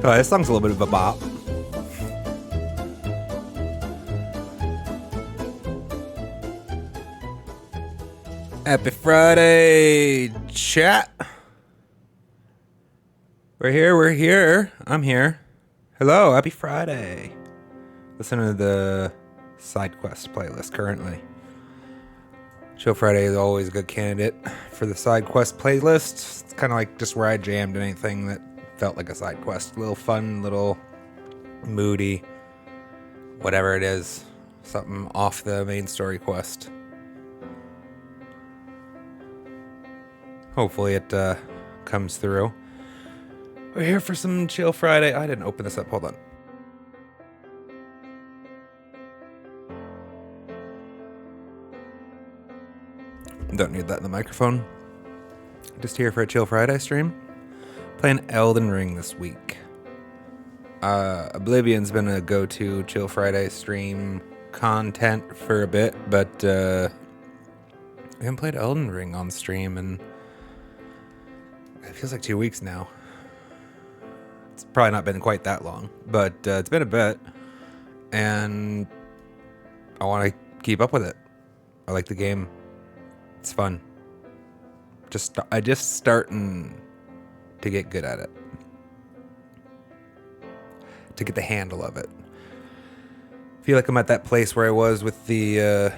Oh, this song's a little bit of a bop. Happy Friday, chat. We're here. I'm here. Hello, happy Friday. Listen to the side quest playlist currently. Chill Friday is always a good candidate for the side quest playlist. It's kind of like just where I jammed anything that felt like a side quest. A little fun, little moody, whatever it is. Something off the main story quest. Hopefully it comes through. We're here for some Chill Friday. I didn't open this up. Hold on. Don't need that in the microphone. Just here for a Chill Friday stream. Playing Elden Ring this week. Oblivion's been a go-to Chill Friday stream content for a bit, but we haven't played Elden Ring on stream in it feels like 2 weeks now. It's probably not been quite that long, but it's been a bit, and I want to keep up with it. I like the game. It's fun. I just starting to get good at it. To get the handle of it. I feel like I'm at that place where I was with the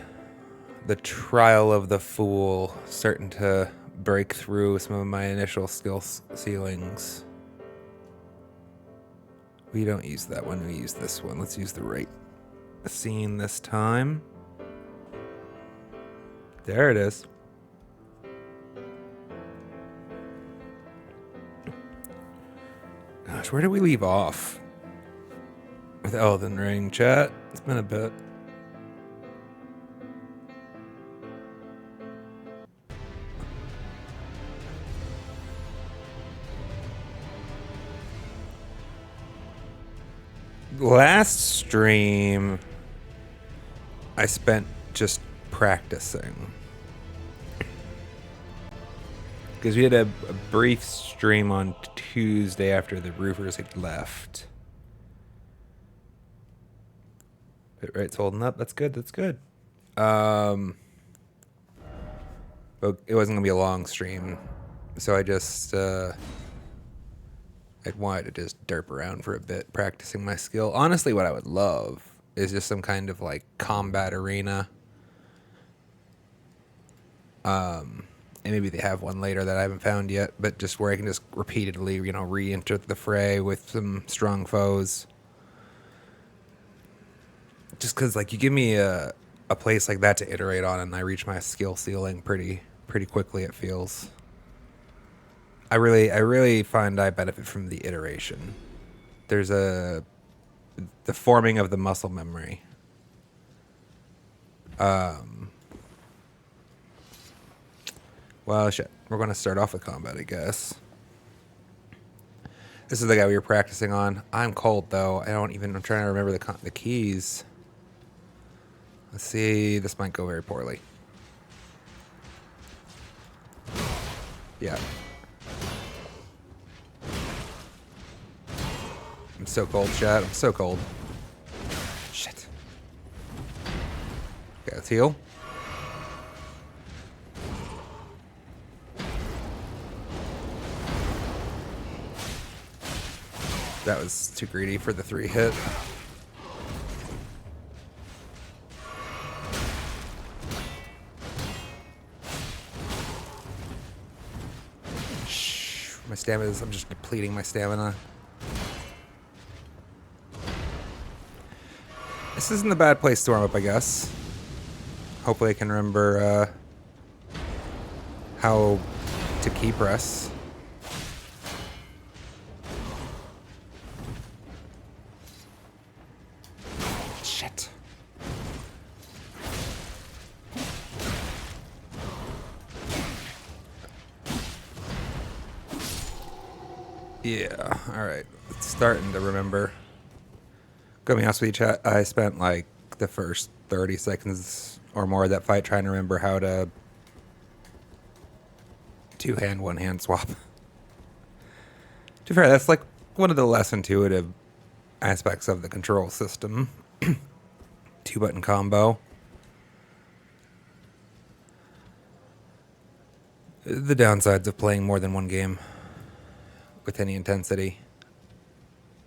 Trial of the Fool, starting to break through some of my initial skill ceilings. We don't use that one, we use this one. Let's use the right scene this time. There it is. Gosh, where did we leave off with Elden Ring, chat? It's been a bit. Last stream, I spent just practicing. Because we had a brief stream on Tuesday after the roofers had left. Bit right's holding up. That's good. That's good. But it wasn't gonna be a long stream, so I just I wanted to just derp around for a bit, practicing my skill. Honestly, what I would love is just some kind of like combat arena. And maybe they have one later that I haven't found yet, but just where I can just repeatedly, re-enter the fray with some strong foes. Just because, like, you give me a place like that to iterate on, and I reach my skill ceiling pretty quickly, it feels. I really find I benefit from the iteration. There's the forming of the muscle memory. Well, shit. We're going to start off with combat, I guess. This is the guy we were practicing on. I'm cold, though. I'm trying to remember the keys. Let's see. This might go very poorly. Yeah. I'm so cold, chat. I'm so cold. Shit. Okay, let's heal. That was too greedy for the 3 hit. Shh. My stamina I'm just depleting my stamina. This isn't a bad place to warm up, I guess. Hopefully I can remember how to key press. Shit. Yeah, alright. It's starting to remember. Gonna be honest with you, chat. I spent like the first 30 seconds or more of that fight trying to remember how to two-hand, one-hand swap. To be fair, that's like one of the less intuitive aspects of the control system. 2-button combo. The downsides of playing more than one game with any intensity.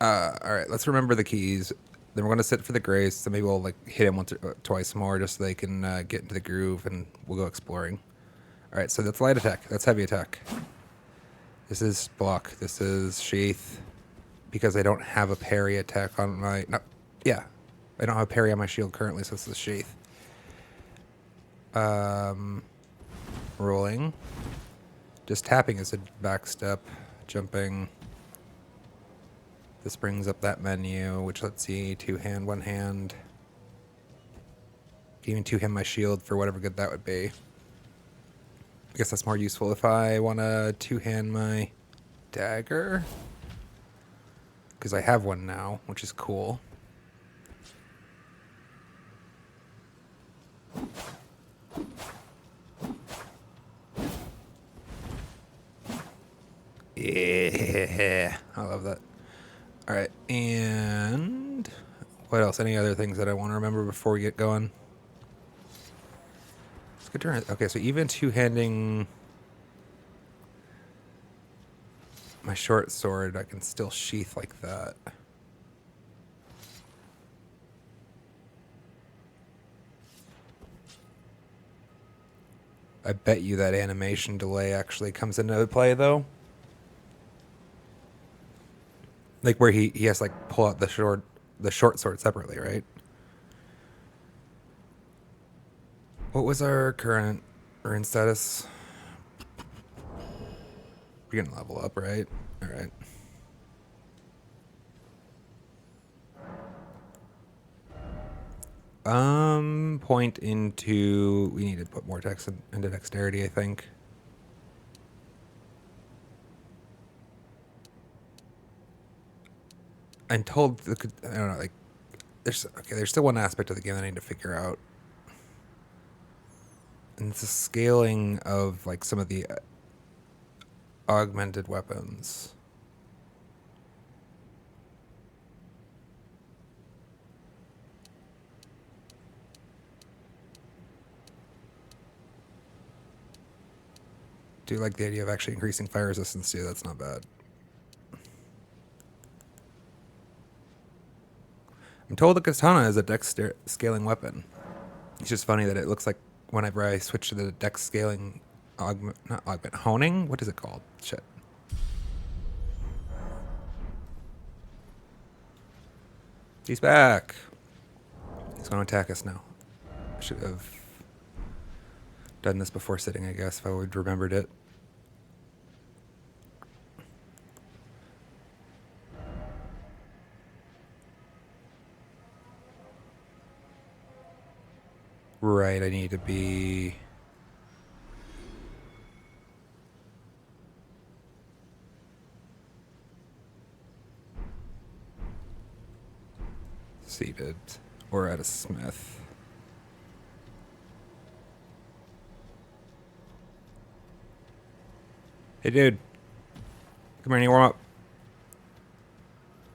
Alright, let's remember the keys. Then we're going to sit for the grace. So maybe we'll like hit him once or twice more just so they can get into the groove, and we'll go exploring. Alright, so that's light attack. That's heavy attack. This is block. This is sheath. Because I don't have a parry attack on my... No, yeah. I don't have a parry on my shield currently, so this is sheath. Rolling. Just tapping is a back step. Jumping. This brings up that menu, which, let's see, 2-hand, 1-hand. Even 2-hand my shield for whatever good that would be. I guess that's more useful if I want to 2-hand my dagger. Because I have one now, which is cool. Yeah, I love that. All right, and what else? Any other things that I want to remember before we get going? Let's get turn. Okay, so even 2-handing my short sword, I can still sheath like that. I bet you that animation delay actually comes into play, though. Like where he has to like pull out the short sword separately, right? What was our current rune status? We're gonna level up, right? All right. Point into... We need to put more text into dexterity, I think. I'm told... I don't know, like... There's still one aspect of the game that I need to figure out. And it's the scaling of, like, some of the augmented weapons. Do like the idea of actually increasing fire resistance too. That's not bad. I'm told the katana is a dex scaling weapon. It's just funny that it looks like whenever I switch to the dex scaling honing? What is it called? Shit. He's back. He's going to attack us now. I should have done this before sitting, I guess, if I would remembered it. Right, I need to be... seated or at a smith. Hey, dude. Come here and you warm up.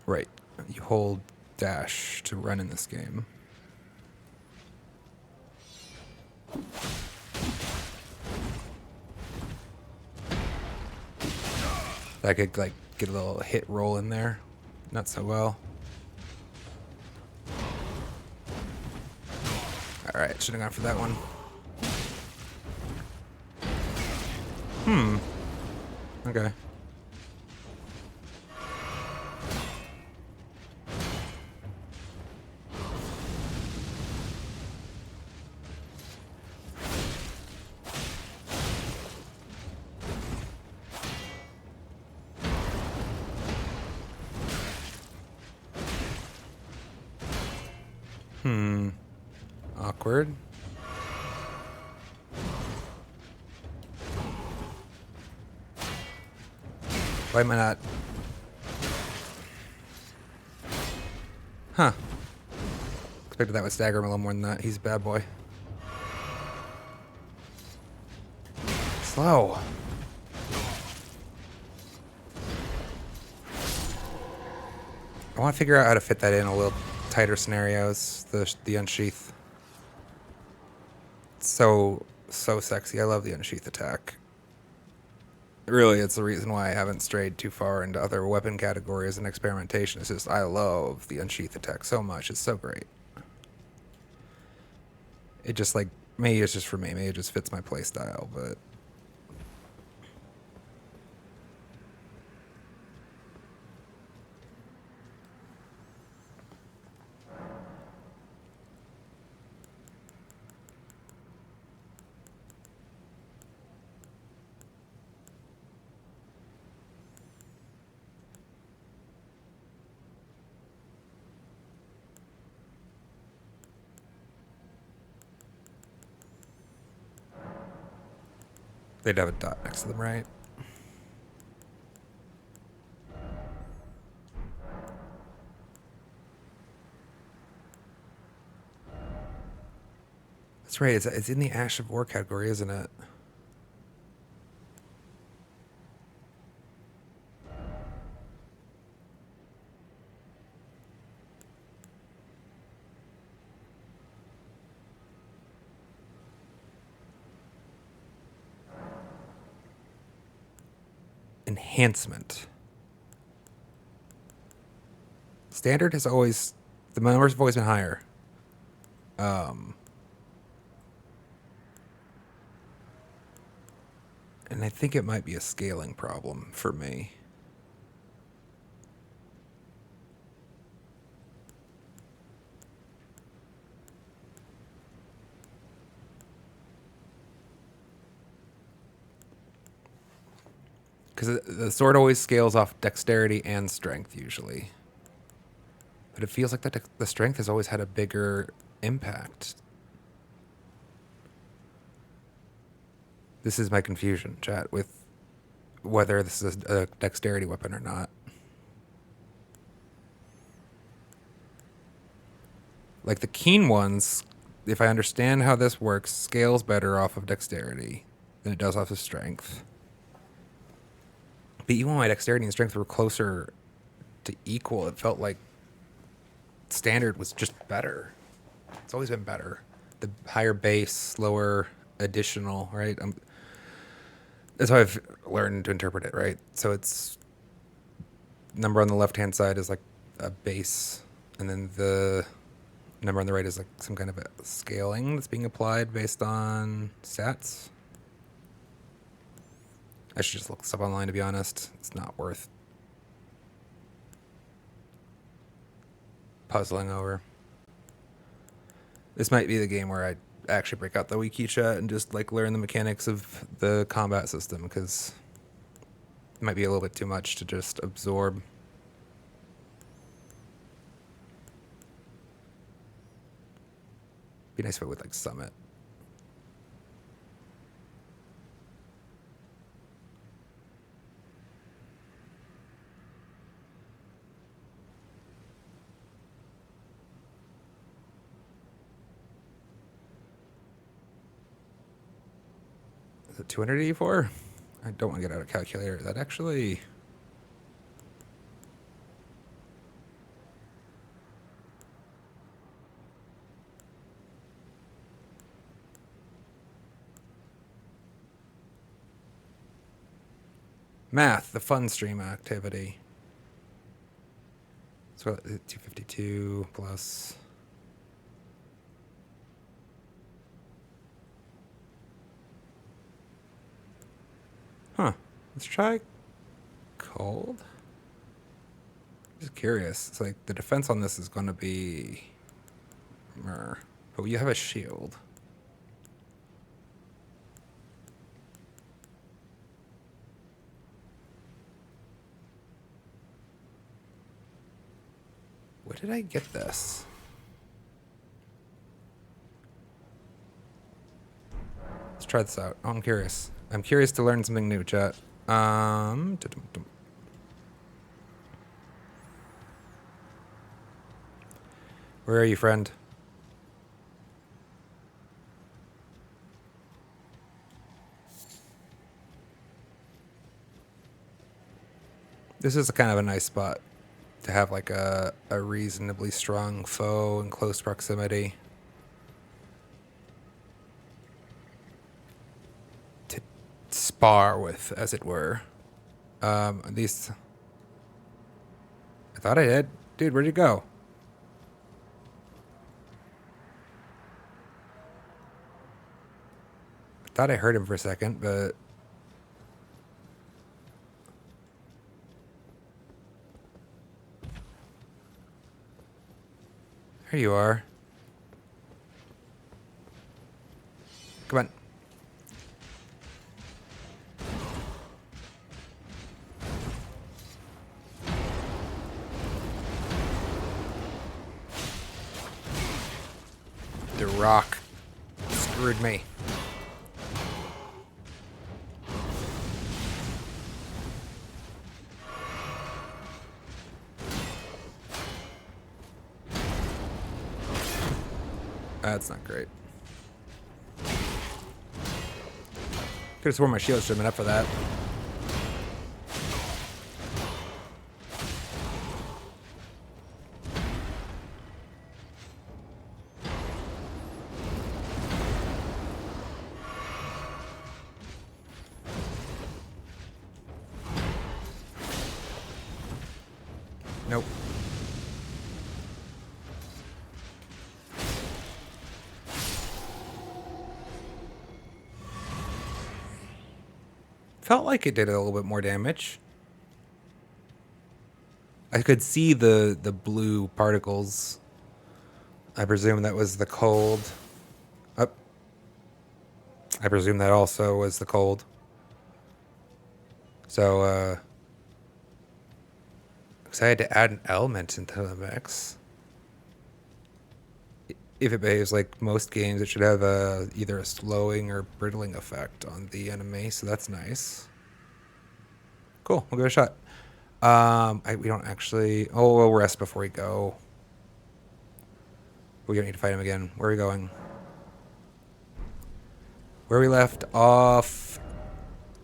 Right. You hold dash to run in this game. I could, like, get a little hit roll in there. Not so well. Alright, should have gone for that one. Okay. Awkward. Why am I not? Huh. Expected that would stagger him a little more than that. He's a bad boy. Slow. I want to figure out how to fit that in a little tighter scenarios. The unsheath. It's so sexy. I love the unsheath attack. Really, it's the reason why I haven't strayed too far into other weapon categories and experimentation. It's just I love the unsheath attack so much. It's so great. It just like maybe it's just for me. Maybe it just fits my playstyle, but they'd have a dot next to them, right? That's right. It's in the Ash of War category, isn't it? Enhancement. Standard has always the numbers have always been higher. And I think it might be a scaling problem for me. Because the sword always scales off dexterity and strength usually. But it feels like the strength has always had a bigger impact. This is my confusion, chat, with whether this is a dexterity weapon or not. Like the keen ones, if I understand how this works, scales better off of dexterity than it does off of strength. But even when my dexterity and strength were closer to equal, it felt like standard was just better. It's always been better. The higher base, lower additional, right? That's how I've learned to interpret it, right? So it's number on the left-hand side is like a base, and then the number on the right is like some kind of a scaling that's being applied based on stats. I should just look this up online, to be honest. It's not worth puzzling over. This might be the game where I actually break out the wiki chat and just like learn the mechanics of the combat system, because it might be a little bit too much to just absorb. Be nice if it would like summit. Is it 284? I don't want to get out a calculator. That actually... Math, the fun stream activity. So 252 plus... Huh. Let's try cold. Just curious. It's like the defense on this is going to be... But you have a shield. Where did I get this? Let's try this out. Oh, I'm curious. I'm curious to learn something new, chat. Where are you, friend? This is kind of a nice spot. to have like a reasonably strong foe in close proximity to spar with, as it were. These. I thought I did. Dude, where'd you go? I thought I heard him for a second, but. Here you are. Come on. The rock screwed me. That's not great. Could have sworn my shield should have been up for that. Nope. Felt like it did a little bit more damage. I could see the blue particles. I presume that was the cold. Up. I presume that also was the cold. So, because I had to add an element into the mix. If it behaves like most games, it should have either a slowing or brittling effect on the enemy, so that's nice. Cool, we'll give it a shot. We don't actually... Oh, we'll rest before we go. We don't need to fight him again. Where are we going? Where we left off...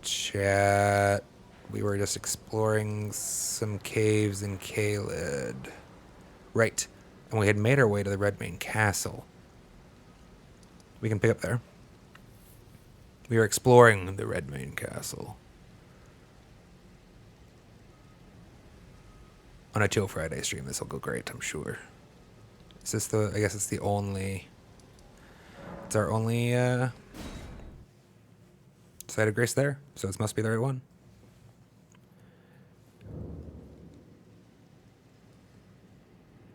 Chat... We were just exploring some caves in Caelid. Right. And we had made our way to the Redmane Castle. We can pick up there. We are exploring the Redmane Castle. On a Chill Friday stream, this will go great, I'm sure. Is this the... I guess it's the only... It's our only, site of grace there, so this must be the right one.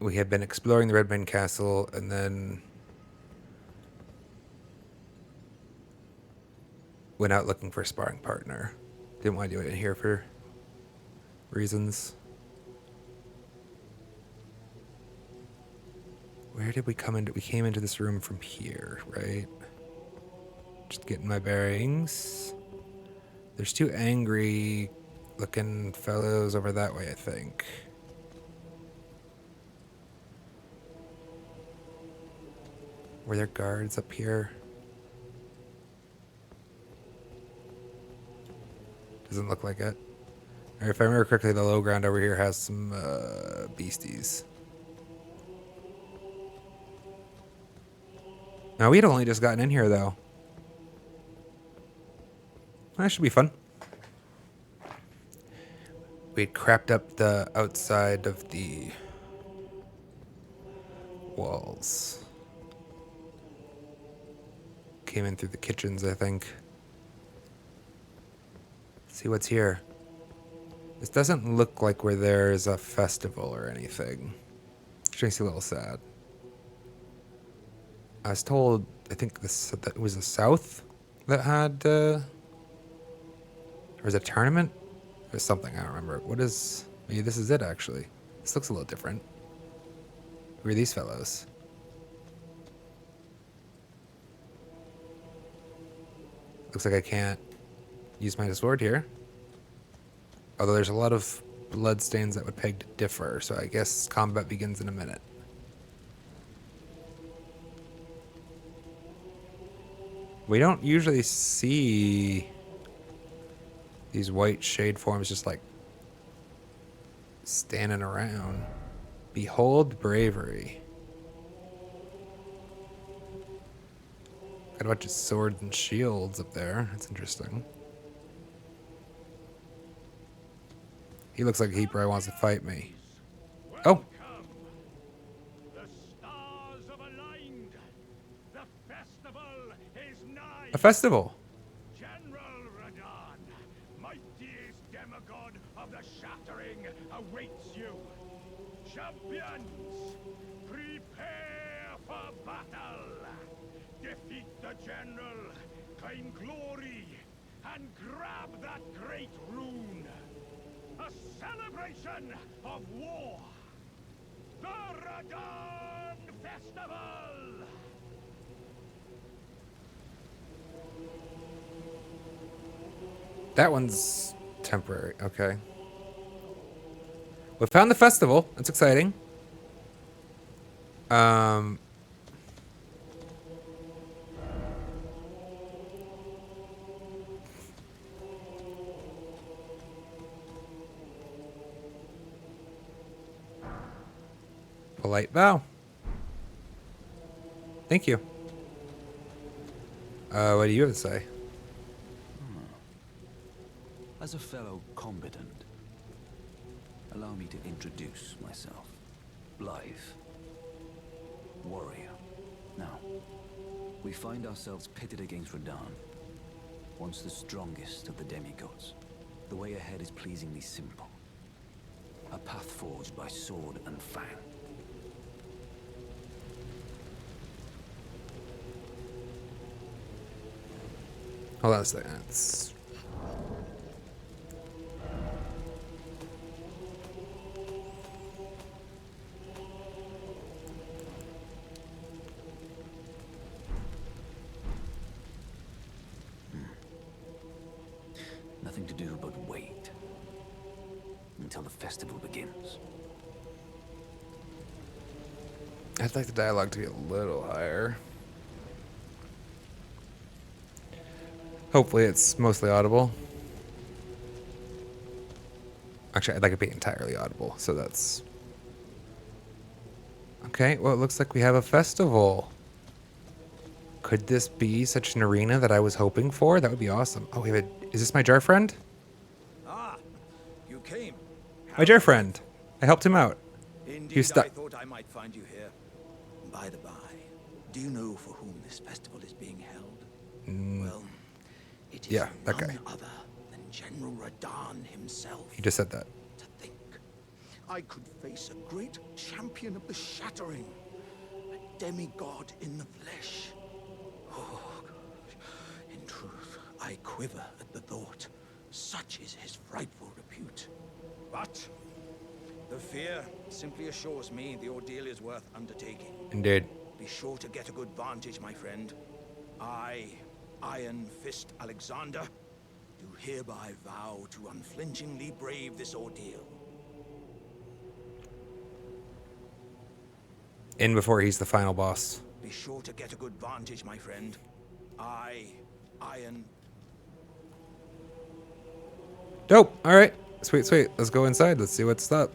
We had been exploring the Redmane Castle, and then went out looking for a sparring partner. Didn't want to do it in here for reasons. Where did we come into? We came into this room from here, right? Just getting my bearings. There's two angry looking fellows over that way, I think. Were there guards up here? Doesn't look like it. Or if I remember correctly, the low ground over here has some beasties. Now, we'd only just gotten in here, though. That should be fun. We'd crapped up the outside of the walls. Came in through the kitchens, I think. Let's see what's here. This doesn't look like where there's a festival or anything. Which makes me a little sad. I was told, I think that it was the south that had, there was a tournament? Or something, I don't remember. What is, maybe this is it actually. This looks a little different. Who are these fellows? Looks like I can't use my sword here. Although there's a lot of bloodstains that would peg to differ, so I guess combat begins in a minute. We don't usually see these white shade forms just like standing around. Behold bravery. Got a bunch of swords and shields up there. That's interesting. He looks like he probably wants to fight me. Oh! The stars have aligned. The festival is nigh. A festival! General Radahn, mightiest demigod of the Shattering, awaits you. Champions, prepare for battle. Defeat the general, claim glory, and grab that great rune. A celebration of war. The Radahn Festival! That one's temporary. Okay. We found the festival. That's exciting. Polite bow. Thank you. What do you have to say? As a fellow combatant, allow me to introduce myself. Blythe. Warrior. Now, we find ourselves pitted against Radahn, once the strongest of the demigods. The way ahead is pleasingly simple. A path forged by sword and fang. Hold on a second. It's... Nothing to do but wait until the festival begins. I'd like the dialogue to be a little higher. Hopefully it's mostly audible. Actually, I'd like it to be entirely audible, so that's... Okay, well, it looks like we have a festival. Could this be such an arena that I was hoping for? That would be awesome. Oh, wait, is this my jar friend? Ah, you came. My jar friend. I helped him out. Indeed, He was stuck. I thought I might find you here. By the by, do you know for whom this festival is being held? Well, it is yeah, that none guy. other than General Radahn himself. He just said that. To think, I could face a great champion of the Shattering, a demigod in the flesh. Oh, gosh. In truth, I quiver at the thought. Such is his frightful repute. But the fear simply assures me the ordeal is worth undertaking. Indeed. Be sure to get a good vantage, my friend. I, Iron Fist Alexander, do hereby vow to unflinchingly brave this ordeal. In before he's the final boss. Be sure to get a good vantage, my friend. I, Iron... Dope. All right. Sweet, sweet. Let's go inside. Let's see what's up.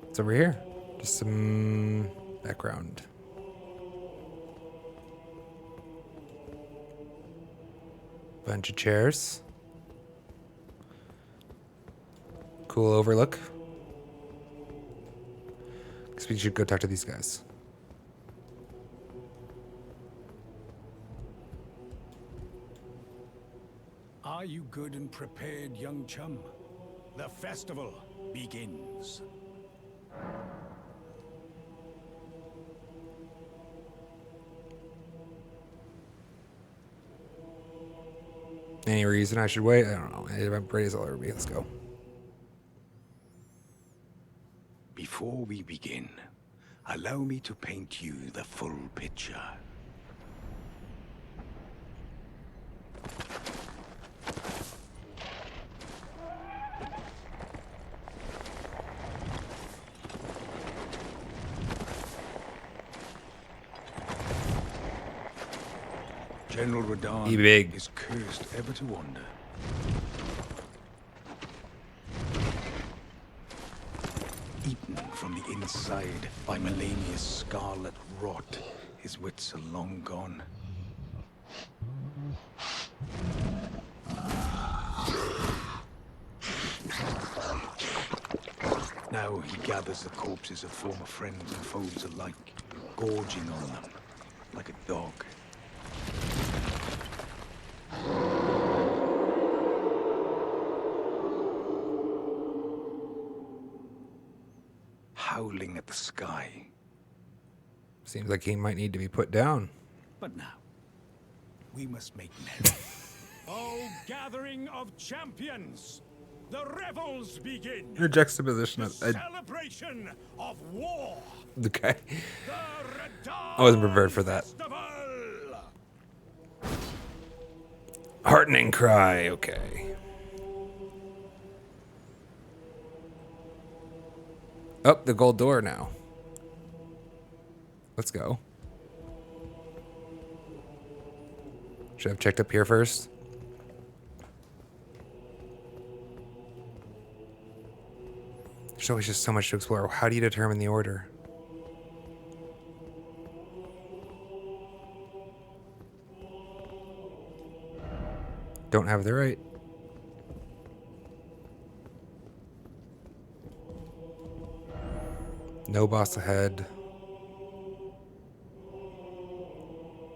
It's over here. Just some background. Bunch of chairs. Cool overlook. Guess we should go talk to these guys. Are you good and prepared, young chum? The festival begins. Any reason I should wait? I don't know. I'm ready as I'll ever be. Let's go. Before we begin, allow me to paint you the full picture. General Radahn Be big. is cursed ever to wander. Eaten from the inside by Melania's scarlet rot, his wits are long gone. Now he gathers the corpses of former friends and foes alike, gorging on them like a dog. Howling at the sky. Seems like he might need to be put down. But now, we must make merry. Oh, gathering of champions! The revels begin! Your juxtaposition of... Celebration of war! Okay. The Radahn I wasn't prepared for that. Festival! Heartening cry. Okay. Oh, the gold door now. Let's go. Should I have checked up here first? There's always just so much to explore. How do you determine the order? Don't have the right. No boss ahead.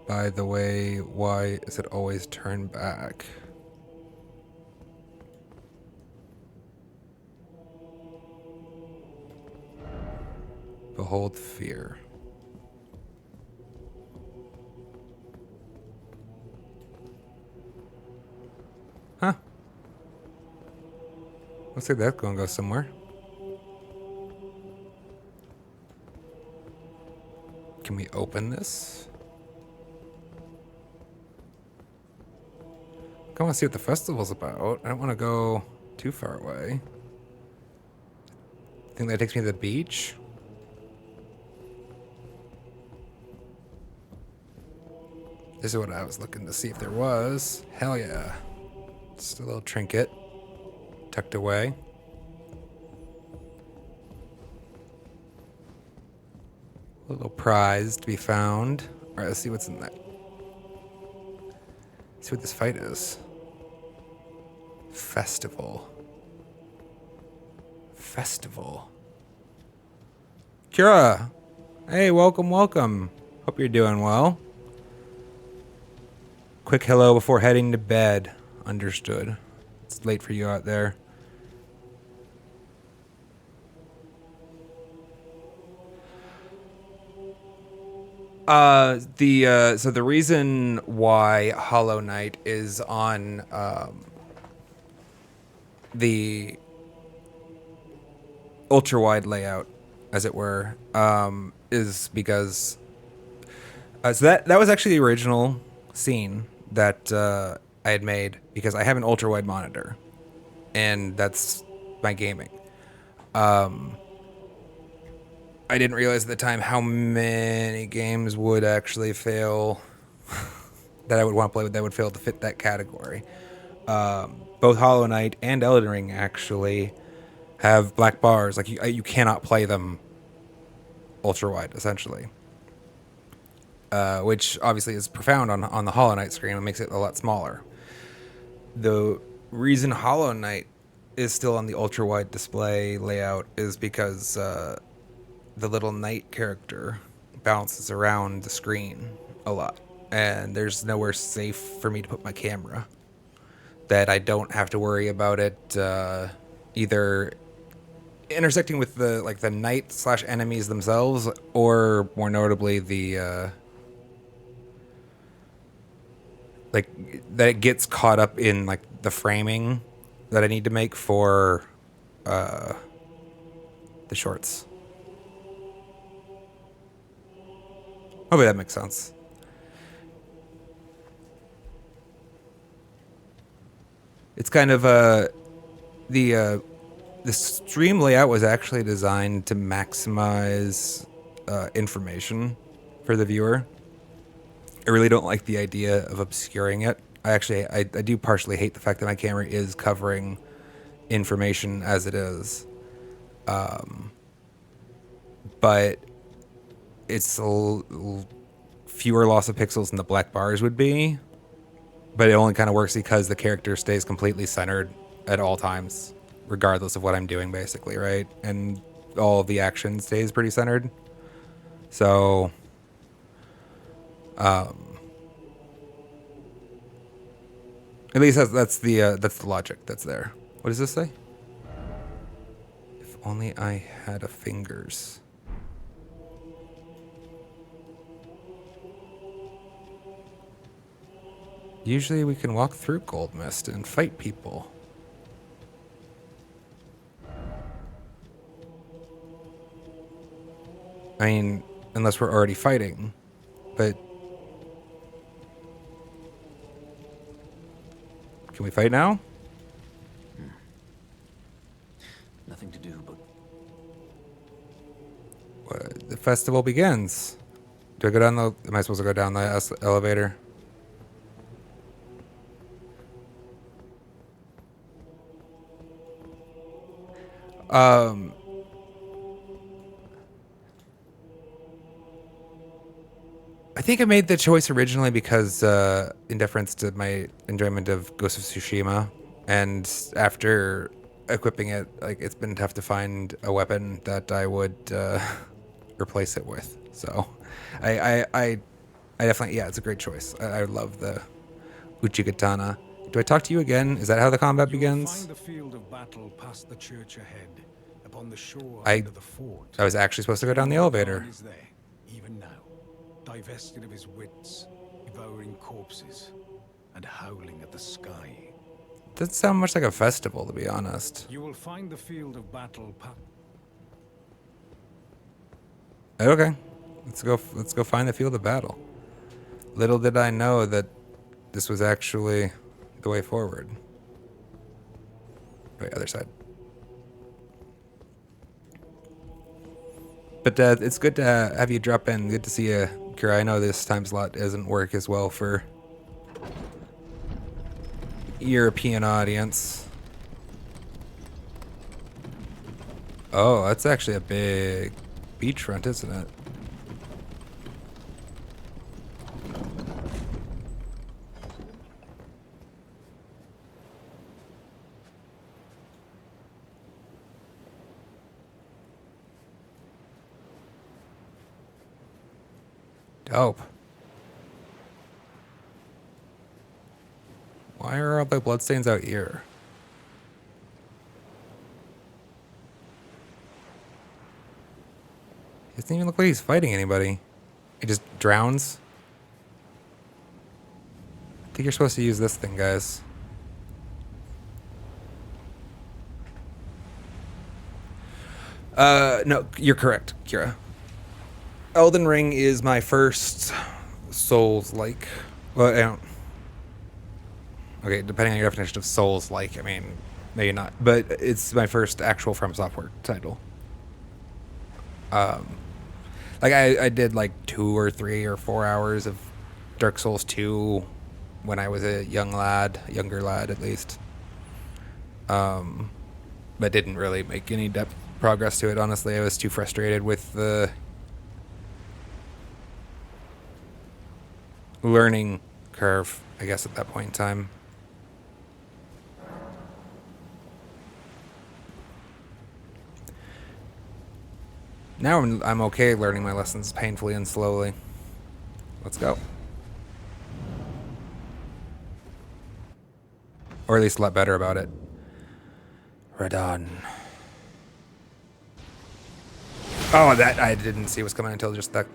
By the way, why is it always turn back? Behold fear. Huh. Looks like that's gonna go somewhere. Can we open this? I want to see what the festival's about. I don't want to go too far away. Think that takes me to the beach? This is what I was looking to see if there was. Hell yeah. Just a little trinket tucked away. A little prize to be found. All right, let's see what's in that. See what this fight is. Festival. Festival. Kira! Hey, welcome, welcome. Hope you're doing well. Quick hello before heading to bed. Understood. It's late for you out there. So the reason why Hollow Knight is on the ultra wide layout, as it were, is because so that was actually the original scene that I had made, because I have an ultra wide monitor, and that's my gaming. I didn't realize at the time how many games would actually fail that I would want to play with that would fail to fit that category. Both Hollow Knight and Elden Ring actually have black bars. Like you cannot play them ultra wide, essentially. Which obviously is profound on the Hollow Knight screen. It makes it a lot smaller. The reason Hollow Knight is still on the ultra wide display layout is because the little knight character bounces around the screen a lot, and there's nowhere safe for me to put my camera that I don't have to worry about it either intersecting with the knight / enemies themselves, or more notably the like that it gets caught up in like the framing that I need to make for the shorts. Hopefully that makes sense. It's kind of the stream layout was actually designed to maximize information for the viewer. I really don't like the idea of obscuring it. I do partially hate the fact that my camera is covering information as it is. But it's fewer loss of pixels than the black bars would be. But it only kind of works because the character stays completely centered at all times, regardless of what I'm doing, basically, right? And all of the action stays pretty centered. So, at least that's the logic that's there. What does this say? If only I had a fingers. Usually we can walk through Gold Mist and fight people. I mean, unless we're already fighting. But can we fight now? Nothing to do but... The festival begins. Do I go down the... Am I supposed to go down the elevator? I think I made the choice originally because in deference to my enjoyment of Ghost of Tsushima, and after equipping it, like it's been tough to find a weapon that I would replace it with. So, I definitely, yeah, it's a great choice. I love the Uchigatana. Do I talk to you again? Is that how the combat begins? Find the field of battle past the church ahead, upon the shore I under the fort. I was actually supposed to go down the elevator. Is there, even now, divested of his wits, devouring corpses, and howling at the sky. Doesn't sound much like a festival, to be honest. You will find the field of battle Okay, let's go find the field of battle. Little did I know that this was actually the way forward. Wait, other side. But it's good to have you drop in. Good to see you, Kira. I know this time slot doesn't work as well for European audience. Oh, that's actually a big beachfront, isn't it? Dope. Why are all the bloodstains out here? He doesn't even look like he's fighting anybody. He just drowns. I think you're supposed to use this thing, guys. No, you're correct, Kira. Elden Ring is my first Souls-like. Well, I don't... Okay, depending on your definition of Souls-like, I mean, maybe not. But it's my first actual From Software title. Like, I did like 2 or 3 or 4 hours of Dark Souls 2 when I was a younger lad at least. But didn't really make any depth progress to it, honestly. I was too frustrated with the learning curve, I guess, at that point in time. Now I'm okay learning my lessons painfully and slowly. Let's go. Or at least a lot better about it. Radon. Oh, that I didn't see was coming until just that.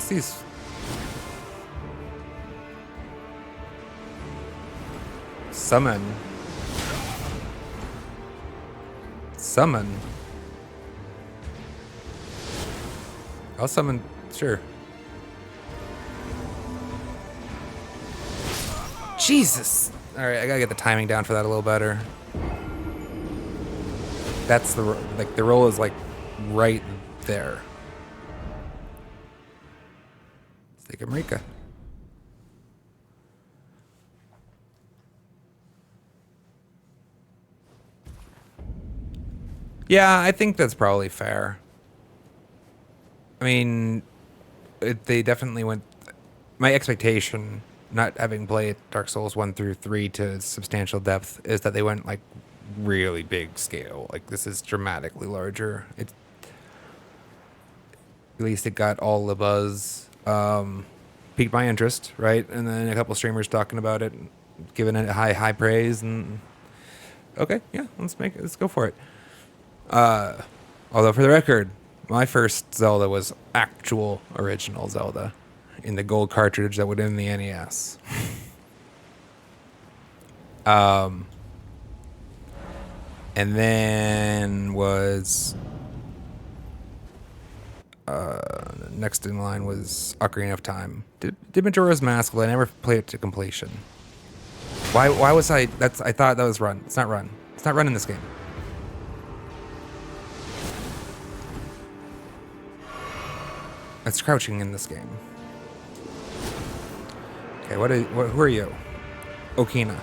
What's these? Summon. Summon. I'll summon, sure. Jesus! Alright, I gotta get the timing down for that a little better. That's the, like, the roll is, like, right there. Let's take a Marika. Yeah, I think that's probably fair. I mean, they definitely went... My expectation, not having played Dark Souls 1 through 3 to substantial depth, is that they went, like, really big scale. Like, this is dramatically larger. At least it got all the buzz. Piqued my interest, right? And then a couple streamers talking about it, giving it high praise, and... Okay, yeah, let's go for it. Although, for the record, my first Zelda was actual original Zelda in the gold cartridge that would in the NES. And then was next in line was Ocarina of Time. Did Majora's Mask, but I never played it to completion. Why was I thought that was run. It's not run. It's not run in this game. It's crouching in this game. Okay, who are you? Okina.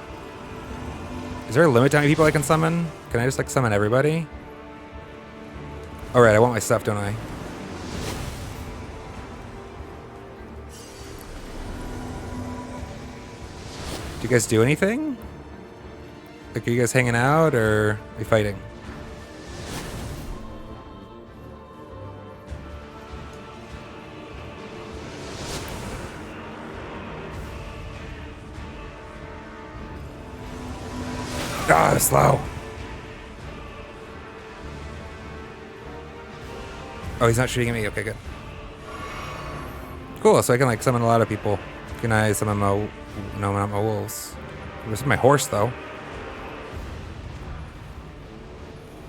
Is there a limit to how many people I can summon? Can I just, like, summon everybody? Alright, I want my stuff, don't I? Do you guys do anything? Like, are you guys hanging out, or are you fighting? Ah, slow. Oh, he's not shooting at me. Okay, good. Cool, so I can, like, summon a lot of people. Can I summon my... No, not my wolves. This is my horse, though.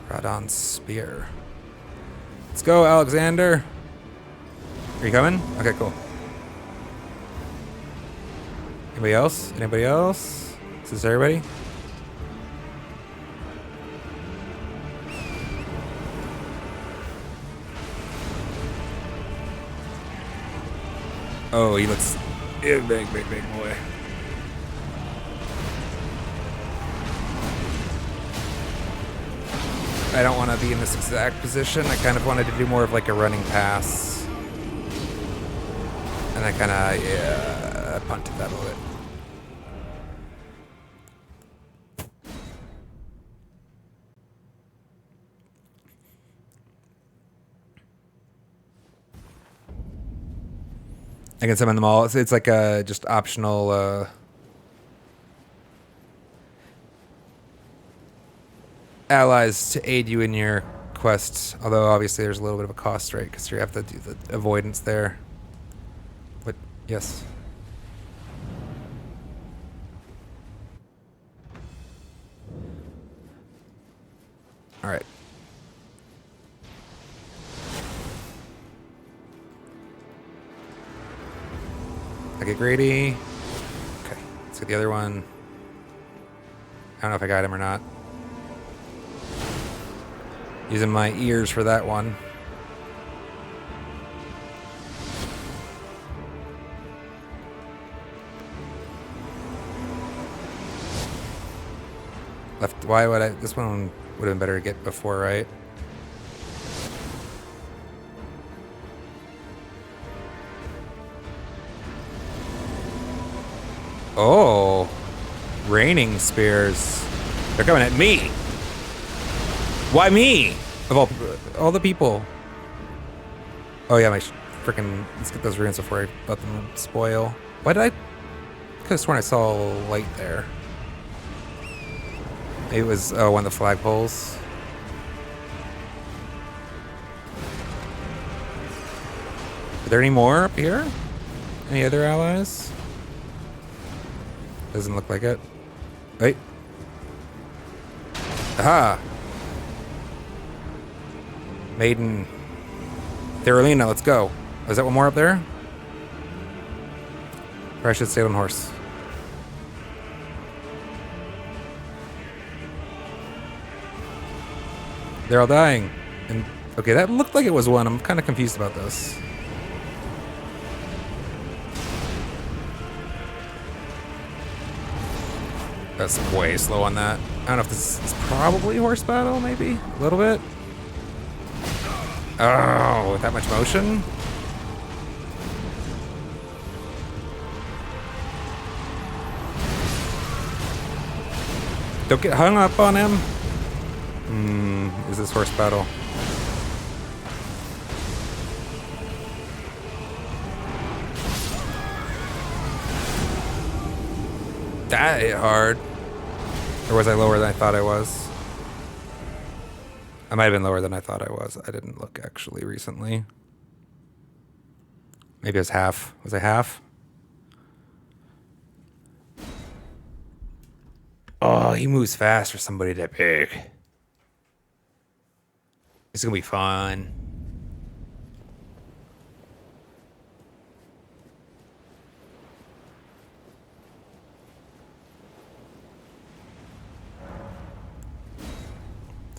Radon Spear. Let's go, Alexander. Are you coming? Okay, cool. Anybody else? Anybody else? Is this everybody? Oh, he looks big boy. I don't want to be in this exact position. I kind of wanted to do more of like a running pass. And I kind of, yeah, punted that a little bit. I can summon them all. It's like a just optional allies to aid you in your quests. Although obviously there's a little bit of a cost, right? Because you have to do the avoidance there. But yes. All right. I get greedy. Okay, let's get the other one. I don't know if I got him or not. Using my ears for that one. Left. Why would I? This one would have been better to get before, right? Oh, raining spears. They're coming at me. Why me? Of all the people. Oh yeah, my freaking. Let's get those runes before I let them spoil. Why did I? Could have sworn I saw a light there. Maybe it was one of the flagpoles. there any more up here? Any other allies? Doesn't look like it. Wait. Aha! Maiden. Theralina, let's go. Is that one more up there? Or I should stay on horse. They're all dying. And okay, that looked like it was one. I'm kind of confused about this. That's way slow on that. I don't know if this is probably horse battle, maybe? A little bit? Oh, with that much motion? Don't get hung up on him. Is this horse battle? That hit hard. Or was I lower than I thought I was? I might have been lower than I thought I was. I didn't look actually recently. Maybe it was half. Was I half? Oh, he moves fast for somebody that big. It's gonna be fun.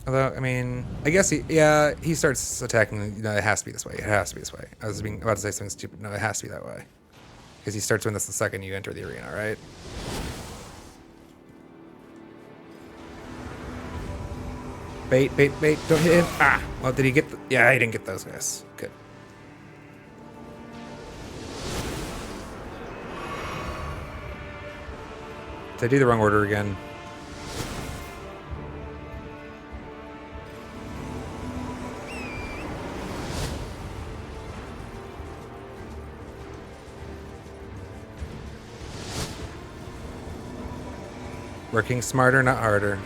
Although, I mean, I guess he starts attacking. No, it has to be this way. It has to be this way. I was about to say something stupid. No, it has to be that way. Because he starts doing this the second you enter the arena, right? Bait, bait, bait. Don't hit him. Ah! Well, did he get yeah, he didn't get those guys. Good. Did I do the wrong order again? Working smarter, not harder.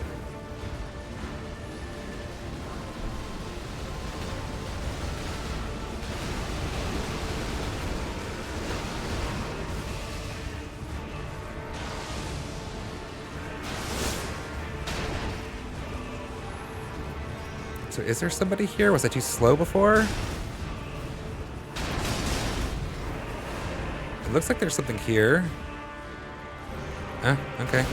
So is there somebody here? Was I too slow before? It looks like there's something here. Huh? Okay.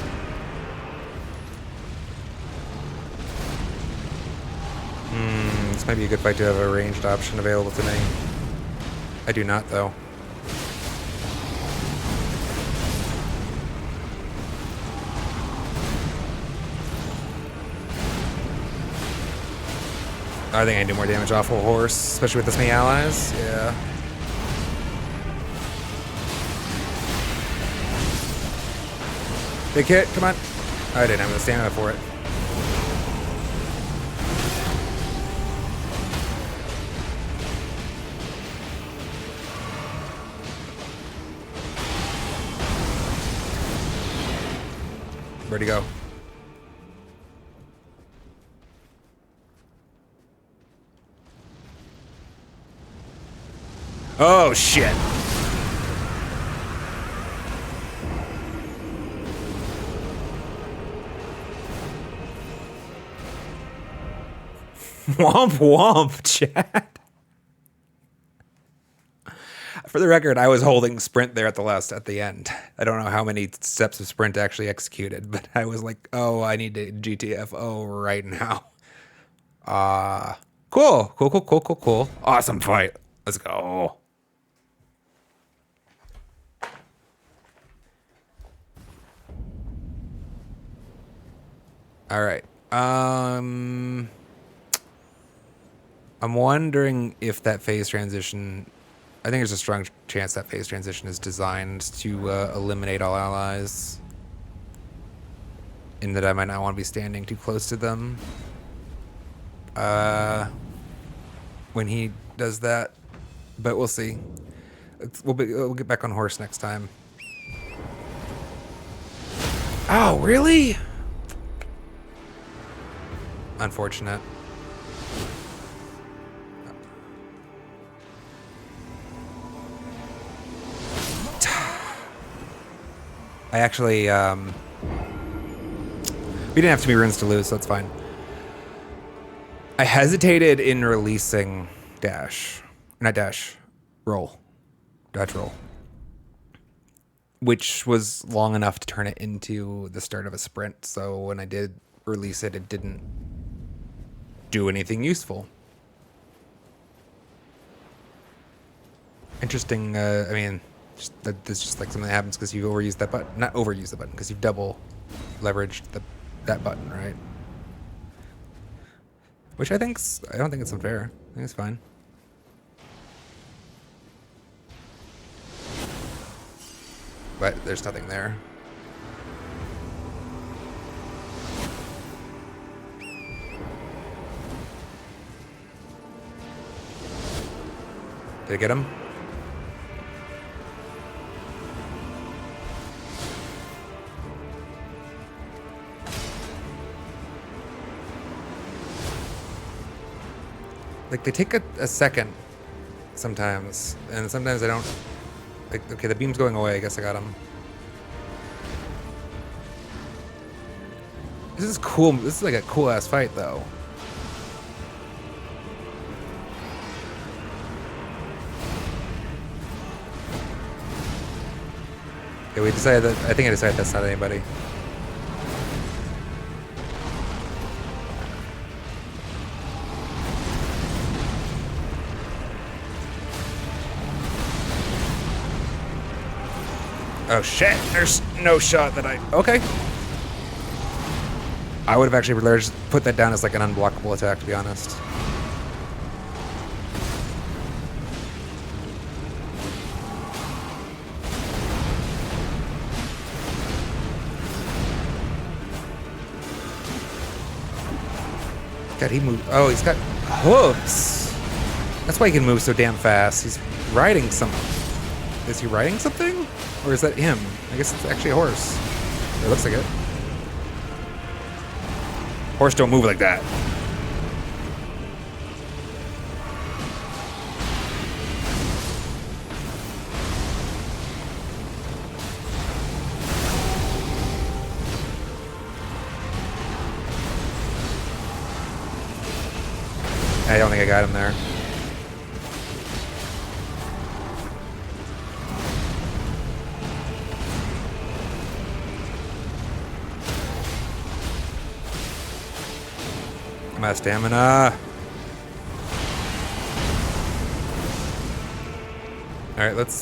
This might be a good fight to have a ranged option available to me. I do not, though. I think I can do more damage off a horse, especially with this many allies. Yeah. Big hit, come on. I didn't have the stamina for it. Where'd he go? Oh, shit. Womp womp, chat. For the record, I was holding sprint there at the end. I don't know how many steps of sprint actually executed, but I was like, oh, I need to GTFO right now. Cool. Awesome fight. Let's go. All right. I'm wondering if that phase transition... I think there's a strong chance that phase transition is designed to eliminate all allies. In that I might not want to be standing too close to them. When he does that. But we'll see. We'll get back on horse next time. Oh, really? Unfortunate. I actually, we didn't have too many runes to lose, so that's fine. I hesitated in releasing dash, not dash, roll, dodge roll, which was long enough to turn it into the start of a sprint. So when I did release it, it didn't do anything useful. Interesting. I mean, that's just like something that happens because you overuse that button. Not overuse the button, because you've double leveraged that button, right? Which I don't think it's unfair. I think it's fine. But there's nothing there. Did I get him? Like, they take a second sometimes, and sometimes I don't. Like, okay, the beam's going away. I guess I got him. This is cool. This is like a cool ass fight, though. Okay, we decided that. I think I decided that's not anybody. Oh shit, there's no shot that I... Okay. I would have actually put that down as like an unblockable attack, to be honest. God, he moved... Oh, he's got hooves. That's why he can move so damn fast. He's riding something. Is he riding something? Or is that him? I guess it's actually a horse. It looks like it. Horse don't move like that. I don't think I got him there. I'm out of stamina. All right, let's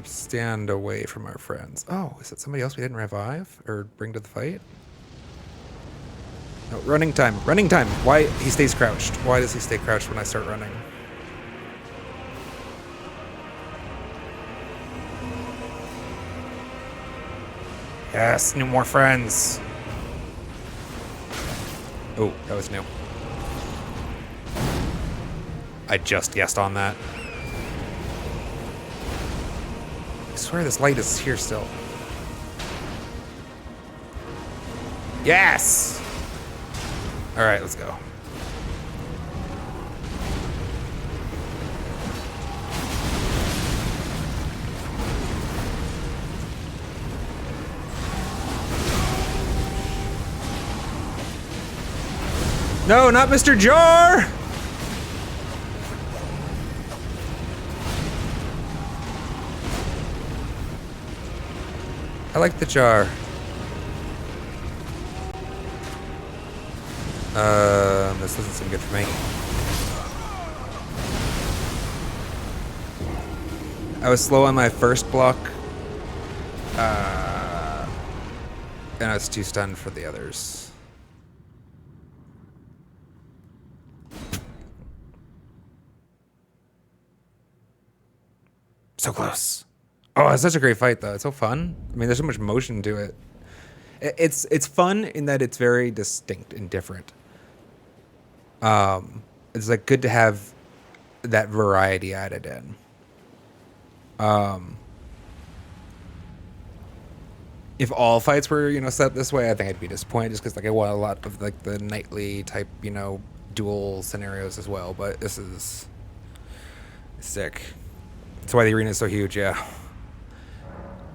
stand away from our friends. Oh, is that somebody else we didn't revive or bring to the fight? No, running time. Running time. Why he stays crouched? Why does he stay crouched when I start running? Yes, new more friends. Oh, that was new. I just guessed on that. I swear this light is here still. Yes! Alright, let's go. No, not Mr. Jar! I like the jar. This doesn't seem good for me. I was slow on my first block. And I was too stunned for the others. So close. Oh, it's such a great fight, though. It's so fun. I mean, there's so much motion to it. It's fun in that it's very distinct and different. It's like good to have that variety added in. If all fights were, set this way, I think I'd be disappointed just because like I want a lot of like the knightly type, duel scenarios as well. But this is sick. That's why the arena is so huge, yeah.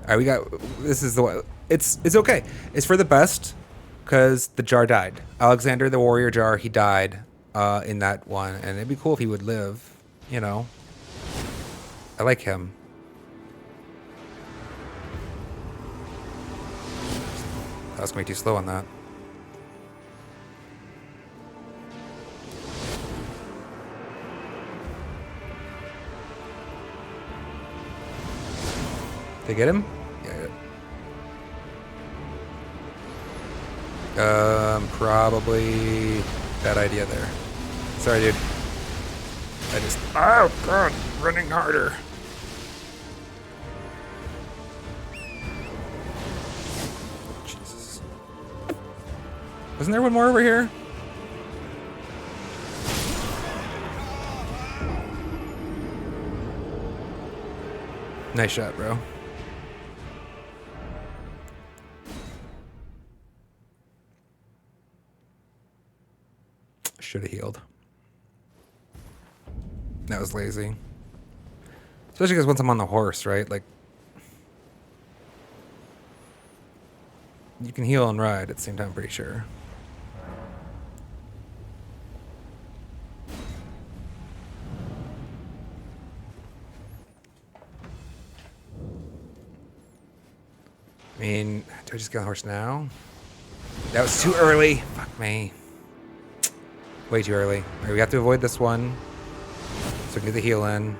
All right, we got. This is the one. It's okay. It's for the best, because the jar died. Alexander the warrior jar. He died in that one, and it'd be cool if he would live. You know. I like him. I was going too slow on that. Did they get him? Yeah. Probably bad idea there. Sorry, dude. I just... Oh, God. Running harder. Jesus. Wasn't there one more over here? Nice shot, bro. Should have healed. That was lazy. Especially because once I'm on the horse, right? Like, you can heal and ride at the same time, I'm pretty sure. I mean, do I just get on the horse now? That was too early. Fuck me. Way too early. All right, we have to avoid this one. So we can get the heal in.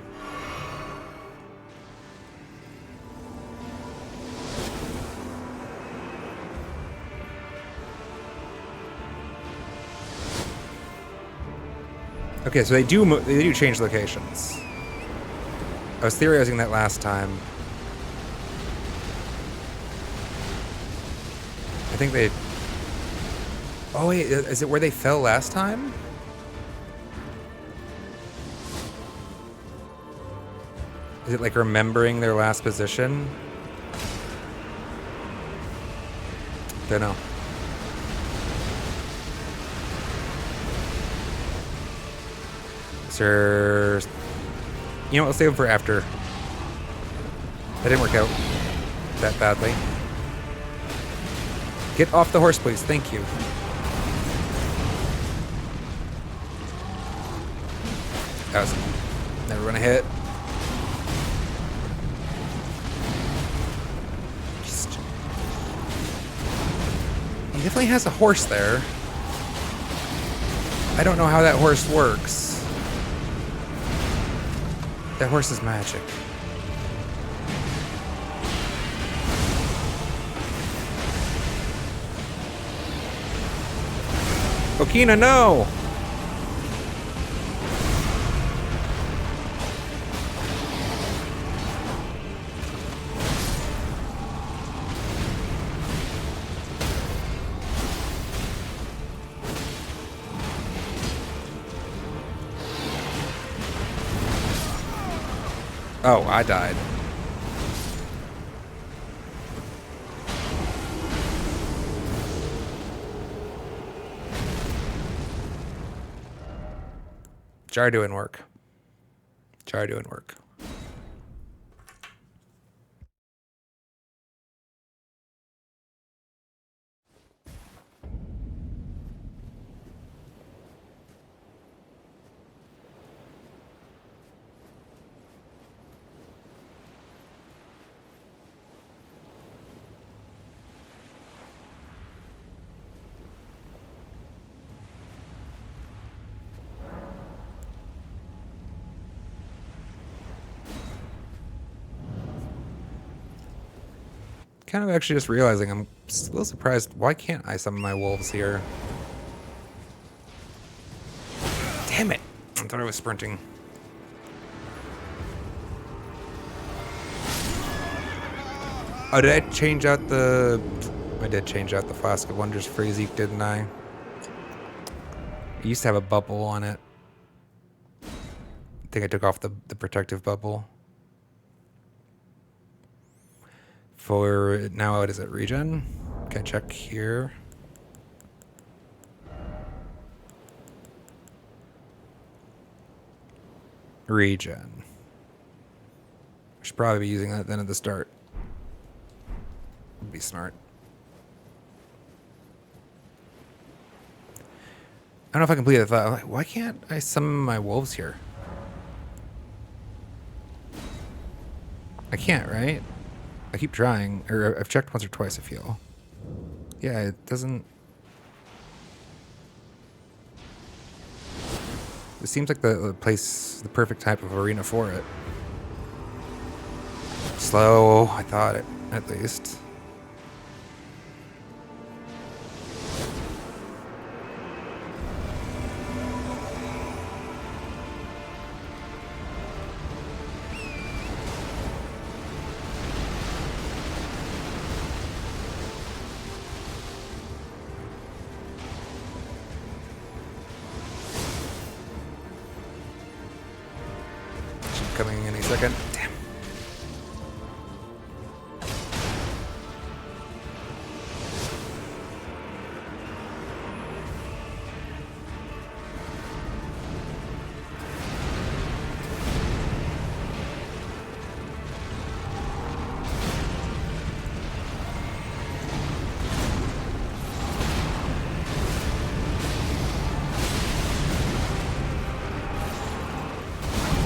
Okay, so they do change locations. I was theorizing that last time. I think they... Oh wait, is it where they fell last time? Is it like remembering their last position? Don't know. Sir... You know what, let's save them for after. That didn't work out that badly. Get off the horse, please. Thank you. That was never gonna hit. He definitely has a horse there. I don't know how that horse works. That horse is magic. Okina, no! Oh, I died. Jar doing work. Jar doing work. Kind of actually just realizing I'm a little surprised. Why can't I summon my wolves here? Damn it! I thought I was sprinting. Oh, did I change out the... I did change out the Flask of Wonders for Zeke, didn't I? It used to have a bubble on it. I think I took off the protective bubble. For now, what is it? Regen? Can I check here? Regen. I should probably be using that then at the start. Would be smart. I don't know if I completed that. Like, why can't I summon my wolves here? I can't, right? I keep trying, or I've checked once or twice, I feel. Yeah, it doesn't... It seems like the place, the perfect type of arena for it. Slow, I thought it, at least. Coming any second. Damn.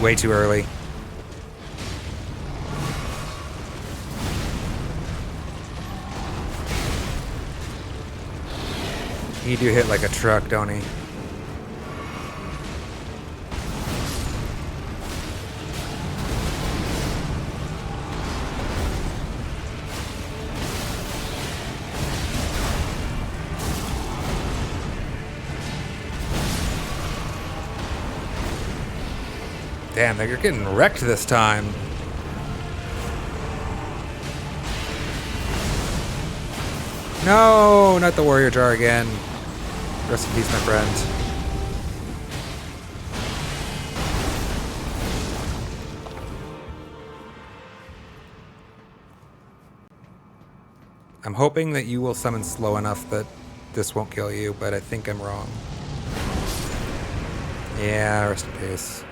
Way too early. He do hit like a truck, don't he? Damn, you're getting wrecked this time. No, not the warrior jar again. Rest in peace, my friend. I'm hoping that you will summon slow enough that this won't kill you, but I think I'm wrong. Yeah, rest in peace.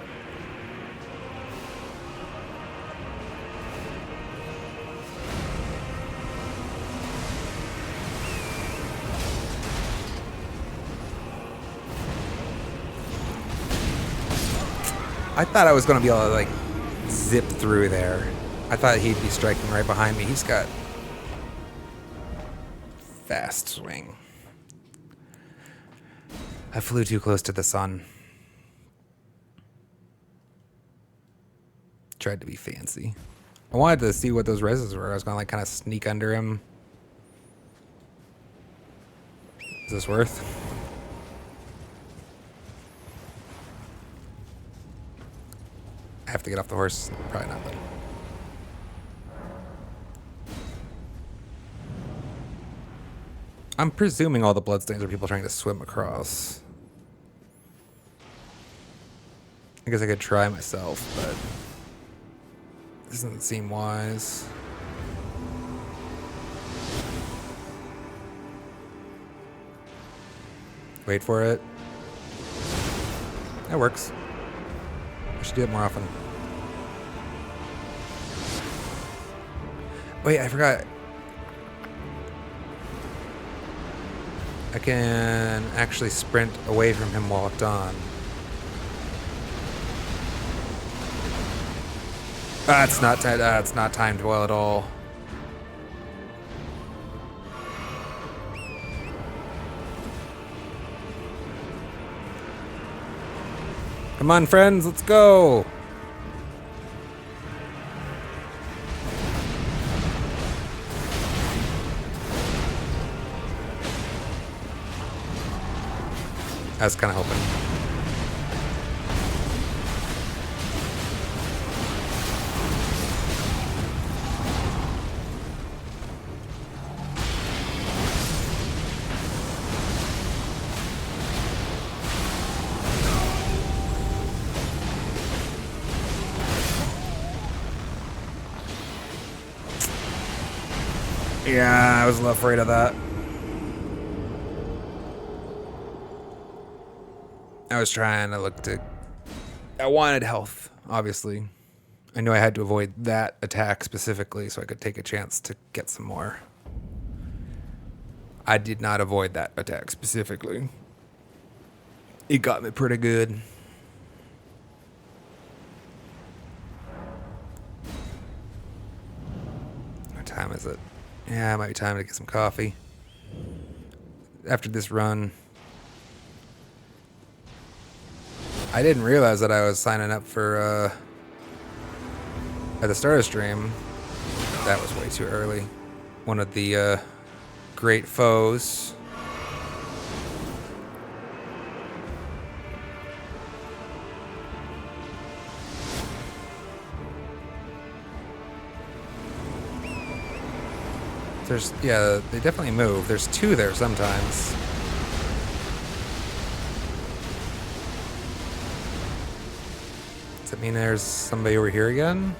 I thought I was going to be able to, like, zip through there. I thought he'd be striking right behind me. He's got fast swing. I flew too close to the sun. Tried to be fancy. I wanted to see what those reses were. I was going to, like, kind of sneak under him. Is this worth? I have to get off the horse. Probably not, but... I'm presuming all the bloodstains are people trying to swim across. I guess I could try myself, but... This doesn't seem wise. Wait for it. That works. I should do it more often. Wait, I forgot. I can actually sprint away from him while it's on. That's not timed well at all. Come on, friends, let's go. I was kind of hoping. Yeah, I was a little afraid of that. I was trying to look to... I wanted health, obviously. I knew I had to avoid that attack specifically so I could take a chance to get some more. I did not avoid that attack specifically. It got me pretty good. What time is it? Yeah, it might be time to get some coffee. After this run, I didn't realize that I was signing up for at the start of stream. That was way too early. One of the great foes. There's, yeah, they definitely move. There's two there sometimes. Does that mean there's somebody over here again?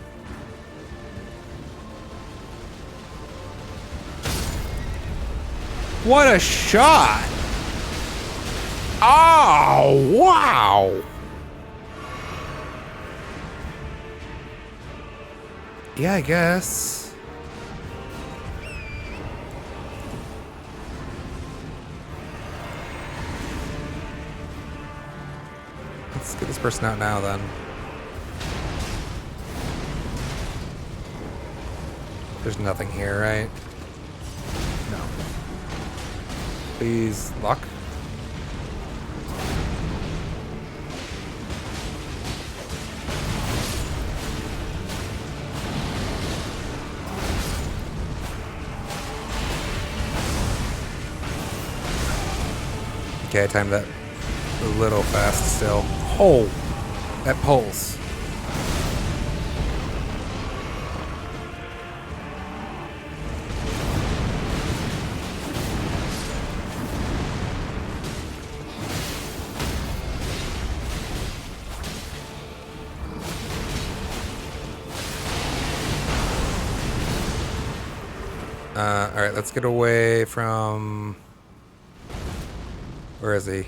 What a shot! Oh, wow! Yeah, I guess. Let's get this person out now, then. There's nothing here, right? No. Please, luck. Okay, I timed that a little fast still. Oh, that pulls. All right, let's get away from. Where is he?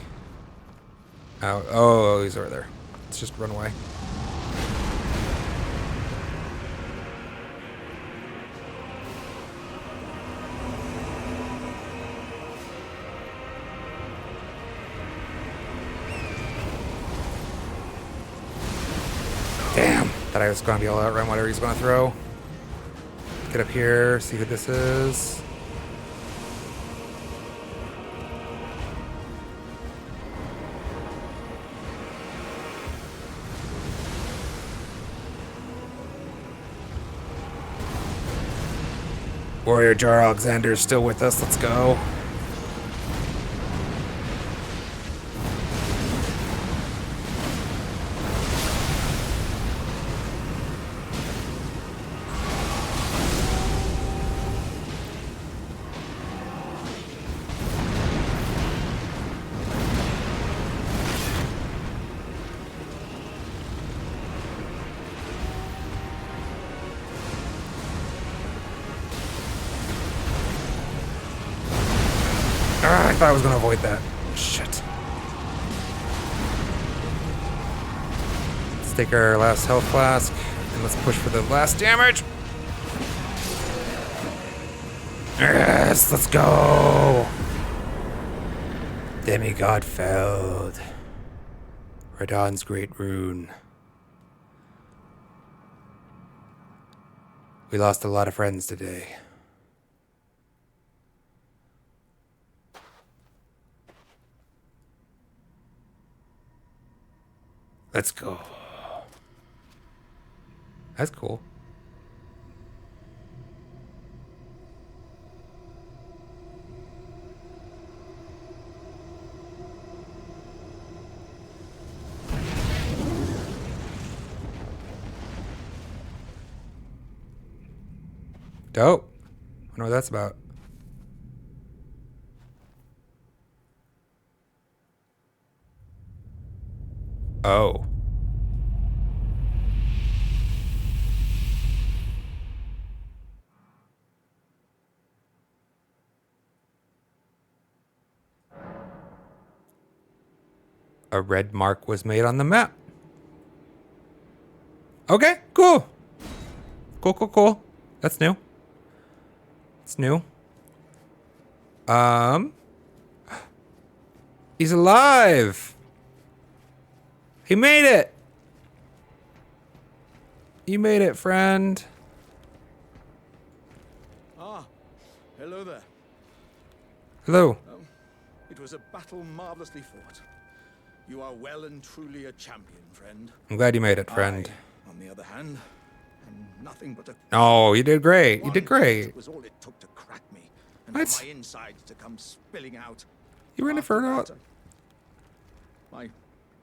Oh, he's over there. Let's just run away. Damn! Thought I was going to be able to outrun whatever he's going to throw. Get up here, see who this is. Warrior Jar Alexander is still with us. Let's go. I thought I was going to avoid that. Shit. Let's take our last health flask and let's push for the last damage. Yes, let's go. Demigod felled. Radon's great rune. We lost a lot of friends today. Let's go. That's cool. Dope. Wonder what that's about. Oh. A red mark was made on the map. Okay, cool. Cool. That's new. It's new. Um, he's alive. He made it. You made it, friend. Ah, hello there. Hello. It was a battle marvelously fought. You are well and truly a champion, friend. I'm glad you made it, friend. I, on the other hand, am nothing but a... Oh, you did great. You did One great. hit was all it took to crack me, and What? for my insides to come spilling out. You were in a After Inferno? that, I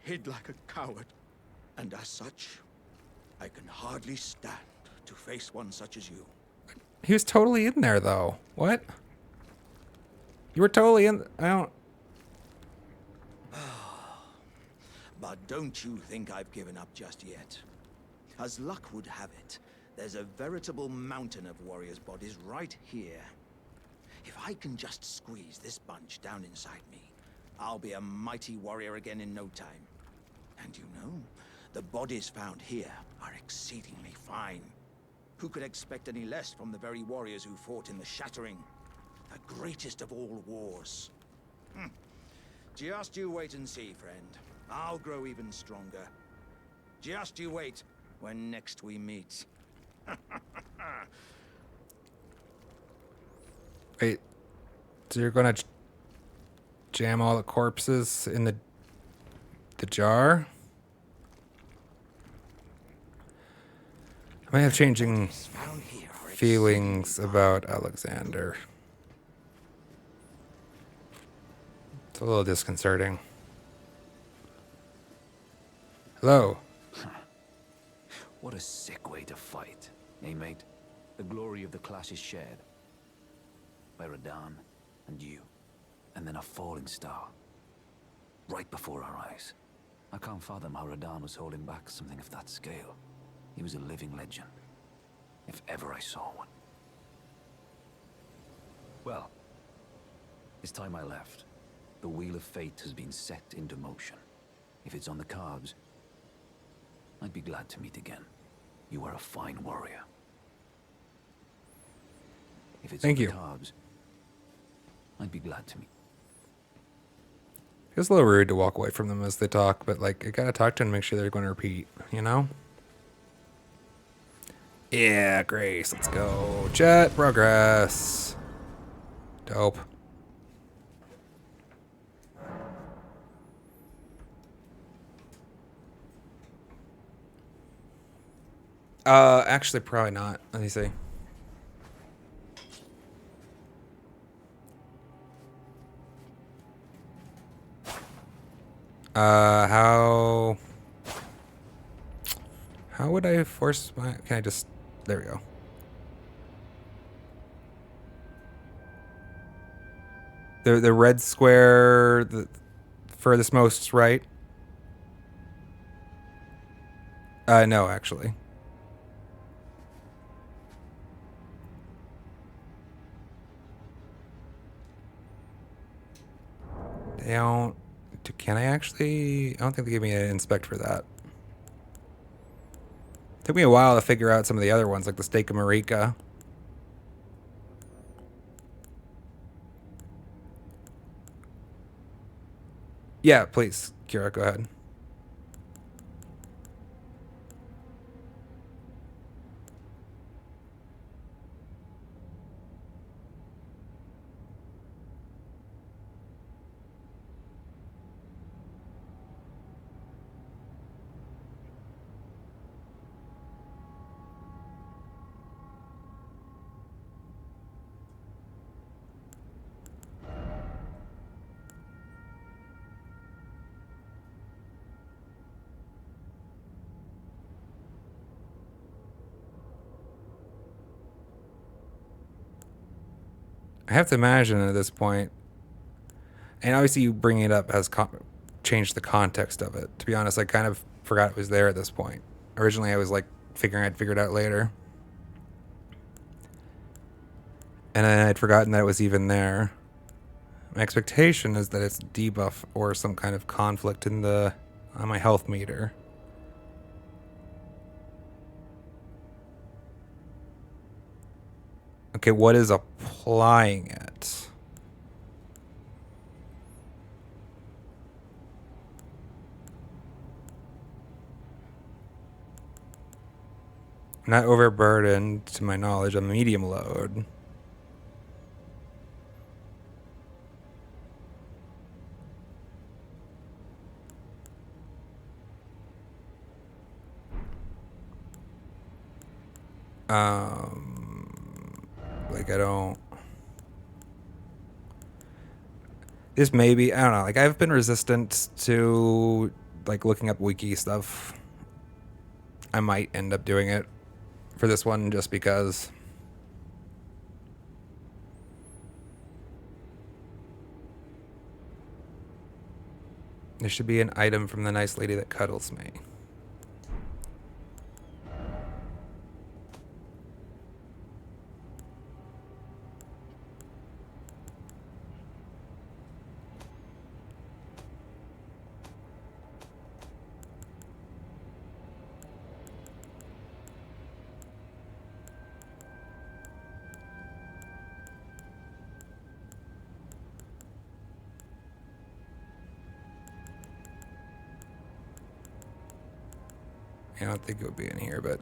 hid like a coward, and as such, I can hardly stand to face one such as you. He was totally in there, though. What? You were totally in... I don't... But don't you think I've given up just yet. As luck would have it, there's a veritable mountain of warriors' bodies right here. If I can just squeeze this bunch down inside me, I'll be a mighty warrior again in no time. And you know, the bodies found here are exceedingly fine. Who could expect any less from the very warriors who fought in the Shattering? The greatest of all wars. Just you wait and see, friend. I'll grow even stronger. Just you wait when next we meet. Wait. So you're gonna jam all the corpses in the jar? I may have changing Found here are feelings about Alexander. It's a little disconcerting. Hello. What a sick way to fight, eh, mate? The glory of the clash is shared. By Radahn and you, and then a falling star. Right before our eyes. I can't fathom how Radahn was holding back something of that scale. He was a living legend, if ever I saw one. Well, it's time I left. The wheel of fate has been set into motion. If it's on the cards, I'd be glad to meet again. You are a fine warrior. If it's Thank on you. the cards, I'd be glad to meet. Feels a little rude to walk away from them as they talk, but like I gotta talk to them and make sure they're gonna repeat, you know? Yeah, Grace, let's go. Jet progress. Dope. Actually probably not. Let me see. How would I force my... Can I just... There we go. The red square, the furthest most right? No, actually. They don't... Can I actually... I don't think they gave me an inspect for that. Took me a while to figure out some of the other ones, like the Steak of Marika. Yeah, please, Kira, go ahead. I have to imagine at this point, and obviously you bringing it up has changed the context of it. To be honest, I kind of forgot it was there at this point. Originally, I was like figuring I'd figure it out later. And then I'd forgotten that it was even there. My expectation is that it's debuff or some kind of conflict in the on my health meter. Okay, what is applying it? Not overburdened, to my knowledge, on medium load. Like, I don't... This maybe, I don't know, like, I've been resistant to, like, looking up wiki stuff. I might end up doing it for this one just because. There should be an item from the nice lady that cuddles me. I don't think it would be in here, but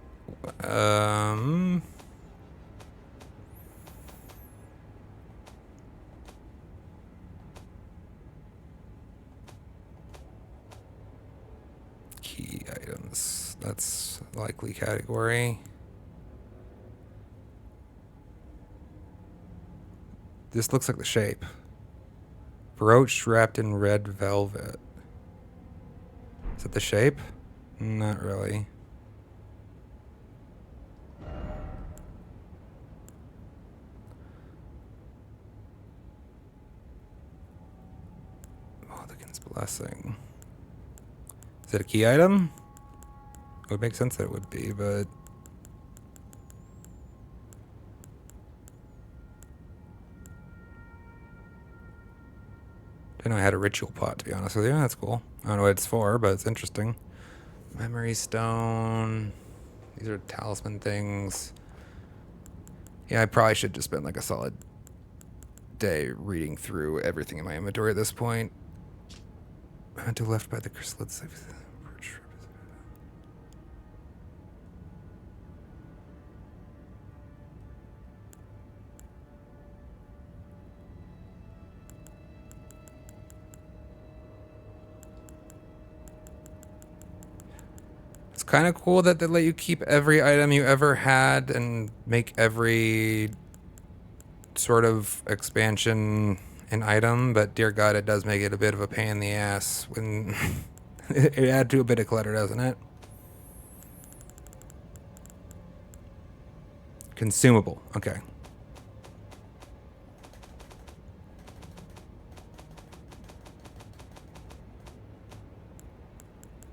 key items. That's likely category. This looks like the shape. Brooch wrapped in red velvet. Is that the shape? Not really. Mulligan's Blessing. Is it a key item? It would make sense that it would be, but... Didn't know I had a ritual pot, to be honest with you. That's cool. I don't know what it's for, but it's interesting. Memory Stone. These are talisman things. Yeah, I probably should just spend like a solid day reading through everything in my inventory at this point. To left by the chrysalids. It's kind of cool that they let you keep every item you ever had and make every sort of expansion an item, but dear God, it does make it a bit of a pain in the ass when it adds to a bit of clutter, doesn't it? Consumable. Okay.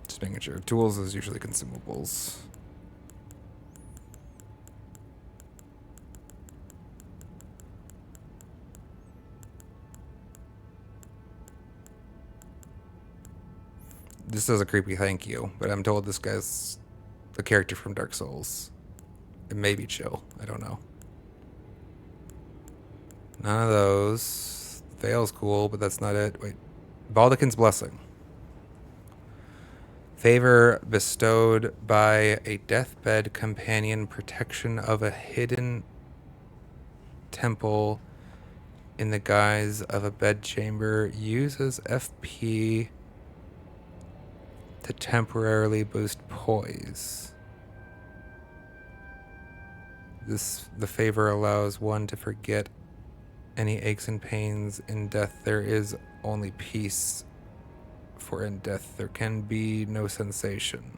Just making sure. Tools is usually consumables. This is a creepy thank you, but I'm told this guy's the character from Dark Souls. It may be chill. I don't know. None of those. Veil's cool, but that's not it. Wait. Baldachin's Blessing. Favor bestowed by a deathbed companion, protection of a hidden temple in the guise of a bedchamber. Uses FP to temporarily boost poise. The favor allows one to forget any aches and pains. In death there is only peace, for in death there can be no sensation.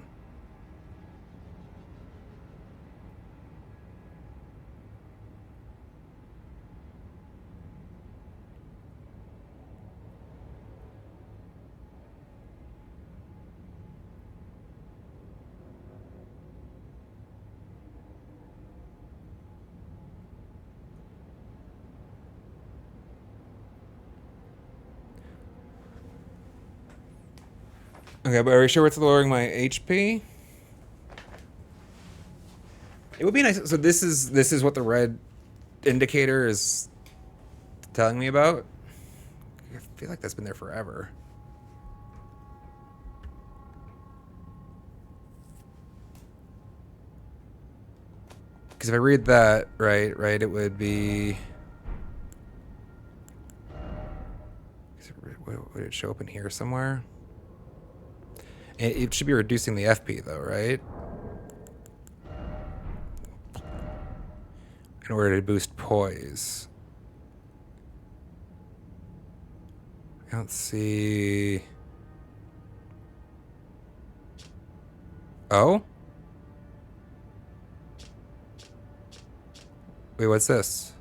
Okay, but are we sure it's lowering my HP? It would be nice. So this is what the red indicator is telling me about. I feel like that's been there forever. Because if I read that right, it would be. Would it show up in here somewhere? It should be reducing the FP though, right? In order to boost poise. I don't see. Oh? Wait, what's this?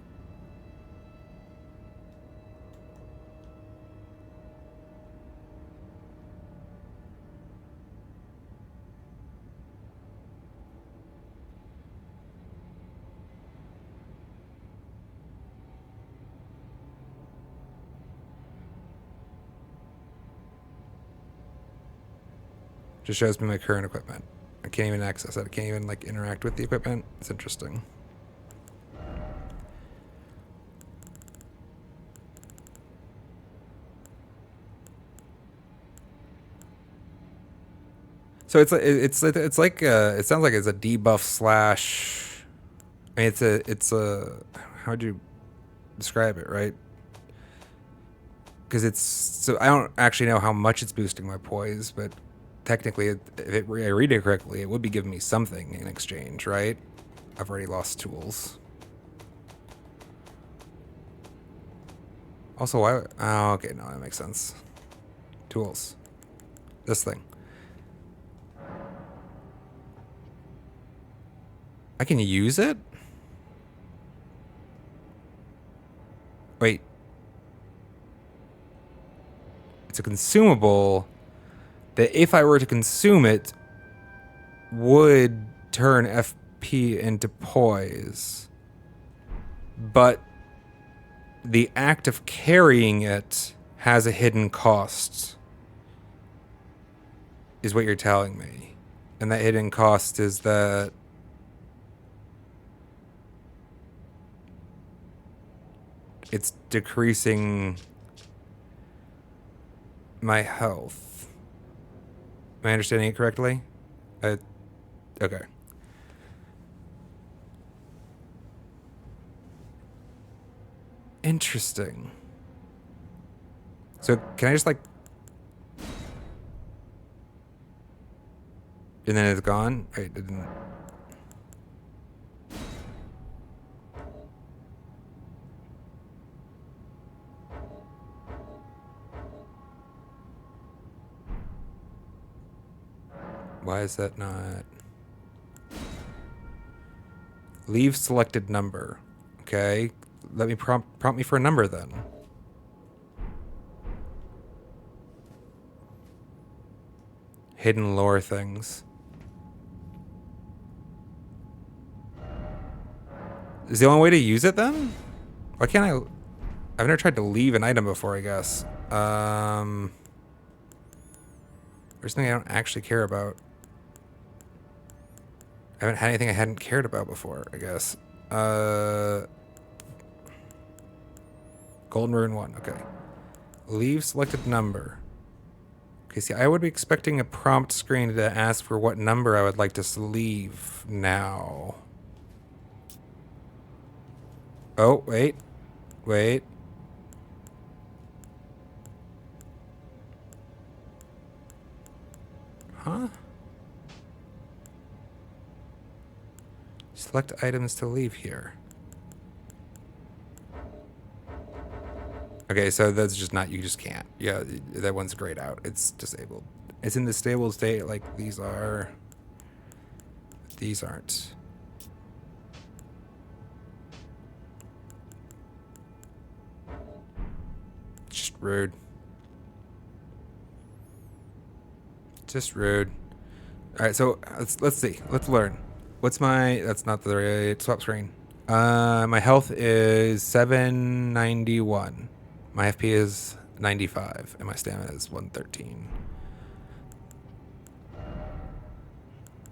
Just shows me my current equipment. I can't even access it. I can't even like interact with the equipment. It's interesting. So it's like it sounds like it's a debuff slash. I mean, it's a how would you describe it, right? Because it's so I don't actually know how much it's boosting my poise, but technically, if I read it correctly, it would be giving me something in exchange, right? I've already lost tools. Also, why? Oh, okay, no, that makes sense. Tools. This thing. I can use it? Wait. It's a consumable that if I were to consume it would turn FP into poise. But the act of carrying it has a hidden cost, is what you're telling me. And that hidden cost is that it's decreasing my health. Am I understanding it correctly? Okay. Interesting. So can I just like... And then it's gone? Wait, it didn't... Why is that not... Leave selected number. Okay. Let me prompt me for a number then. Hidden lore things. Is the only way to use it then? Why can't I... I've never tried to leave an item before, I guess. There's something I don't actually care about. I haven't had anything I hadn't cared about before, I guess. Golden Rune 1, okay. Leave selected number. Okay, see, I would be expecting a prompt screen to ask for what number I would like to leave now. Oh, wait. Wait. Huh? Select items to leave here. Okay, so that's just not, you just can't. Yeah, that one's grayed out. It's disabled. It's in the stable state like these are. These aren't. Just rude. Just rude. All right, so let's see. Let's learn. What's my... That's not the right swap screen. My health is 791. My FP is 95, and my stamina is 113.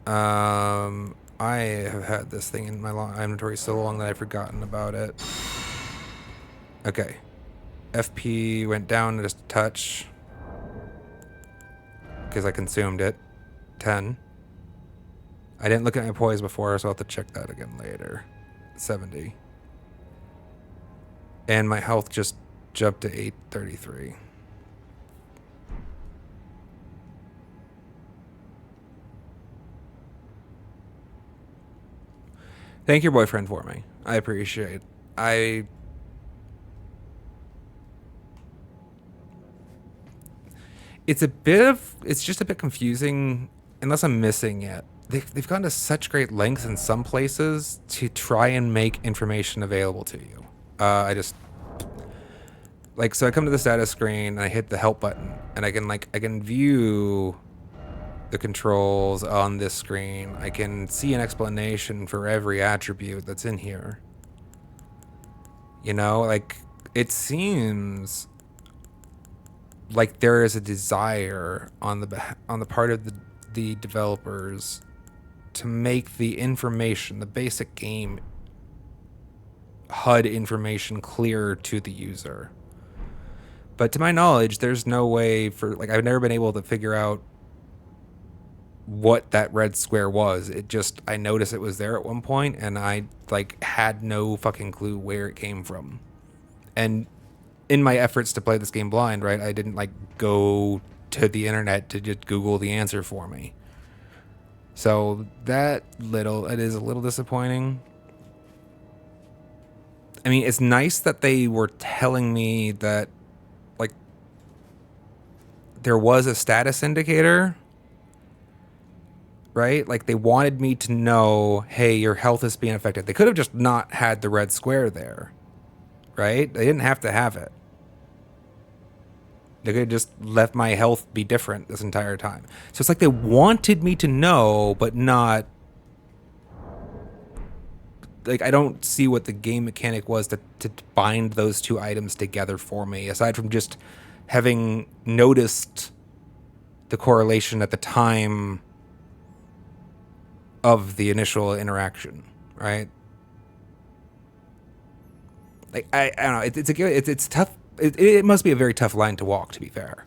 I have had this thing in my inventory so long that I've forgotten about it. Okay. FP went down just a touch. Because I consumed it. 10. I didn't look at my poise before, so I'll have to check that again later. 70. And my health just jumped to 833. Thank your boyfriend for me. I appreciate it. It's just a bit confusing unless I'm missing it. They've gone to such great lengths in some places to try and make information available to you. So I come to the status screen and I hit the help button and I can view the controls on this screen. I can see an explanation for every attribute that's in here. You know, like, it seems like there is a desire on the part of the developers to make the information, the basic game HUD information, clearer to the user. But to my knowledge, there's no way for, like, I've never been able to figure out what that red square was. I noticed it was there at one point and I had no fucking clue where it came from. And in my efforts to play this game blind, right, I didn't go to the internet to just Google the answer for me. So it is a little disappointing. I mean, it's nice that they were telling me that, there was a status indicator, right? Like, they wanted me to know, hey, your health is being affected. They could have just not had the red square there, right? They didn't have to have it. They could have just left my health be different this entire time. So it's like they wanted me to know, but not... I don't see what the game mechanic was to bind those two items together for me, aside from just having noticed the correlation at the time of the initial interaction, right? I don't know. It's tough. It must be a very tough line to walk, to be fair.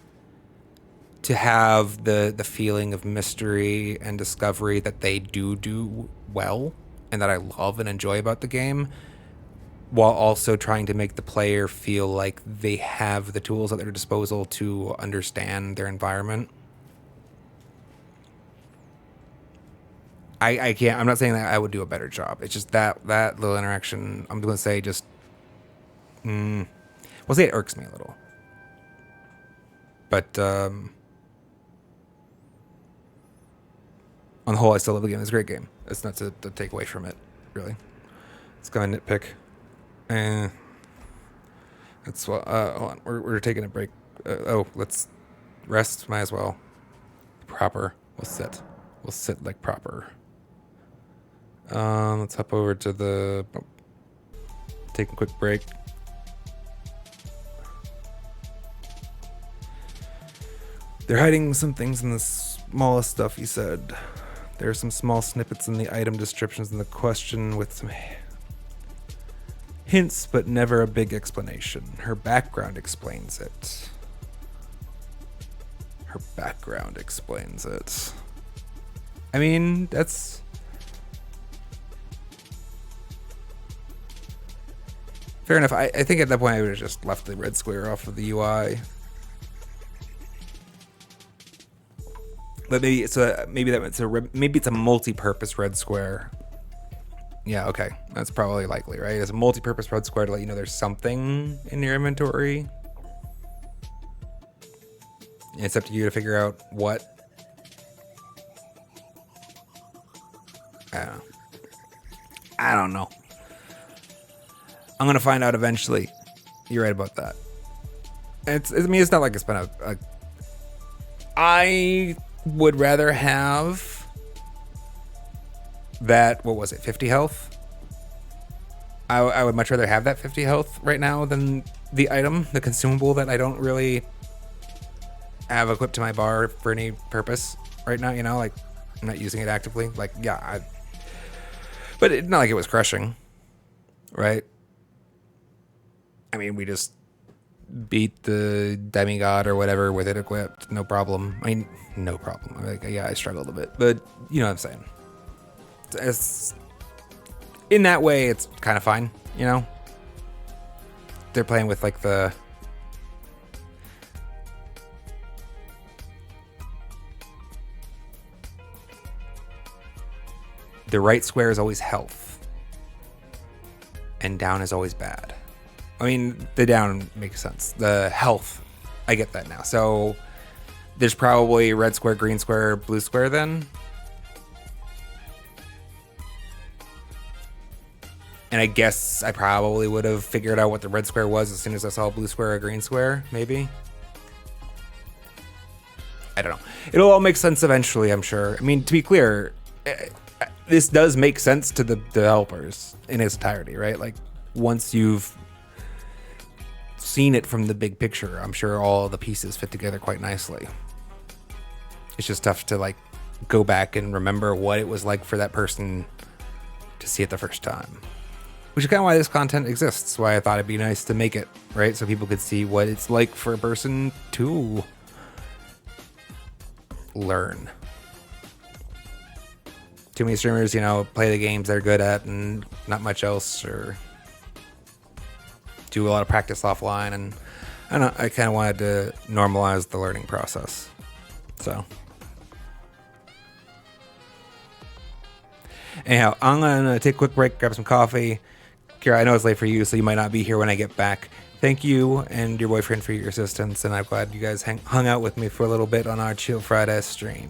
To have the feeling of mystery and discovery that they do well, and that I love and enjoy about the game, while also trying to make the player feel like they have the tools at their disposal to understand their environment. I can't. I'm not saying that I would do a better job. It's just that little interaction, I'm going to say we'll say it irks me a little. But on the whole, I still love the game. It's a great game. It's not to take away from it, really. It's kind of nitpick. That's what. Hold on. We're taking a break. Let's rest. Might as well. Proper. We'll sit. We'll sit like proper. Let's hop over to the. Take a quick break. They're hiding some things in the smallest stuff, he said. There are some small snippets in the item descriptions in the question with some hints, but never a big explanation. Her background explains it. Her background explains it. I mean, that's... fair enough. I think at that point I would have just left the red square off of the UI. But maybe it's a multi-purpose red square. Yeah, okay. That's probably likely, right? It's a multi-purpose red square to let you know there's something in your inventory. It's up to you to figure out what. I don't know. I'm gonna find out eventually. You're right about that. It's not like it's been a I would rather have that, what was it, 50 health? I would much rather have that 50 health right now than the item, the consumable that I don't really have equipped to my bar for any purpose right now, you know, like, I'm not using it actively. Like, yeah, but it's not like it was crushing, right? I mean, we just beat the demigod or whatever with it equipped, no problem. I mean, no problem. Like, yeah, I struggled a bit, but you know what I'm saying. as in that way, it's kind of fine, you know? They're playing with like the right square is always health and down is always bad. I mean, the down makes sense. The health, I get that now. So there's probably red square, green square, blue square then. And I guess I probably would have figured out what the red square was as soon as I saw a blue square or a green square, maybe. I don't know. It'll all make sense eventually, I'm sure. I mean, to be clear, this does make sense to the developers in its entirety, right? Like, once you've seen it from the big picture, I'm sure all the pieces fit together quite nicely. It's just tough to, like, go back and remember what it was like for that person to see it the first time. Which is kind of why this content exists, why I thought it'd be nice to make it, right? So people could see what it's like for a person to learn. Too many streamers, you know, play the games they're good at and not much else, or do a lot of practice offline. And I don't know, I kind of wanted to normalize the learning process. So anyhow, I'm gonna take a quick break, grab some coffee. Kira, I know it's late for you, so you might not be here when I get back. Thank you and your boyfriend for your assistance, and I'm glad you guys hung out with me for a little bit on our Chill Friday stream.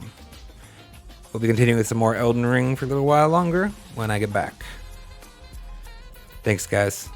We'll be continuing with some more Elden Ring for a little while longer when I get back. Thanks, guys.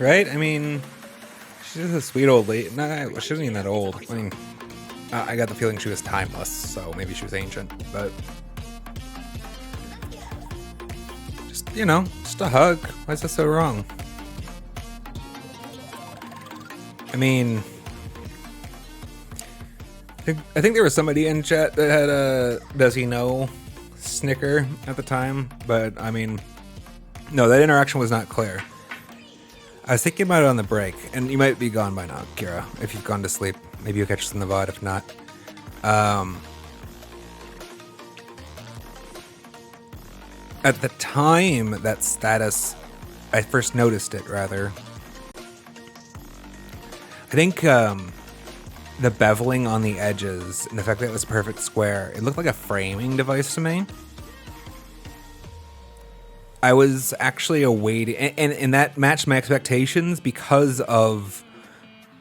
Right? I mean, she's just a sweet old lady. Nah, she wasn't even that old. I mean, I got the feeling she was timeless, so maybe she was ancient. But just, you know, just a hug. Why is that so wrong? I mean, I think there was somebody in chat that had a "does he know" snicker at the time, but I mean, no, that interaction was not clear. I was thinking about it on the break, and you might be gone by now, Kira. If you've gone to sleep, maybe you'll catch us in the VOD. If not, at the time that status, I first noticed it. Rather, I think the beveling on the edges and the fact that it was a perfect square, it looked like a framing device to me. I was actually awaiting, and that matched my expectations because of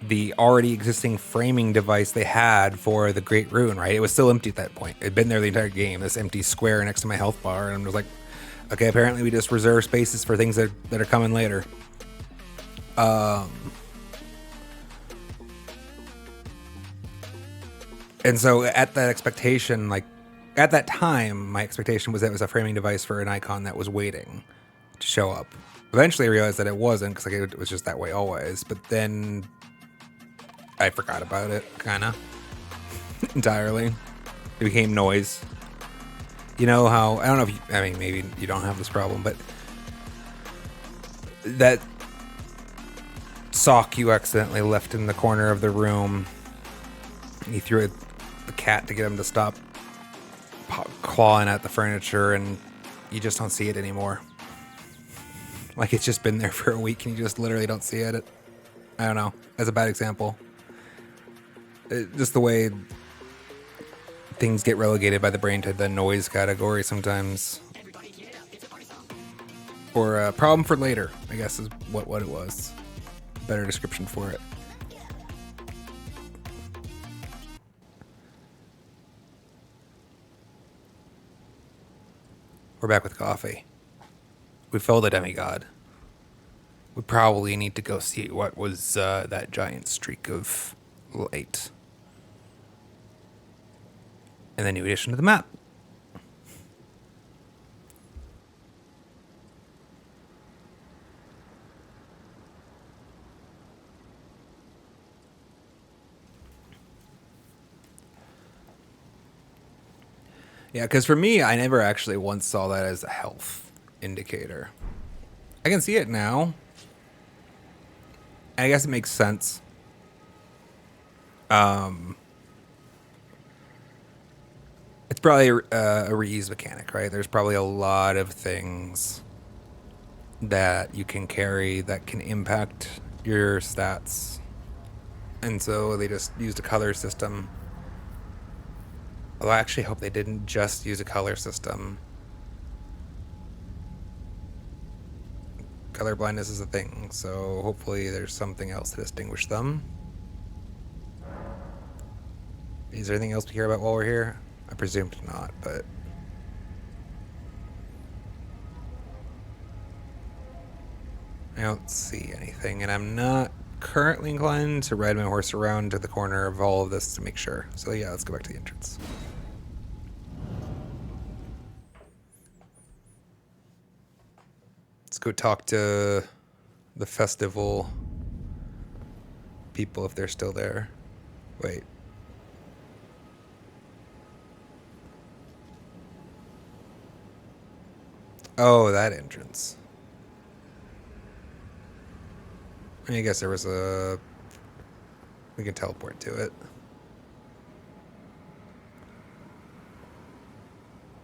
the already existing framing device they had for the Great Rune, right? It was still empty at that point. It had been there the entire game, this empty square next to my health bar, and I was like, okay, apparently we just reserve spaces for things that are coming later. And so at that expectation, like, at that time, my expectation was that it was a framing device for an icon that was waiting to show up. Eventually, I realized that it wasn't, because like, it was just that way always. But then I forgot about it, kind of, entirely. It became noise. You know how, I don't know if you, I mean, maybe you don't have this problem, but that sock you accidentally left in the corner of the room, you threw the cat to get him to stop clawing at the furniture, and you just don't see it anymore. Like, it's just been there for a week and you just literally don't see it. I don't know. That's a bad example. Just the way things get relegated by the brain to the noise category sometimes. Or a problem for later, I guess is what it was. Better description for it. We're back with coffee. We filled a demigod. We probably need to go see what was that giant streak of light. And the new addition to the map. Yeah, because for me, I never actually once saw that as a health indicator. I can see it now. I guess it makes sense. It's probably a reuse mechanic, right? There's probably a lot of things that you can carry that can impact your stats. And so they just used a color system. Although I actually hope they didn't just use a color system. Color blindness is a thing, so hopefully there's something else to distinguish them. Is there anything else to care about while we're here? I presumed not, but... I don't see anything, and I'm not currently inclined to ride my horse around to the corner of all of this to make sure. So yeah, let's go back to the entrance. Let's go talk to the festival people if they're still there. Wait. Oh, that entrance. I guess there was a... We can teleport to it.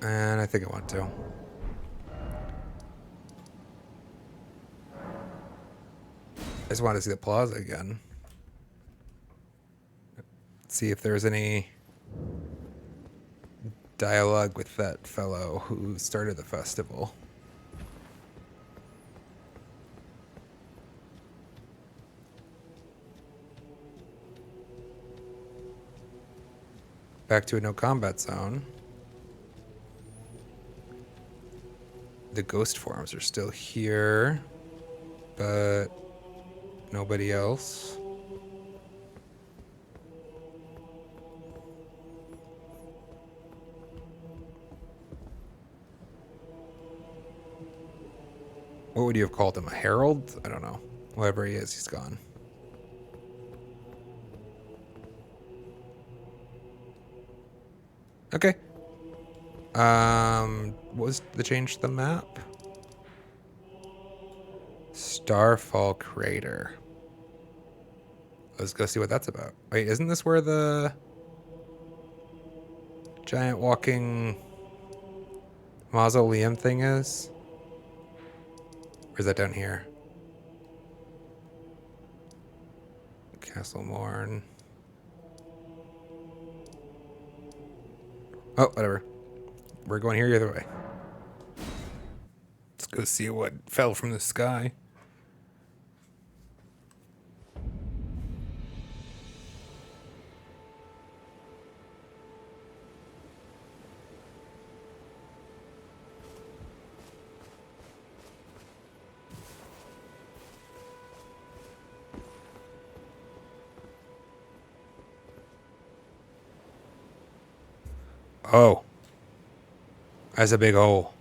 And I think I want to. I just want to see the plaza again. See if there's any dialogue with that fellow who started the festival. Back to a no combat zone. The ghost forms are still here, but Nobody else. What would you have called him? A herald? I don't know. Whatever he is, he's gone. Okay. What was the change to the map? Starfall Crater. Let's go see what that's about. Wait, isn't this where the giant walking mausoleum thing is? Or is that down here? Castle Morn. Oh, whatever. We're going here either way. Let's go see what fell from the sky. Oh. That's a big hole.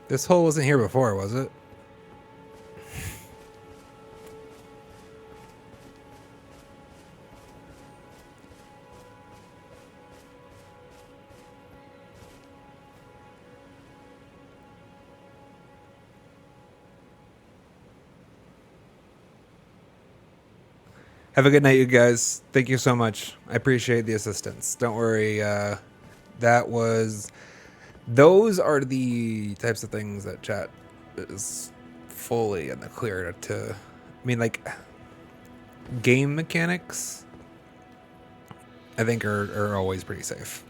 This hole wasn't here before, was it? Have a good night, you guys. Thank you so much. I appreciate the assistance. Don't worry. Those are the types of things that chat is fully in the clear to. I mean, like, game mechanics, I think, are always pretty safe.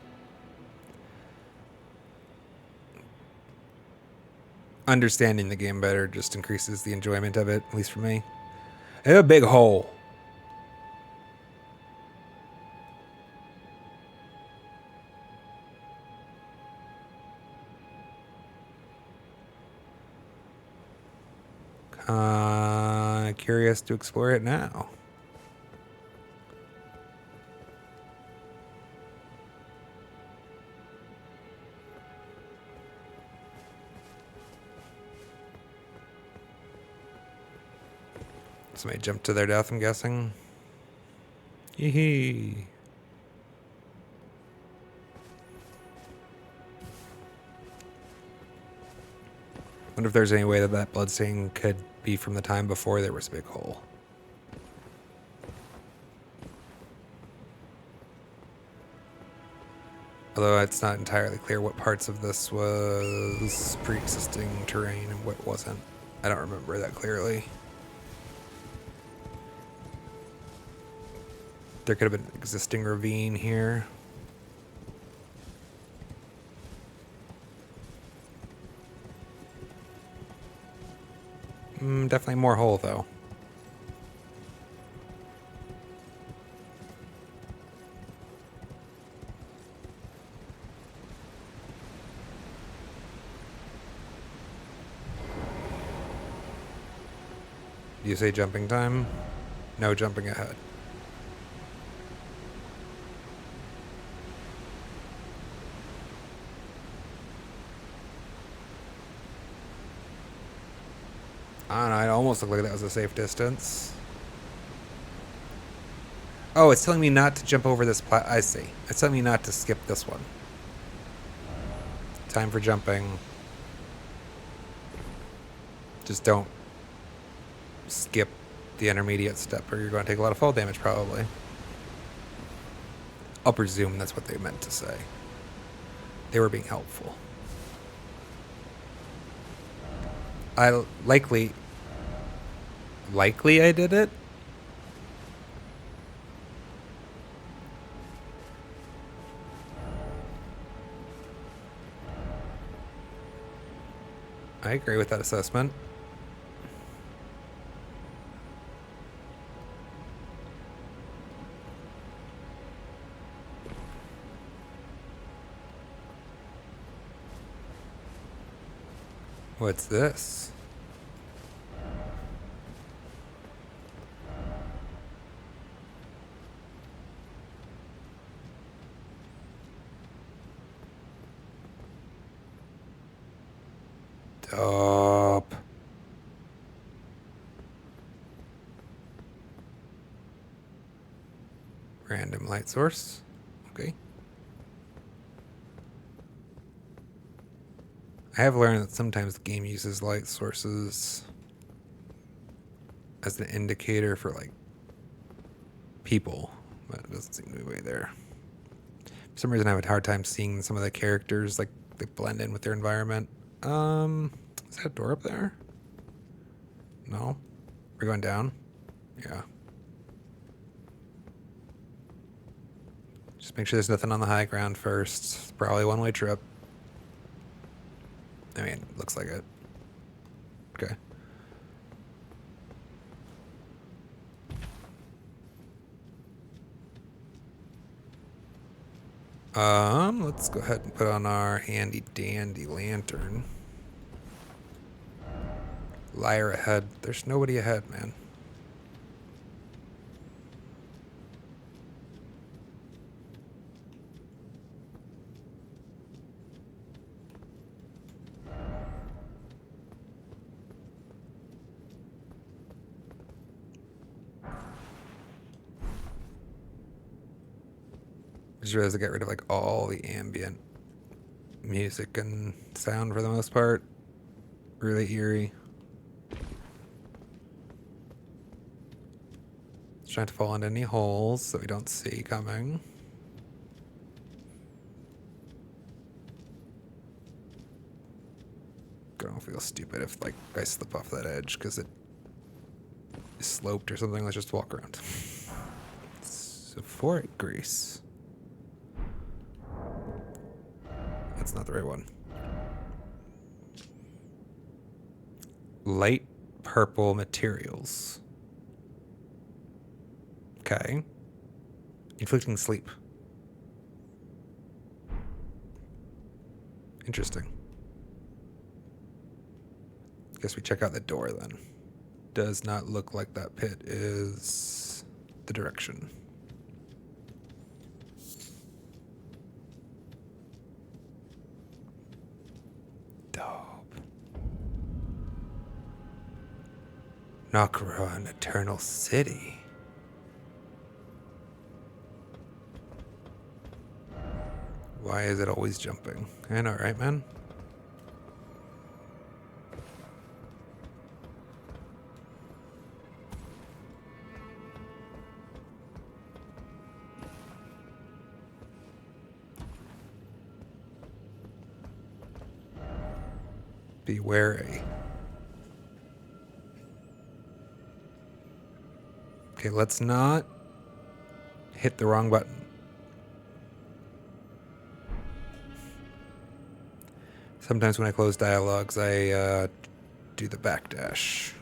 Understanding the game better just increases the enjoyment of it, at least for me. I have a big hole. Curious to explore it now. Somebody jumped to their death, I'm guessing. Yee. Wonder if there's any way that bloodstain could be from the time before there was a big hole. Although it's not entirely clear what parts of this was pre-existing terrain and what wasn't. I don't remember that clearly. There could have been an existing ravine here. Definitely more hole, though. Do you say jumping time? No jumping ahead. I don't know, it almost looked like that was a safe distance. Oh, it's telling me not to jump over this I see. It's telling me not to skip this one. Time for jumping. Just don't skip the intermediate step or you're going to take a lot of fall damage probably. I'll presume that's what they meant to say. They were being helpful. Likely I did it. I agree with that assessment. What's this? Dope. Random light source. Okay. I have learned that sometimes the game uses light sources as an indicator for like people, but it doesn't seem to be way there. For some reason I have a hard time seeing some of the characters, like they blend in with their environment. Is that a door up there? No? We're going down? Yeah. Just make sure there's nothing on the high ground first. It's probably a one-way trip. I mean, looks like it. Okay. Let's go ahead and put on our handy dandy lantern. Liar ahead. There's nobody ahead, man. I just realized I got rid of like all the ambient music and sound for the most part. Really eerie. Just trying to fall into any holes that we don't see coming. Gonna feel stupid if like I slip off that edge because it is sloped or something. Let's just walk around. Sephoric grease. That's not the right one. Light purple materials. Okay. Inflicting sleep. Interesting. Guess we check out the door then. Does not look like that pit is the direction. Dope. Nakara, an eternal city. Why is it always jumping? I know, right, man? Be wary. Okay, let's not hit the wrong button. Sometimes when I close dialogues, I do the backdash.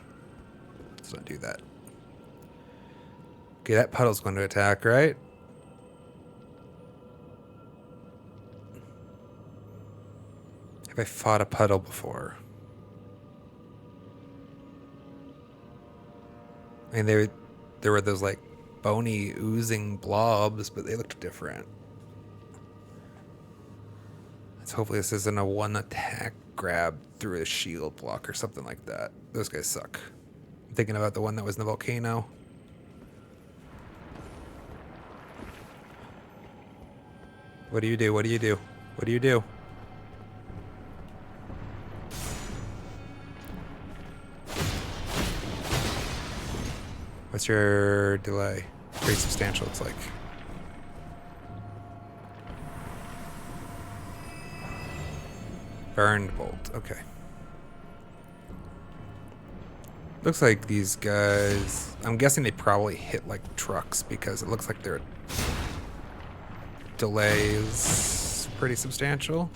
Let's not do that. Okay, that puddle's going to attack, right? Have I fought a puddle before? I mean, there were those like bony oozing blobs, but they looked different. Let's hopefully this isn't a one attack grab through a shield block or something like that. Those guys suck. I'm thinking about the one that was in the volcano. What do you do? What do you do? What do you do? What's your delay? Pretty substantial, it's like. Burned bolt, okay. Looks like these guys, I'm guessing they probably hit like trucks because it looks like their delay is pretty substantial.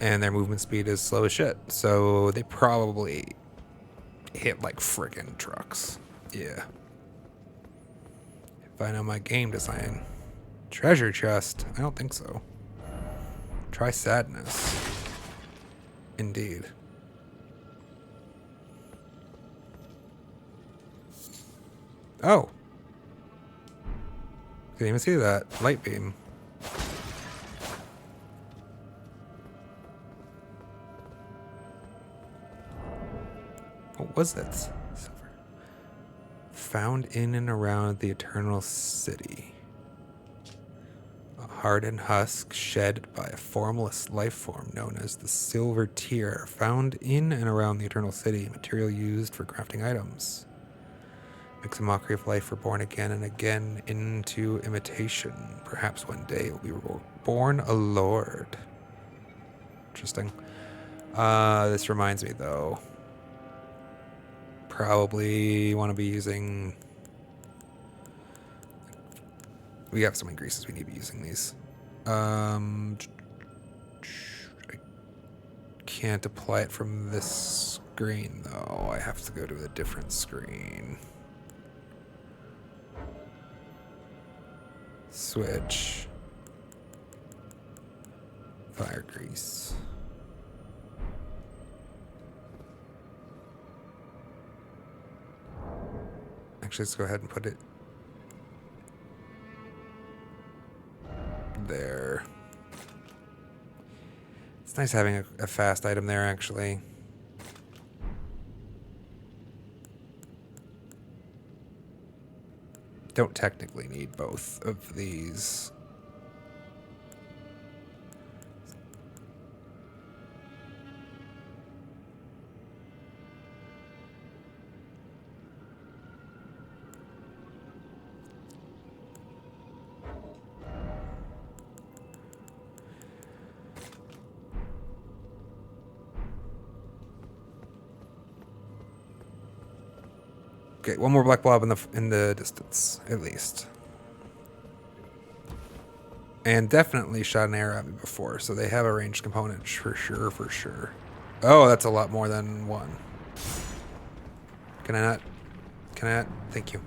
And their movement speed is slow as shit. So they probably hit like friggin' trucks. Yeah. If I know my game design. Treasure chest? I don't think so. Try sadness. Indeed. Oh. Didn't even see that. Light beam. What was that? Silver. Found in and around the Eternal City. A hardened husk shed by a formless life form known as the Silver Tear. Found in and around the Eternal City. Material used for crafting items. Makes a mockery of life reborn again and again into imitation. Perhaps one day it will be born a lord. Interesting. This reminds me though. Probably want to be using... We have so many greases, we need to be using these. I can't apply it from this screen though. I have to go to a different screen. Switch. Fire grease. Actually, let's go ahead and put it there. It's nice having a fast item there, actually. Don't technically need both of these. Okay, one more black blob in the distance, at least. And definitely shot an arrow at me before, so they have a ranged component for sure, for sure. Oh, that's a lot more than one. Can I not? Can I not? Thank you.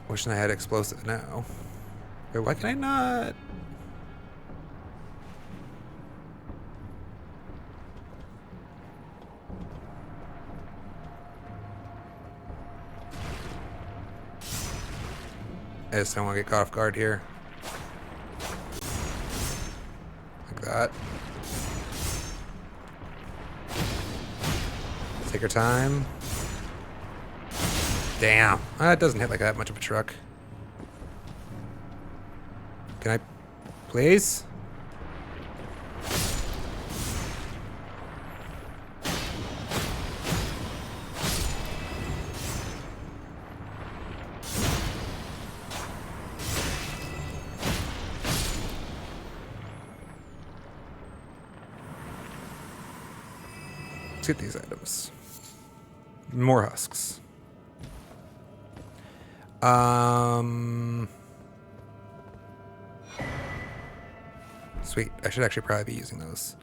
Wishing I had explosive now. Wait, why can I not? I just don't want to get caught off guard here. Like that. Take our time. Damn. It doesn't hit like that much of a truck. Can I... Please? Let's get these items. More husks. Sweet. I should actually probably be using those.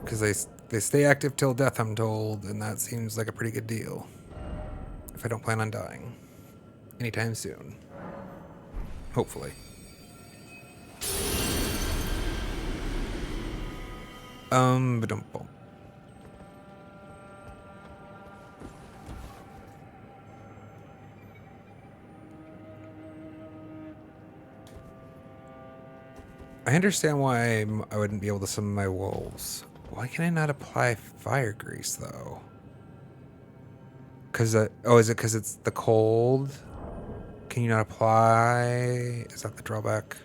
Because they stay active till death, I'm told, and that seems like a pretty good deal. If I don't plan on dying. Anytime soon. Hopefully. Ba-dum-bum. I understand why I wouldn't be able to summon my wolves. Why can I not apply fire grease, though? Because, oh, is it because it's the cold? Can you not apply? Is that the drawback?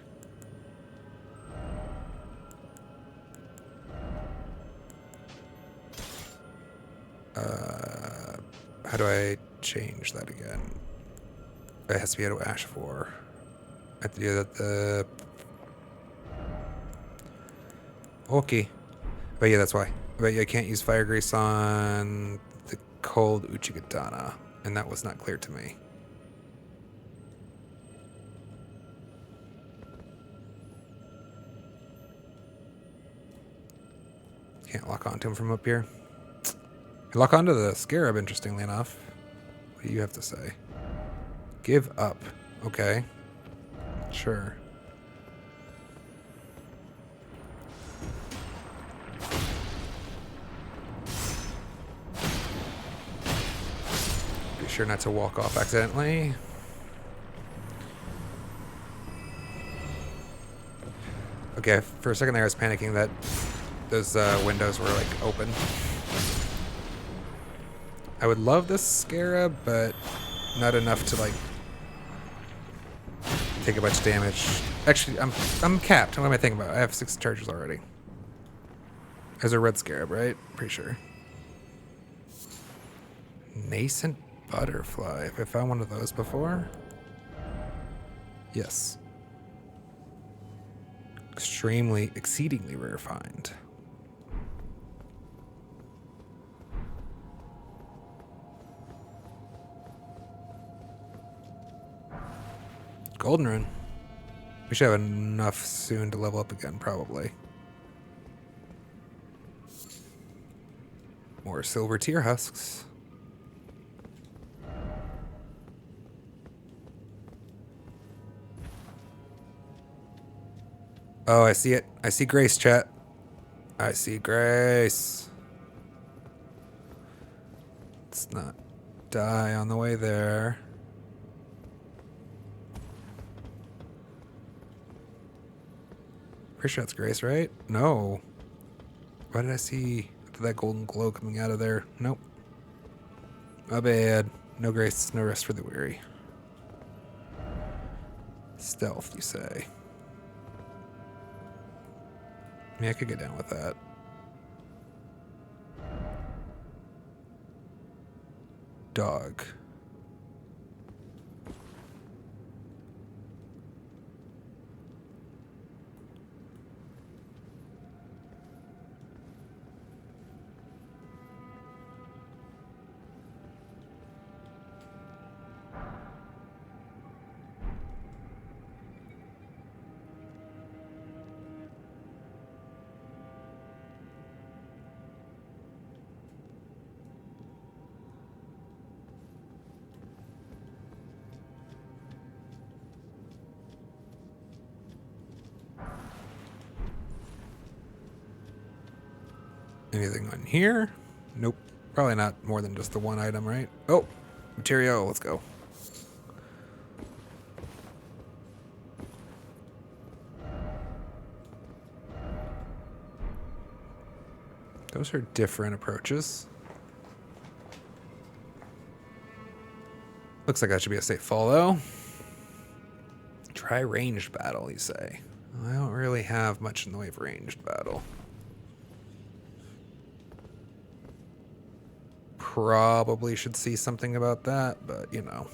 How do I change that again? It has to be out of Ash 4. I have to do that Okay. But yeah, that's why. But yeah, I can't use fire grease on the cold Uchigatana. And that was not clear to me. Can't lock onto him from up here. I lock onto the scarab, interestingly enough. What do you have to say? Give up. Okay. Sure. Be sure not to walk off accidentally. Okay, for a second there I was panicking that those windows were like open. I would love this scarab, but not enough to like take a bunch of damage. Actually, I'm capped. What am I thinking about? I have 6 charges already. There's a red scarab, right? Pretty sure. Nascent butterfly. Have I found one of those before? Yes. Exceedingly rare find. Golden rune. We should have enough soon to level up again, probably. More silver tear husks. Oh, I see it. I see Grace, chat. I see Grace. Let's not die on the way there. Pretty sure that's Grace, right? No. Why did I see that golden glow coming out of there? Nope. My bad. No Grace, no rest for the weary. Stealth, you say? Yeah, I could get down with that. Dog. Anything on here? Nope. Probably not more than just the one item, right? Oh, material. Let's go. Those are different approaches. Looks like that should be a safe fall, though. Try ranged battle, you say. I don't really have much in the way of ranged battle. Probably should see something about that, but you know.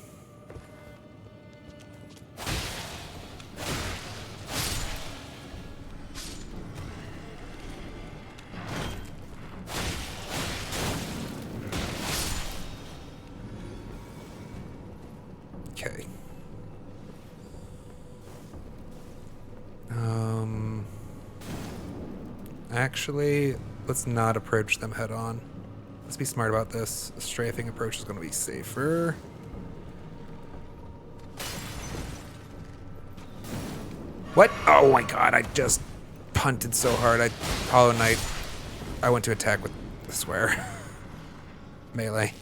Okay. Actually, let's not approach them head on. Let's be smart about this. A strafing approach is going to be safer. What? Oh my god, I just punted so hard. Hollow Knight. I went to attack with, I swear. Melee.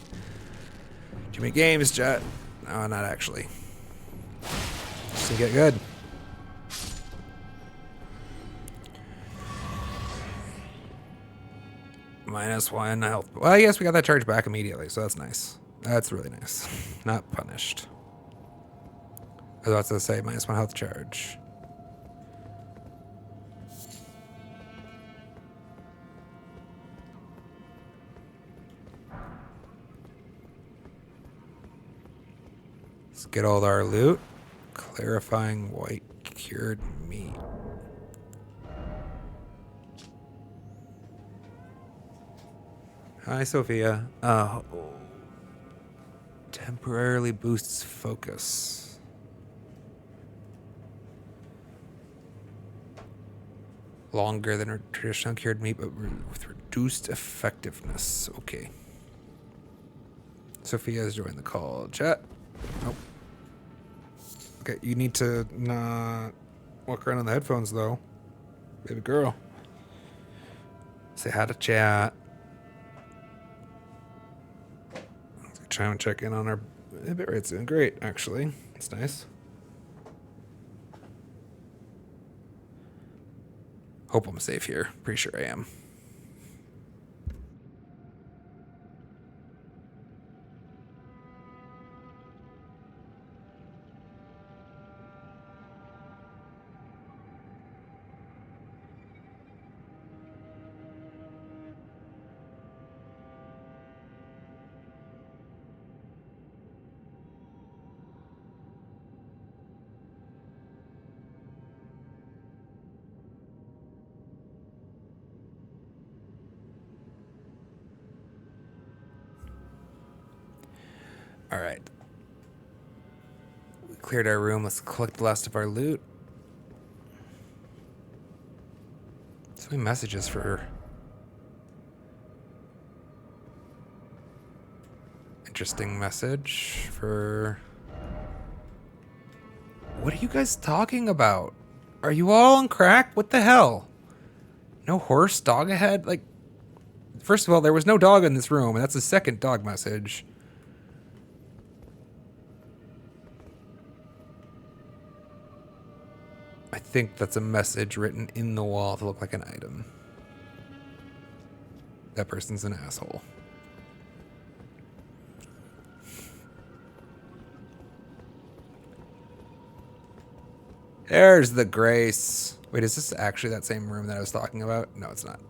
Too many games, chat. No, not actually. Just to get good. -1 health. Well, yes, we got that charge back immediately, so that's nice. That's really nice. Not punished. I was about to say -1 health charge. Let's get all our loot. Clarifying white cured meat. Hi, Sophia. Temporarily boosts focus. Longer than a traditional cured meat, but with reduced effectiveness. Okay. Sophia has joined the call. Chat. Nope. Okay, you need to not walk around on the headphones, though. Baby girl. Say hi to chat. Try and check in on our bit rate's doing great, actually. It's nice. Hope I'm safe here. Pretty sure I am. All right. We cleared our room. Let's collect the last of our loot. So many messages for... Interesting message for... What are you guys talking about? Are you all on crack? What the hell? No horse, dog ahead? Like, first of all, there was no dog in this room, and that's the second dog message. I think that's a message written in the wall to look like an item. That person's an asshole. There's the Grace. Wait, is this actually that same room that I was talking about? No, it's not.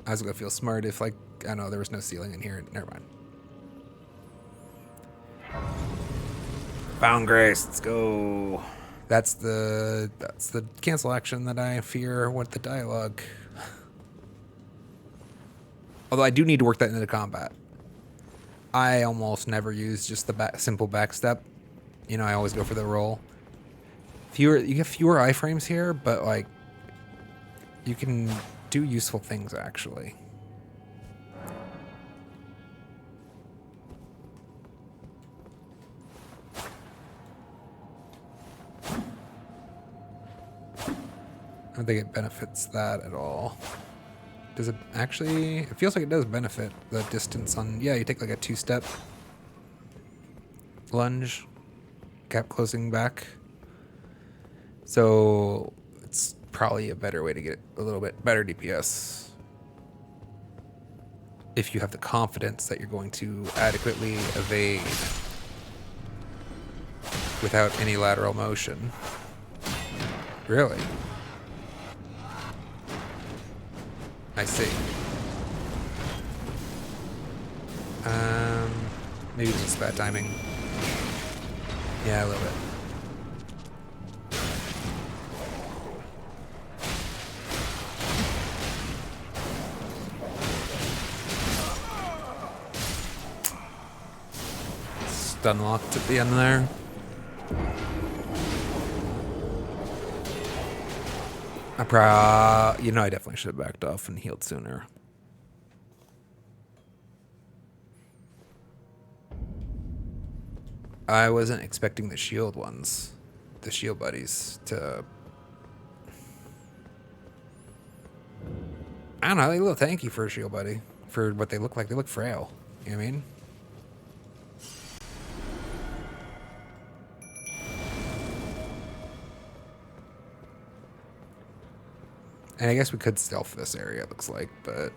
I was gonna feel smart if, like, I don't know, there was no ceiling in here. Never mind. Found Grace. Let's go. That's the cancel action that I fear with the dialogue. Although I do need to work that into combat. I almost never use just the simple backstep. You know, I always go for the roll. You get fewer iframes here, but like you can do useful things actually. I don't think it benefits that at all. Does it actually? It feels like it does benefit the distance on... Yeah, you take like a 2-step lunge, gap closing back. So it's probably a better way to get a little bit better DPS. If you have the confidence that you're going to adequately evade without any lateral motion. Really? I see. Maybe it's just bad timing. Yeah, a little bit. Stun locked at the end there. I definitely should have backed off and healed sooner. I wasn't expecting the shield ones, the shield buddies, to... I don't know, they look tanky for a shield buddy. For what they look like. They look frail. You know what I mean? And I guess we could stealth this area, it looks like, but...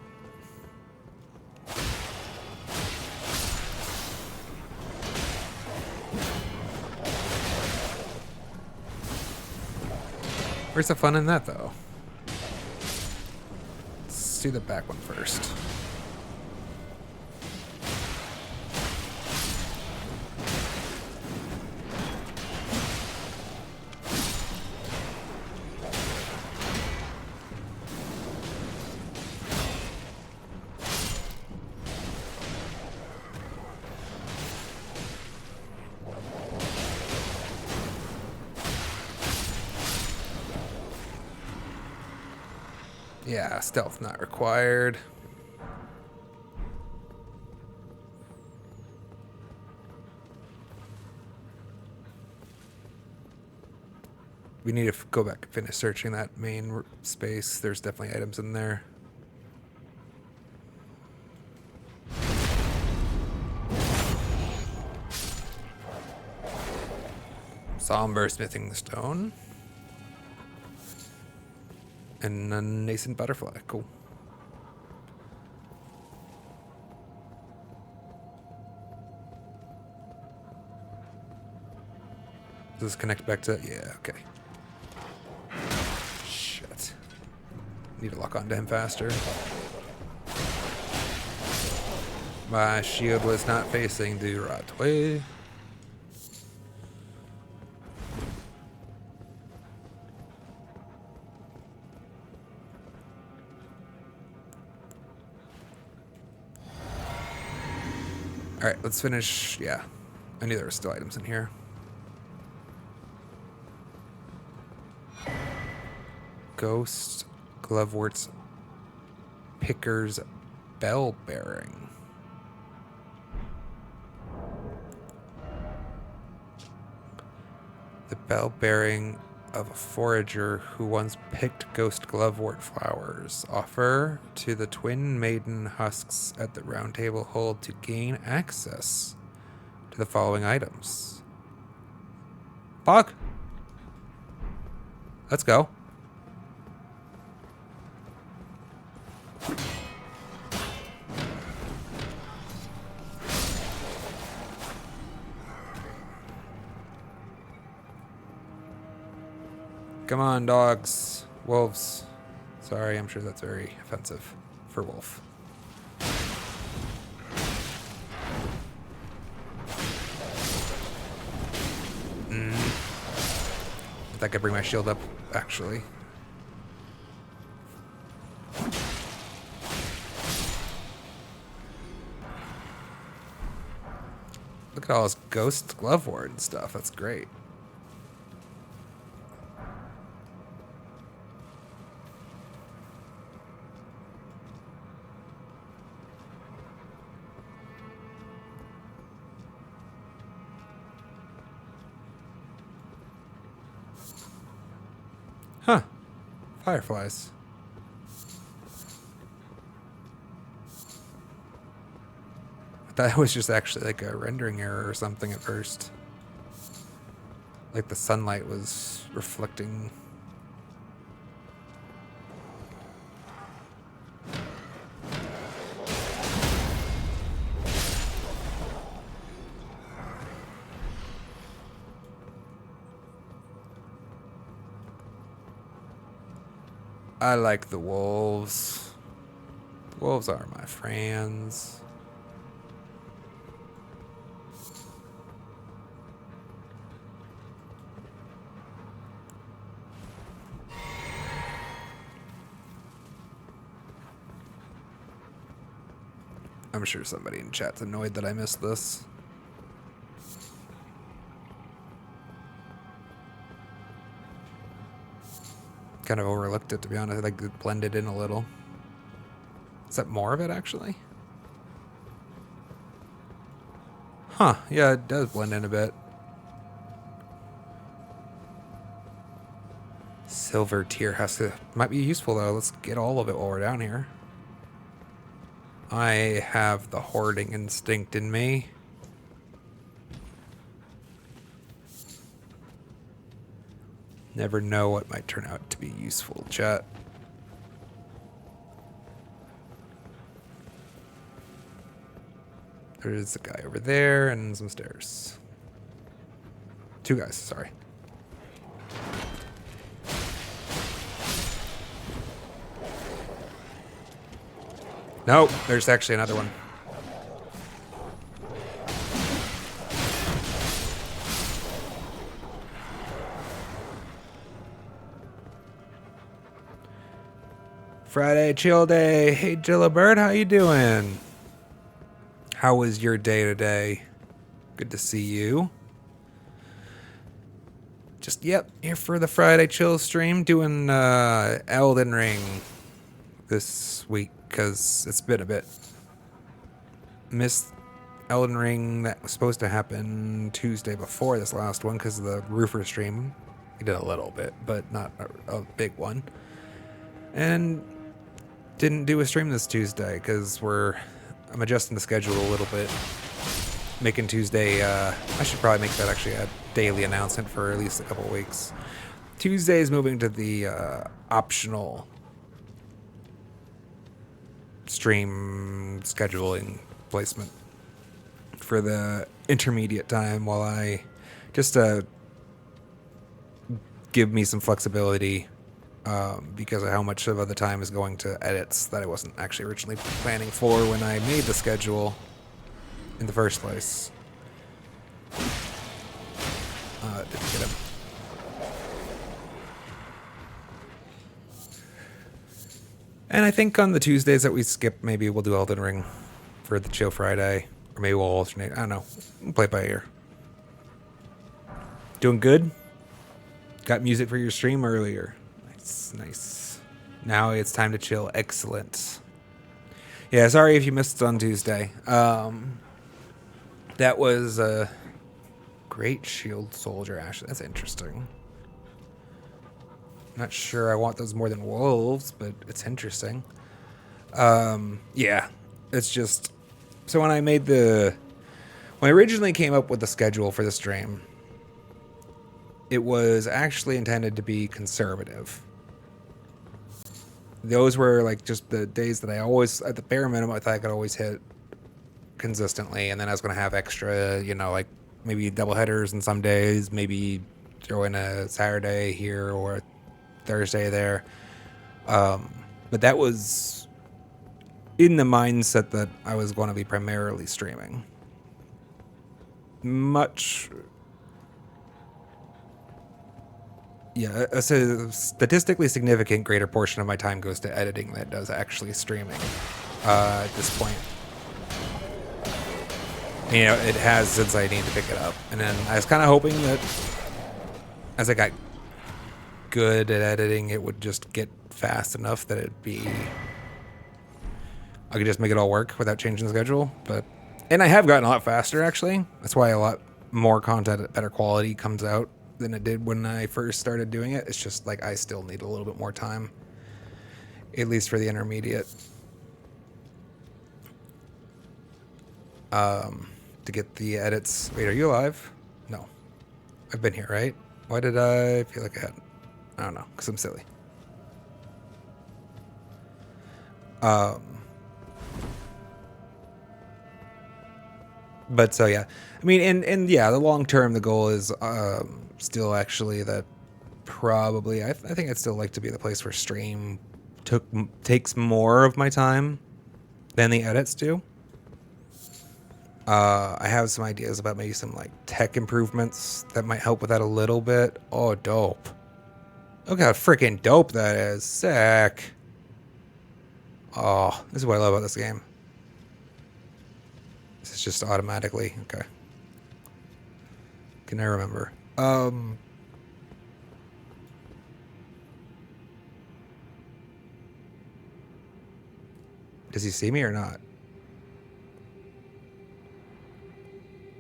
Where's the fun in that, though? Let's do the back one first. Yeah, stealth not required. We need to go back and finish searching that main space. There's definitely items in there. Somber smithing stone. And a nascent butterfly. Cool. Does this connect back to... Yeah, okay. Shit. Need to lock onto him faster. My shield was not facing the right way. Alright, let's finish. Yeah. I knew there were still items in here. Ghost, Gloveworts, Picker's Bell Bearing. The bell bearing of a forager who once picked ghost glovewort flowers. Offer to the twin maiden husks at the round table hold to gain access to the following items. Pog! Let's go. Come on, dogs. Wolves. Sorry, I'm sure that's very offensive for wolf. I think I bring my shield up, actually. Look at all this ghost glovewort and stuff. That's great. Huh. Fireflies. I thought it was just actually like a rendering error or something at first. Like the sunlight was reflecting. I like the wolves. The wolves are my friends. I'm sure somebody in chat's annoyed that I missed this. Kind of overlooked it, to be honest. Like, it blended in a little. Is that more of it, actually? Huh. Yeah, it does blend in a bit. Silver tier has to... Might be useful, though. Let's get all of it while we're down here. I have the hoarding instinct in me. Never know what might turn out to be useful, chat. There's a guy over there and some stairs. Two guys, sorry. No, there's actually another one. Friday chill day. Hey, Jillibird, how you doing? How was your day today? Good to see you. Just, yep, here for the Friday chill stream, doing Elden Ring this week, because it's been a bit. Missed Elden Ring that was supposed to happen Tuesday before this last one because of the roofer stream. We did a little bit, but not a big one. And didn't do a stream this Tuesday because I'm adjusting the schedule a little bit. Making Tuesday, I should probably make that actually a daily announcement for at least a couple of weeks. Tuesday is moving to the optional stream scheduling placement for the intermediate time while I just give me some flexibility because of how much of the time is going to edits that I wasn't actually originally planning for when I made the schedule in the first place. Didn't get him. And I think on the Tuesdays that we skip, maybe we'll do Elden Ring for the Chill Friday. Or maybe we'll alternate. I don't know. We'll play it by ear. Doing good? Got music for your stream earlier. Nice, nice. Now it's time to chill. Excellent. Yeah, sorry if you missed it on Tuesday. That was a Great Shield Soldier Ash. That's interesting. Not sure I want those more than wolves, but it's interesting. Yeah, it's just... So when I originally came up with the schedule for the stream, it was actually intended to be conservative. Those were like just the days that I always, at the bare minimum, I thought I could always hit consistently, and then I was going to have extra, like maybe double headers in some days, maybe throw in a Saturday here or a Thursday there. But that was in the mindset that I was going to be primarily streaming. A statistically significant greater portion of my time goes to editing than it does actually streaming at this point. It has since I need to pick it up. And then I was kind of hoping that as I got good at editing, it would just get fast enough that I could just make it all work without changing the schedule. And I have gotten a lot faster, actually. That's why a lot more content at better quality comes out than it did when I first started doing it. It's just like I still need a little bit more time, at least for the intermediate, to get the edits. Wait, are you alive? No. I've been here, right? Why did I feel like I had... I don't know, because I'm silly. But so, yeah. I mean, and yeah, the long term, the goal is still actually that probably... I think I'd still like to be the place where stream takes more of my time than the edits do. I have some ideas about maybe some like tech improvements that might help with that a little bit. Oh, dope. Look how freaking dope that is. Sick. Oh, this is what I love about this game. This is just automatically. Okay. Can I remember? Does he see me or not?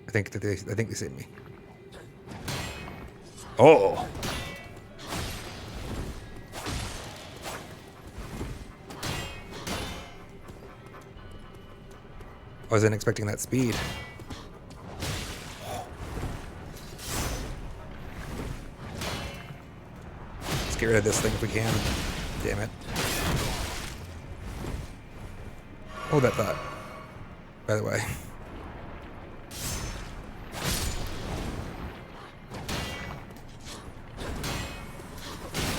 I think they see me. Oh. I wasn't expecting that speed. Let's get rid of this thing if we can. Damn it. Hold that thought, by the way.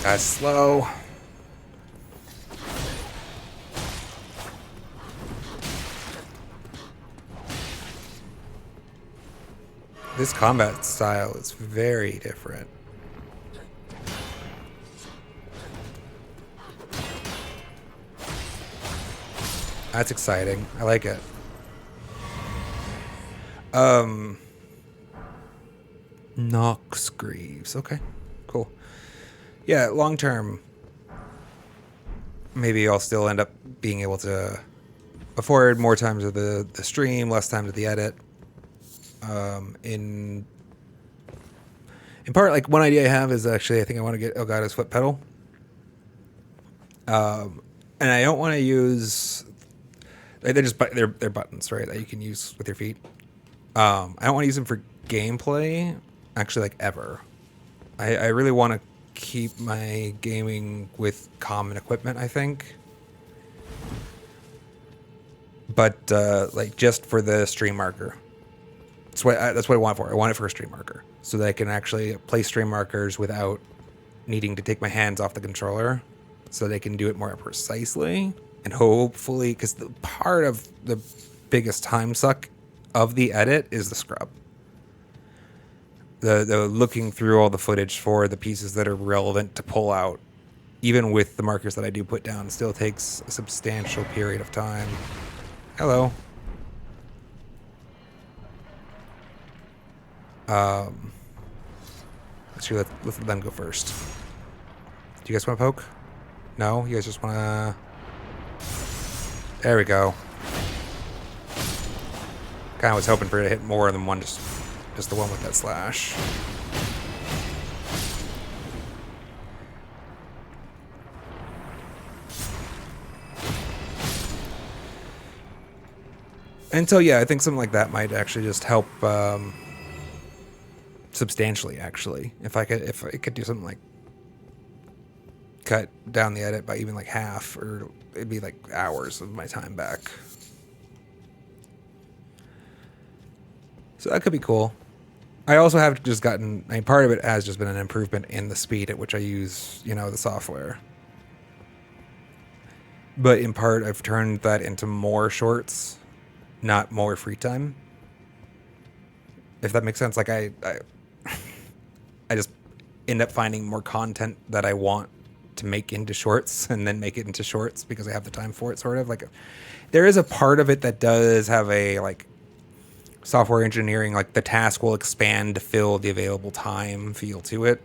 That's slow. This combat style is very different. That's exciting. I like it. Nox Greaves. Okay, cool. Yeah, long term, maybe I'll still end up being able to afford more time to the stream, less time to the edit. In part, like one idea I have is actually I think I want to get Elgaia's foot pedal. And I don't want to use. They're just they're buttons, right? That you can use with your feet. I don't want to use them for gameplay, actually, like ever. I really want to keep my gaming with common equipment, I think. But like just for the stream marker. That's what I want it for. I want it for a stream marker, so that I can actually place stream markers without needing to take my hands off the controller, so they can do it more precisely. And hopefully, because the part of the biggest time suck of the edit is the scrub. The looking through all the footage for the pieces that are relevant to pull out, even with the markers that I do put down, still takes a substantial period of time. Hello. Let's let them go first. Do you guys want to poke? No? You guys just want to... There we go. Kind of was hoping for it to hit more than one, just the one with that slash. And so, yeah, I think something like that might actually just help substantially, actually. If I could do something like cut down the edit by even like half, or it'd be like hours of my time back. So that could be cool. I also have just gotten, I mean, part of it has just been an improvement in the speed at which I use, the software. But in part, I've turned that into more shorts, not more free time. If that makes sense. Like I just end up finding more content that I want to make into shorts, and then make it into shorts because I have the time for it, sort of. Like, there is a part of it that does have a, like, software engineering, like the task will expand to fill the available time feel to it.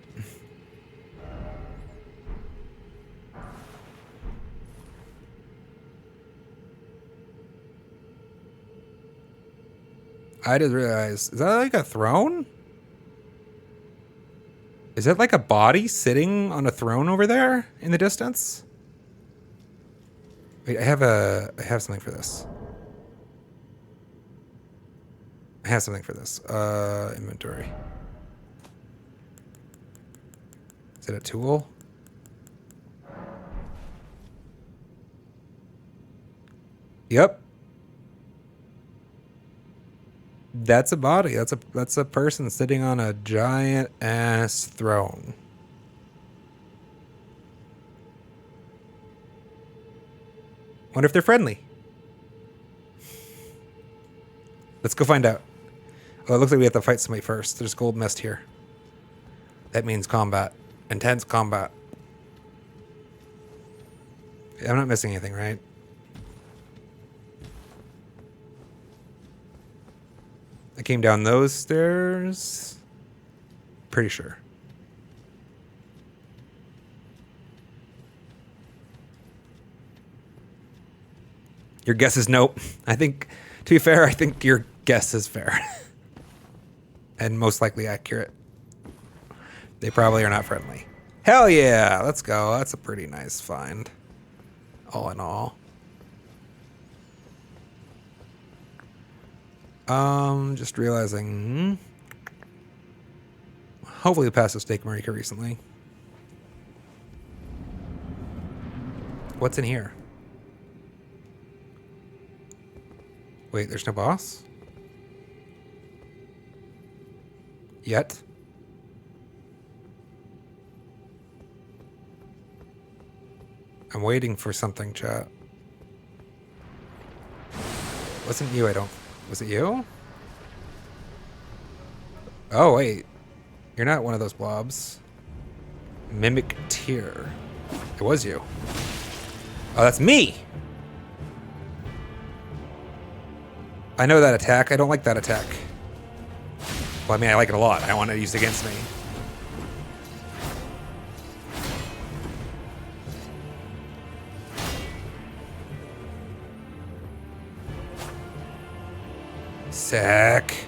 I just realized, is that like a throne? Is that like a body sitting on a throne over there in the distance? Wait, I have something for this. I have something for this. Inventory. Is it a tool? Yep. That's a body. That's a person sitting on a giant ass throne. Wonder if they're friendly. Let's go find out. Oh, it looks like we have to fight somebody first. There's gold mist here. That means combat. Intense combat. I'm not missing anything, right? I came down those stairs. Pretty sure. Your guess is nope. I think, to be fair, I think your guess is fair. And most likely accurate. They probably are not friendly. Hell yeah! Let's go. That's a pretty nice find. All in all. Just realizing... Hopefully we passed the Steak Marika recently. What's in here? Wait, there's no boss? Yet? I'm waiting for something, chat. Wasn't you, I don't... Was it you? Oh, wait. You're not one of those blobs. Mimic Tier. It was you. Oh, that's me! I know that attack. I don't like that attack. Well, I mean, I like it a lot. I don't want it used against me. Sick.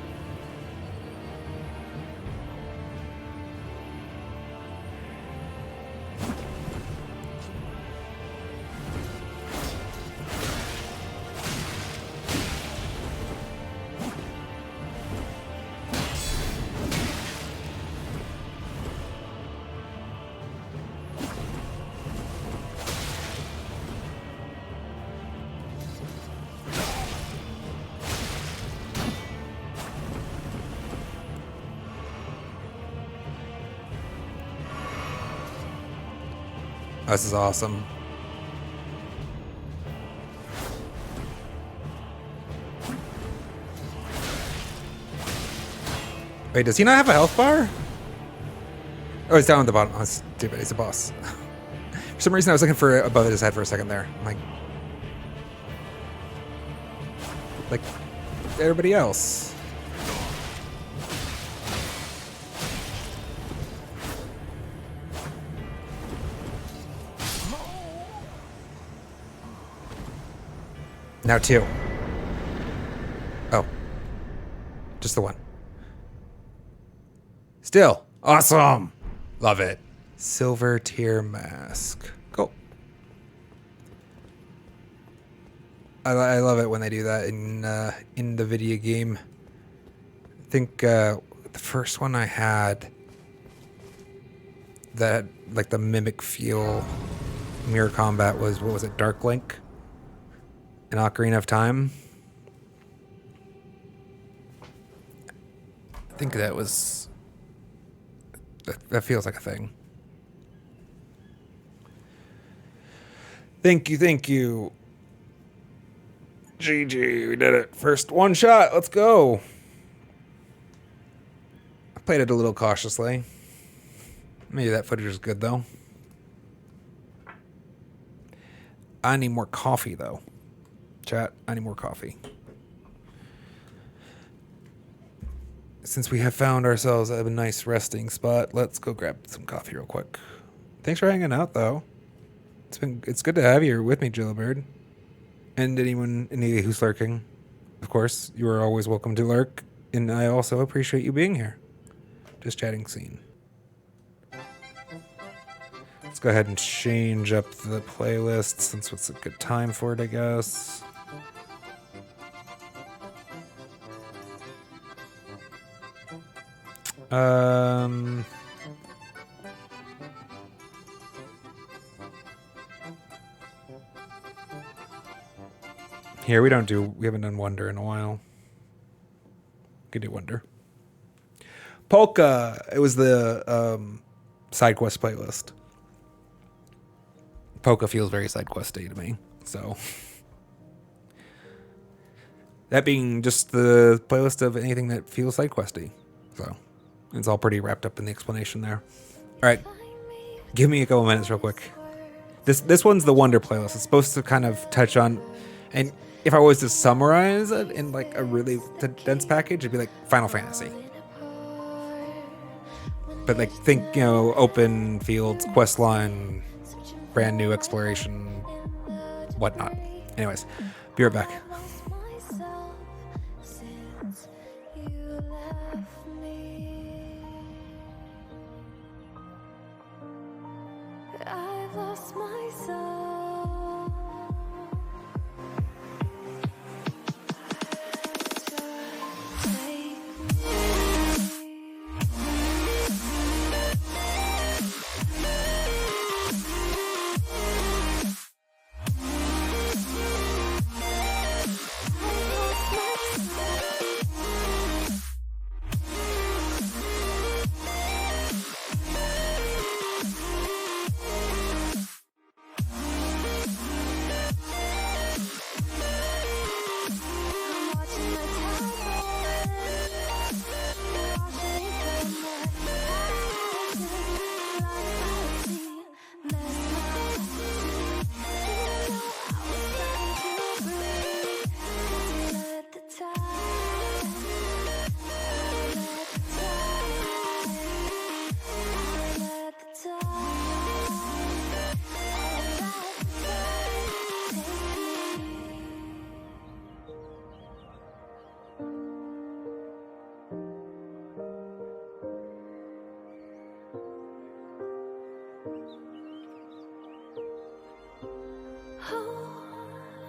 This is awesome. Wait, does he not have a health bar? Oh, he's down at the bottom. Oh, stupid. He's a boss. For some reason, I was looking for above his head for a second there. I'm like everybody else. Now 2. Oh. Just the 1. Still. Awesome. Love it. Silver tier mask. Cool. I love it when they do that in the video game. I think the first one I had that like the mimic feel mirror combat was, what was it, Dark Link? In Ocarina of Time. I think that was... That feels like a thing. Thank you. GG, we did it. First one shot, let's go. I played it a little cautiously. Maybe that footage is good, though. I need more coffee, though. Chat, I need more coffee. Since we have found ourselves a nice resting spot, let's go grab some coffee real quick. Thanks for hanging out, though. It's good to have you with me, Jillibird. And any who's lurking. Of course, you are always welcome to lurk. And I also appreciate you being here. Just chatting scene. Let's go ahead and change up the playlist since it's a good time for it, I guess. Here, we haven't done Wonder in a while. Could do Wonder. Polka! It was the side quest playlist. Polka feels very side questy to me, so. That being just the playlist of anything that feels side questy. So, it's all pretty wrapped up in the explanation there. Alright, give me a couple minutes real quick. This one's the Wonder playlist. It's supposed to kind of touch on, and if I was to summarize it in like a really dense package, it'd be like Final Fantasy. But like think, open fields, quest line, brand new exploration, whatnot. Anyways, be right back. I've lost myself.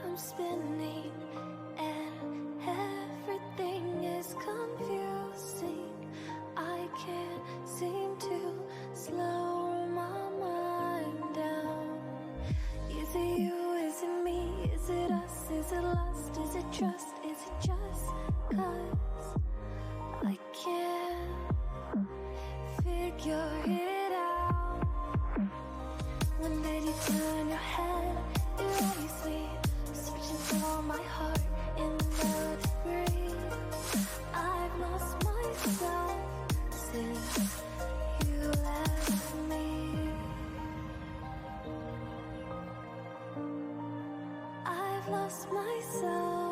I'm spinning and everything is confusing. I can't seem to slow my mind down. Is it you, is it me, is it us, is it lust, is it trust, is it just 'cause I can't figure it out? When did you lost myself.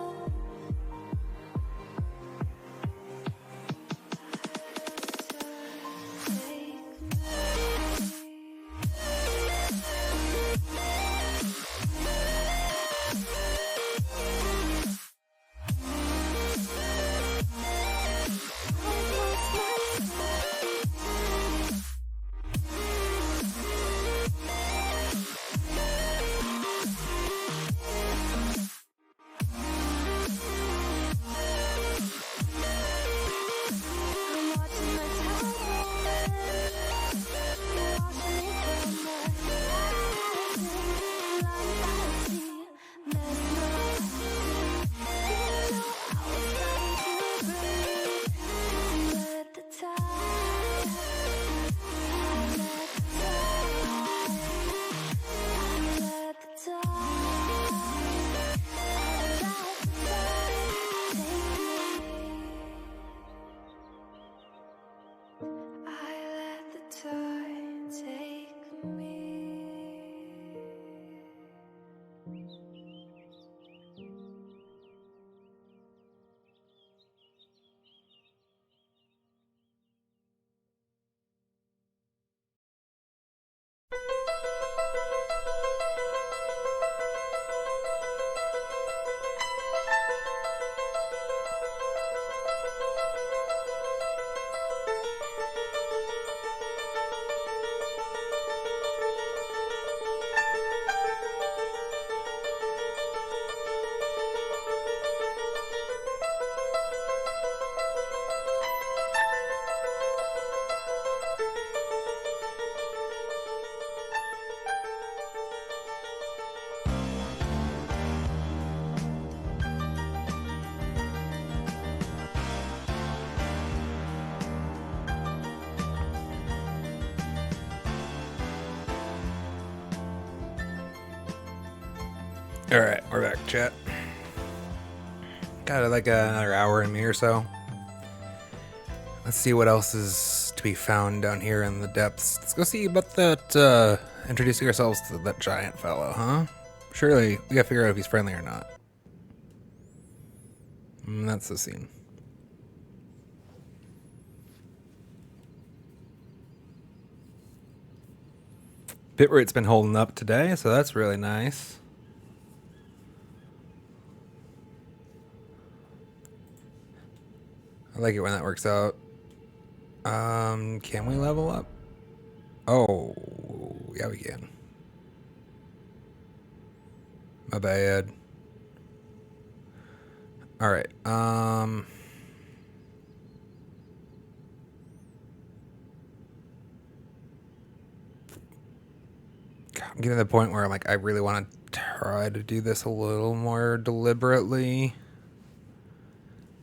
All right, we're back, chat. Got like another hour in me or so. Let's see what else is to be found down here in the depths. Let's go see about that, introducing ourselves to that giant fellow, huh? Surely we gotta figure out if he's friendly or not. That's the scene. Bitrate's been holding up today, so that's really nice. I like it when that works out. Can we level up? Oh, yeah, we can. My bad. All right. God, I'm getting to the point where I'm like, I really want to try to do this a little more deliberately.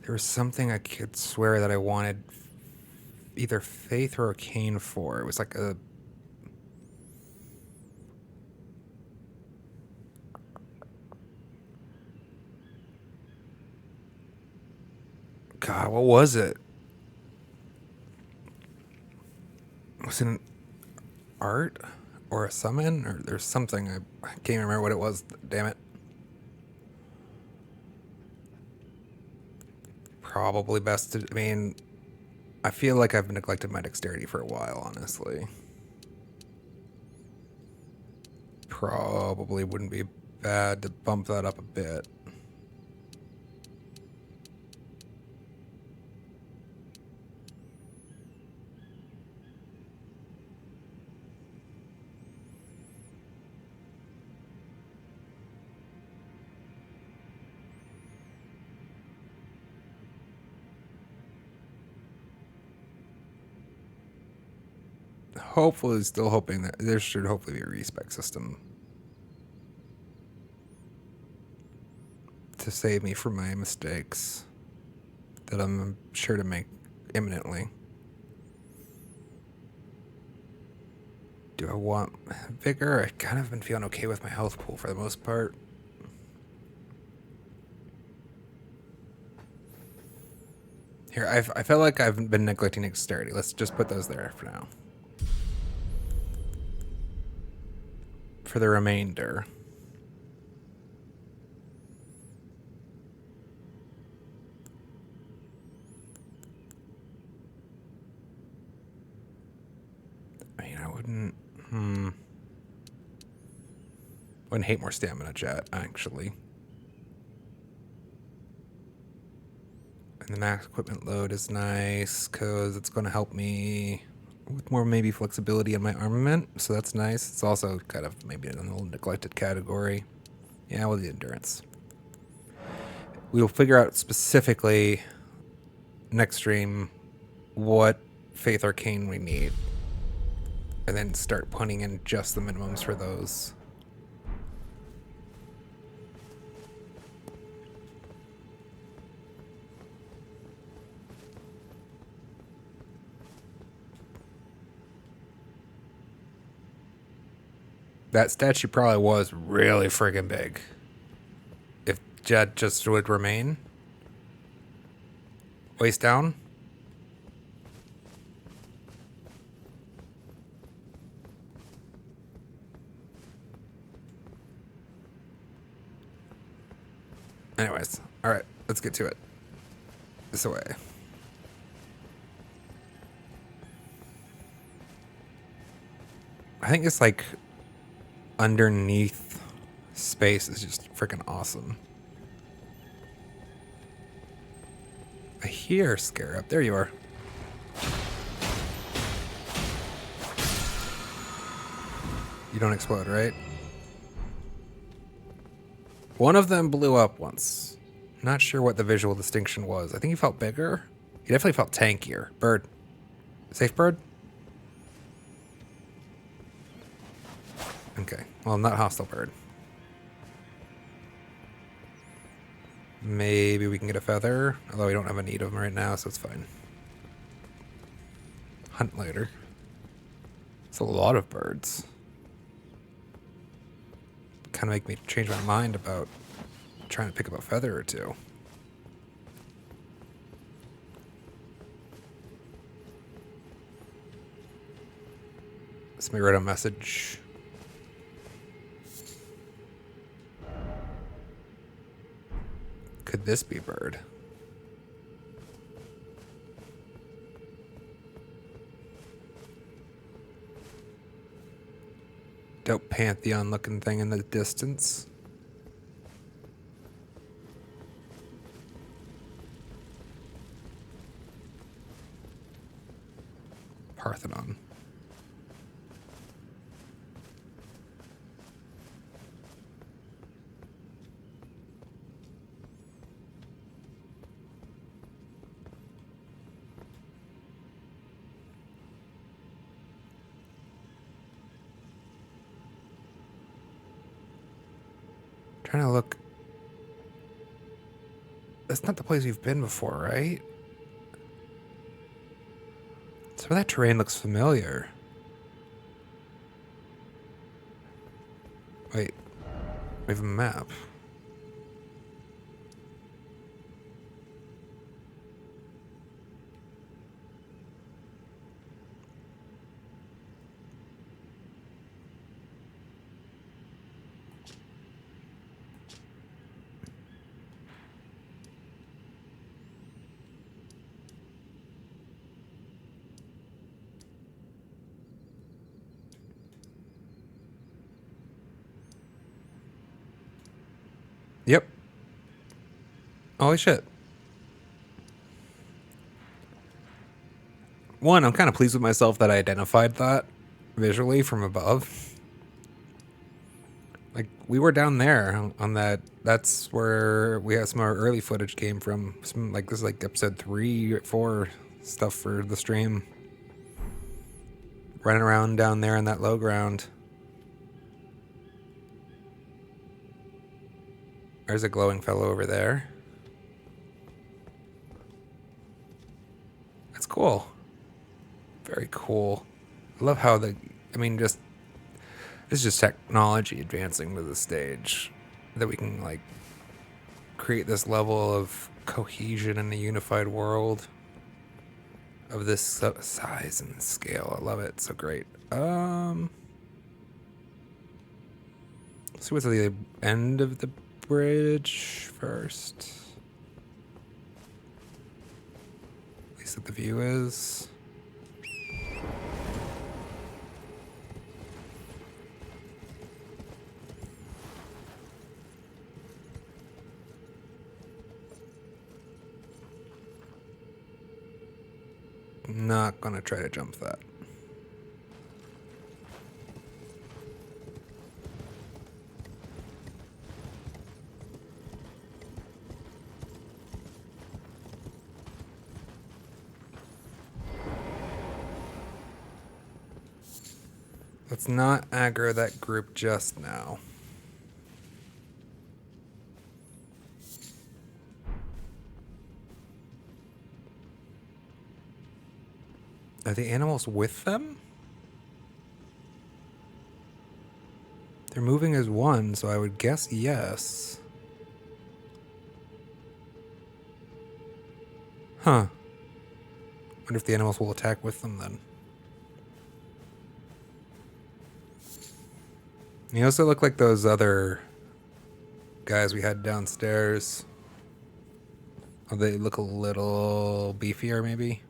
There was something I could swear that I wanted either Faith or Arcane for. It was like a... God, what was it? Was it an art or a summon? Or there's something, I can't even remember what it was. Damn it. Probably best to... I mean, I feel like I've neglected my dexterity for a while, honestly. Probably wouldn't be bad to bump that up a bit. Hopefully, still hoping that there should hopefully be a respec system to save me from my mistakes that I'm sure to make imminently. Do I want vigor? I kind of been feeling okay with my health pool for the most part. Here, I feel like I've been neglecting dexterity. Let's just put those there for now. For the remainder. Wouldn't hate more stamina, chat, actually. And the max equipment load is nice because it's going to help me with more maybe flexibility in my armament. So that's nice. It's also kind of maybe an old neglected category. Yeah, well, the endurance. We will figure out specifically next stream what Faith Arcane we need. And then start putting in just the minimums for those. That statue probably was really friggin' big. If Jed just would remain. Waist down. Anyways, alright, let's get to it. This way. I think it's like underneath space is just freaking awesome. I hear Scarab. There you are. You don't explode, right? One of them blew up once. Not sure what the visual distinction was. I think he felt bigger. He definitely felt tankier. Bird. Safe bird? Okay. Well, not hostile bird. Maybe we can get a feather. Although we don't have a need of them right now, so it's fine. Hunt later. It's a lot of birds. Kind of make me change my mind about trying to pick up a feather or two. Somebody wrote a message. Could this be bird? Dope Pantheon looking thing in the distance. Parthenon. Trying to look. That's not the place we've been before, right? Some of that terrain looks familiar. Wait. We have a map. Yep. Holy shit. One, I'm kind of pleased with myself that I identified that visually from above. Like, we were down there on that. That's where we had some of our early footage came from. Some, like, this is like episode 3, 4 stuff for the stream. Running around down there in that low ground. There's a glowing fellow over there. That's cool. Very cool. I love how this is just technology advancing to the stage that we can, like, create this level of cohesion in a unified world of this size and scale. I love it. It's so great. Let's see what's at the end of the bridge first. At least that the view is. Not gonna try to jump that. Let's not aggro that group just now. Are the animals with them? They're moving as one, so I would guess yes. Huh. Wonder if the animals will attack with them then. You also look like those other guys we had downstairs. Oh, they look a little beefier, maybe?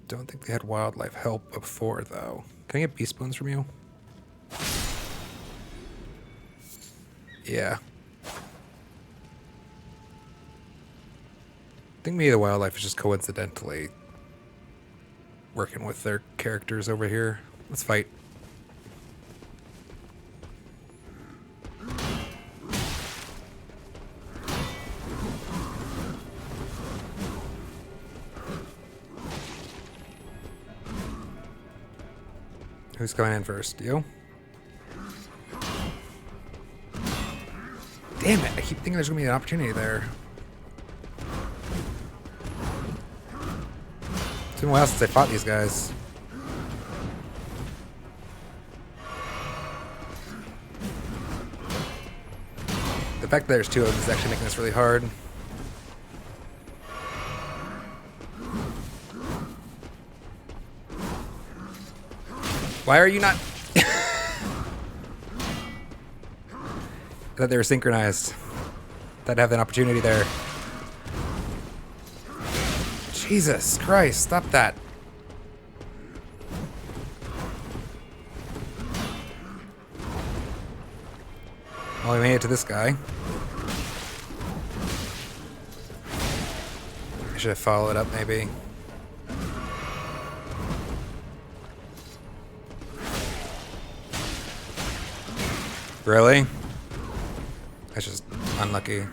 Don't think they had wildlife help before, though. Can I get beast bones from you? Yeah. I think maybe the wildlife is just coincidentally working with their characters over here. Let's fight. Who's coming in first? You? Damn it, I keep thinking there's gonna be an opportunity there. It's been a while since I fought these guys. The fact that there's two of them is actually making this really hard. Why are you not... I thought they were synchronized. Thought I'd have an opportunity there. Jesus Christ, stop that. Well, we made it to this guy. I should have followed up, maybe. Really? That's just unlucky.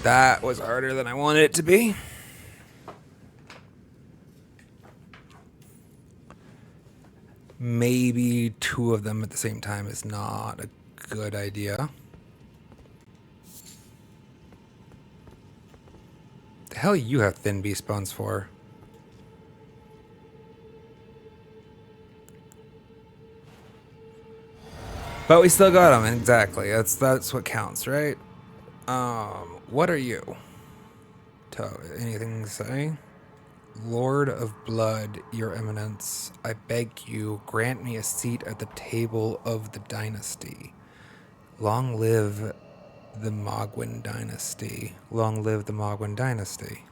That was harder than I wanted it to be. Maybe two of them at the same time is not a good idea. The hell you have thin beast bones for? But we still got them, exactly. That's what counts, right? What are you? Anything to say? Lord of Blood, Your Eminence, I beg you, grant me a seat at the table of the dynasty. Long live the Mogwin dynasty. Long live the Mogwin dynasty.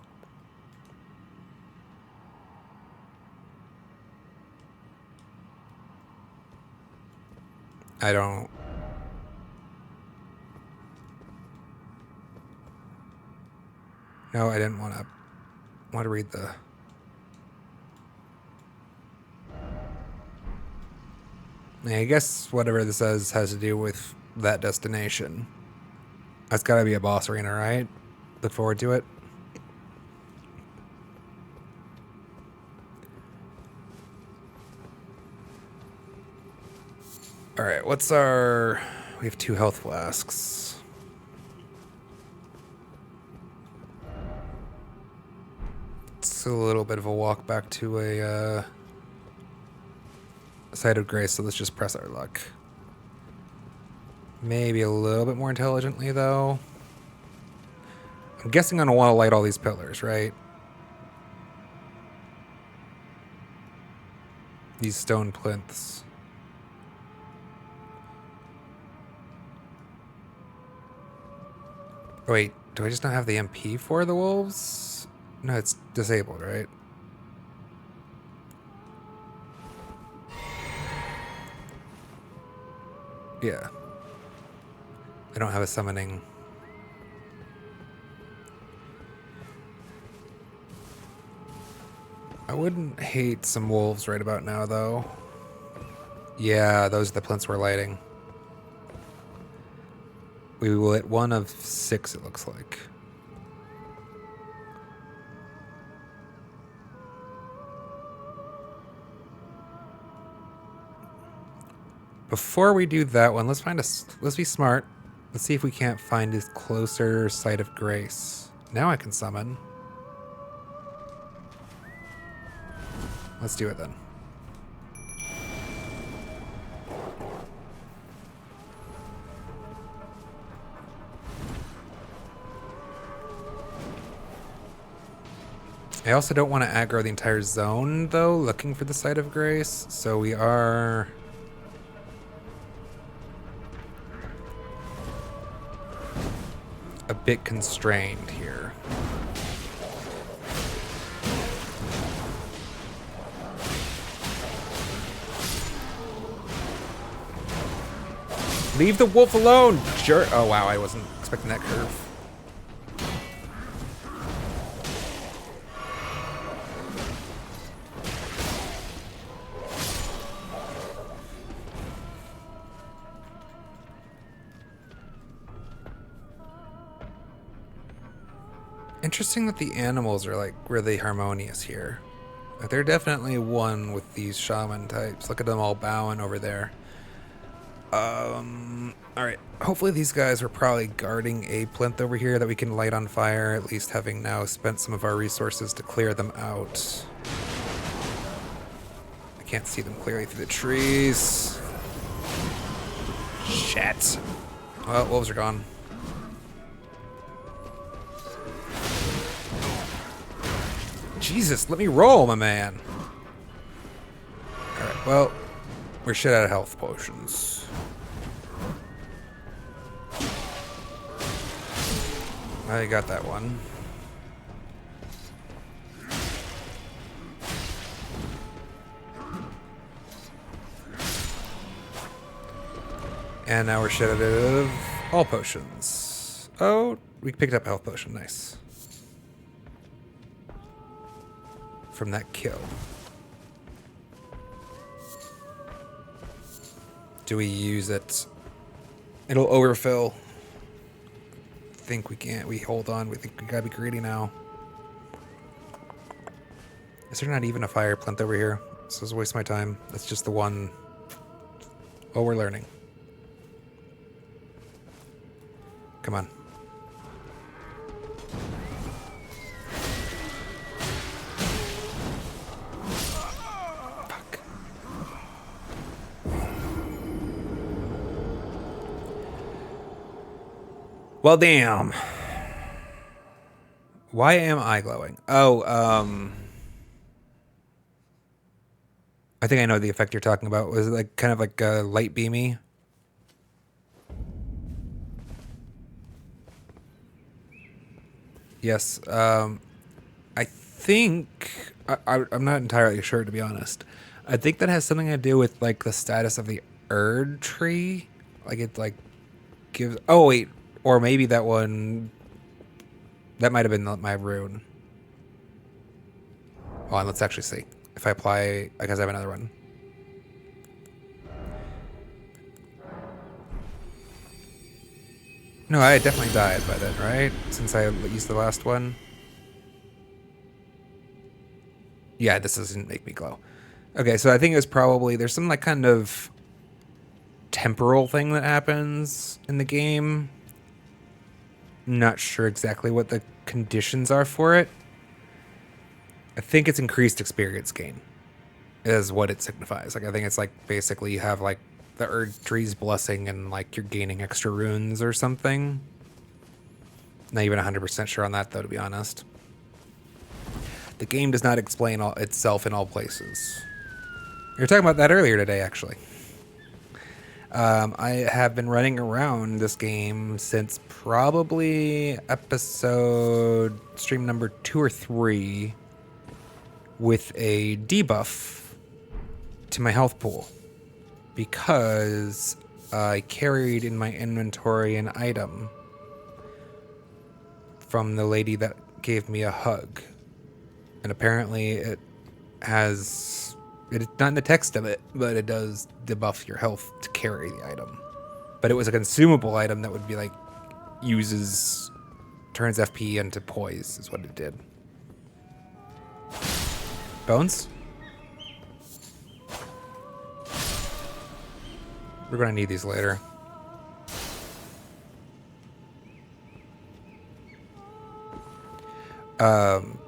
I don't... No, I didn't want to read the... I guess whatever this says has to do with that destination. That's gotta be a boss arena, right? Look forward to it. Alright, what's our... We have 2 health flasks. It's a little bit of a walk back to a site of grace, so let's just press our luck. Maybe a little bit more intelligently, though. I'm guessing I'm gonna want to light all these pillars, right? These stone plinths. Wait, do I just not have the MP for the wolves? No, it's disabled, right? Yeah. I don't have a summoning. I wouldn't hate some wolves right about now, though. Yeah, those are the plinths we're lighting. We lit 1 of 6, it looks like. Before we do that one, let's be smart. Let's see if we can't find a closer site of grace. Now I can summon. Let's do it then. I also don't want to aggro the entire zone, though, looking for the site of grace. So we are... a bit constrained here. Leave the wolf alone, jerk! Oh wow, I wasn't expecting that curve. Interesting that the animals are like really harmonious here. Like, they're definitely one with these shaman types. Look at them all bowing over there. Alright. Hopefully these guys are probably guarding a plinth over here that we can light on fire, at least having now spent some of our resources to clear them out. I can't see them clearly through the trees. Shit. Well, wolves are gone. Jesus, let me roll, my man. Alright, well, we're shit out of health potions. I got that one. And now we're shit out of all potions. Oh, we picked up a health potion, nice. From that kill. Do we use it? It'll overfill. Think we can't. We hold on. We think we gotta be greedy now. Is there not even a fire plinth over here? This is a waste of my time. That's just the one. Oh, we're learning. Come on. Well, damn. Why am I glowing? Oh, I think I know the effect you're talking about. Was it like kind of like light beamy? Yes. I think I'm not entirely sure, to be honest. I think that has something to do with like the status of the Erd tree. Like it like gives. Oh wait. Or maybe that one... That might have been my rune. Hold on, let's actually see. If I apply... I guess I have another one. No, I definitely died by then, right? Since I used the last one. Yeah, this doesn't make me glow. Okay, so I think it was probably... There's some like kind of temporal thing that happens in the game. Not sure exactly what the conditions are for it. I think it's increased experience gain is what it signifies. Like I think it's like basically you have like the Erd tree's blessing and like you're gaining extra runes or something. Not even 100% sure on that though, to be honest. The game does not explain itself in all places. You were talking about that earlier today, actually. I have been running around this game since probably episode stream number 2 or 3 with a debuff to my health pool because I carried in my inventory an item from the lady that gave me a hug. And apparently it's not in the text of it, but it does debuff your health to carry the item. But it was a consumable item that would be like, turns FP into poise is what it did. Bones? We're gonna need these later.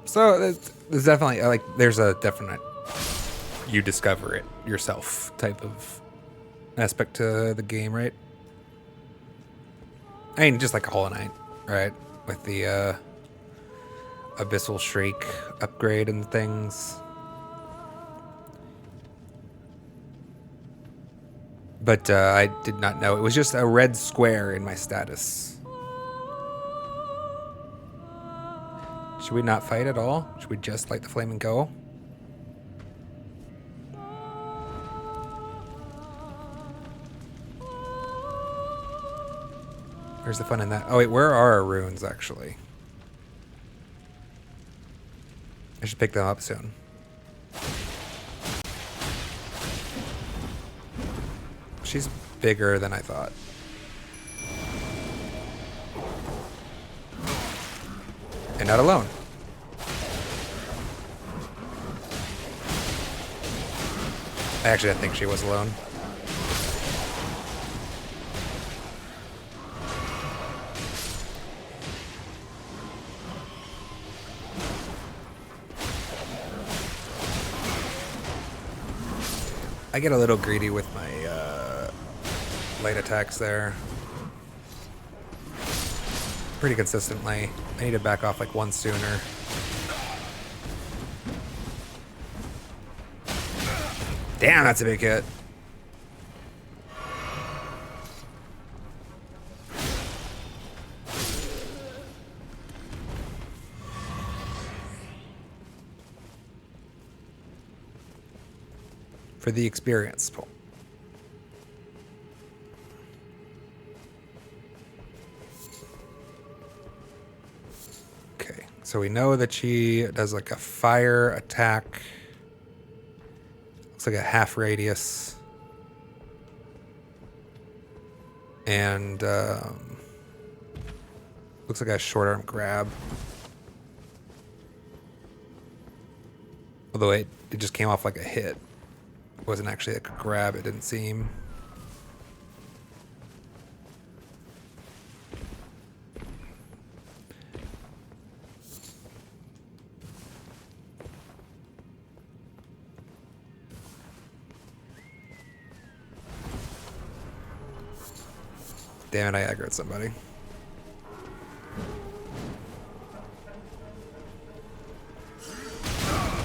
So there's definitely there's a definite you discover it yourself type of aspect to the game, right? I mean, just like a Hollow Knight, right? With the Abyssal Shriek upgrade and things. But I did not know. It was just a red square in my status. Should we not fight at all? Should we just light the flame and go? Where's the fun in that? Oh wait, where are our runes actually? I should pick them up soon. She's bigger than I thought. And not alone. Actually, I think she was alone. I get a little greedy with my light attacks there. Pretty consistently. I need to back off like one sooner. Damn, that's a big hit. For the experience pool. Okay, so we know that she does like a fire attack. Looks like a half radius. And looks like a short arm grab. Although it just came off like a hit. It wasn't actually like a grab, it didn't seem. Damn it, I aggroed somebody.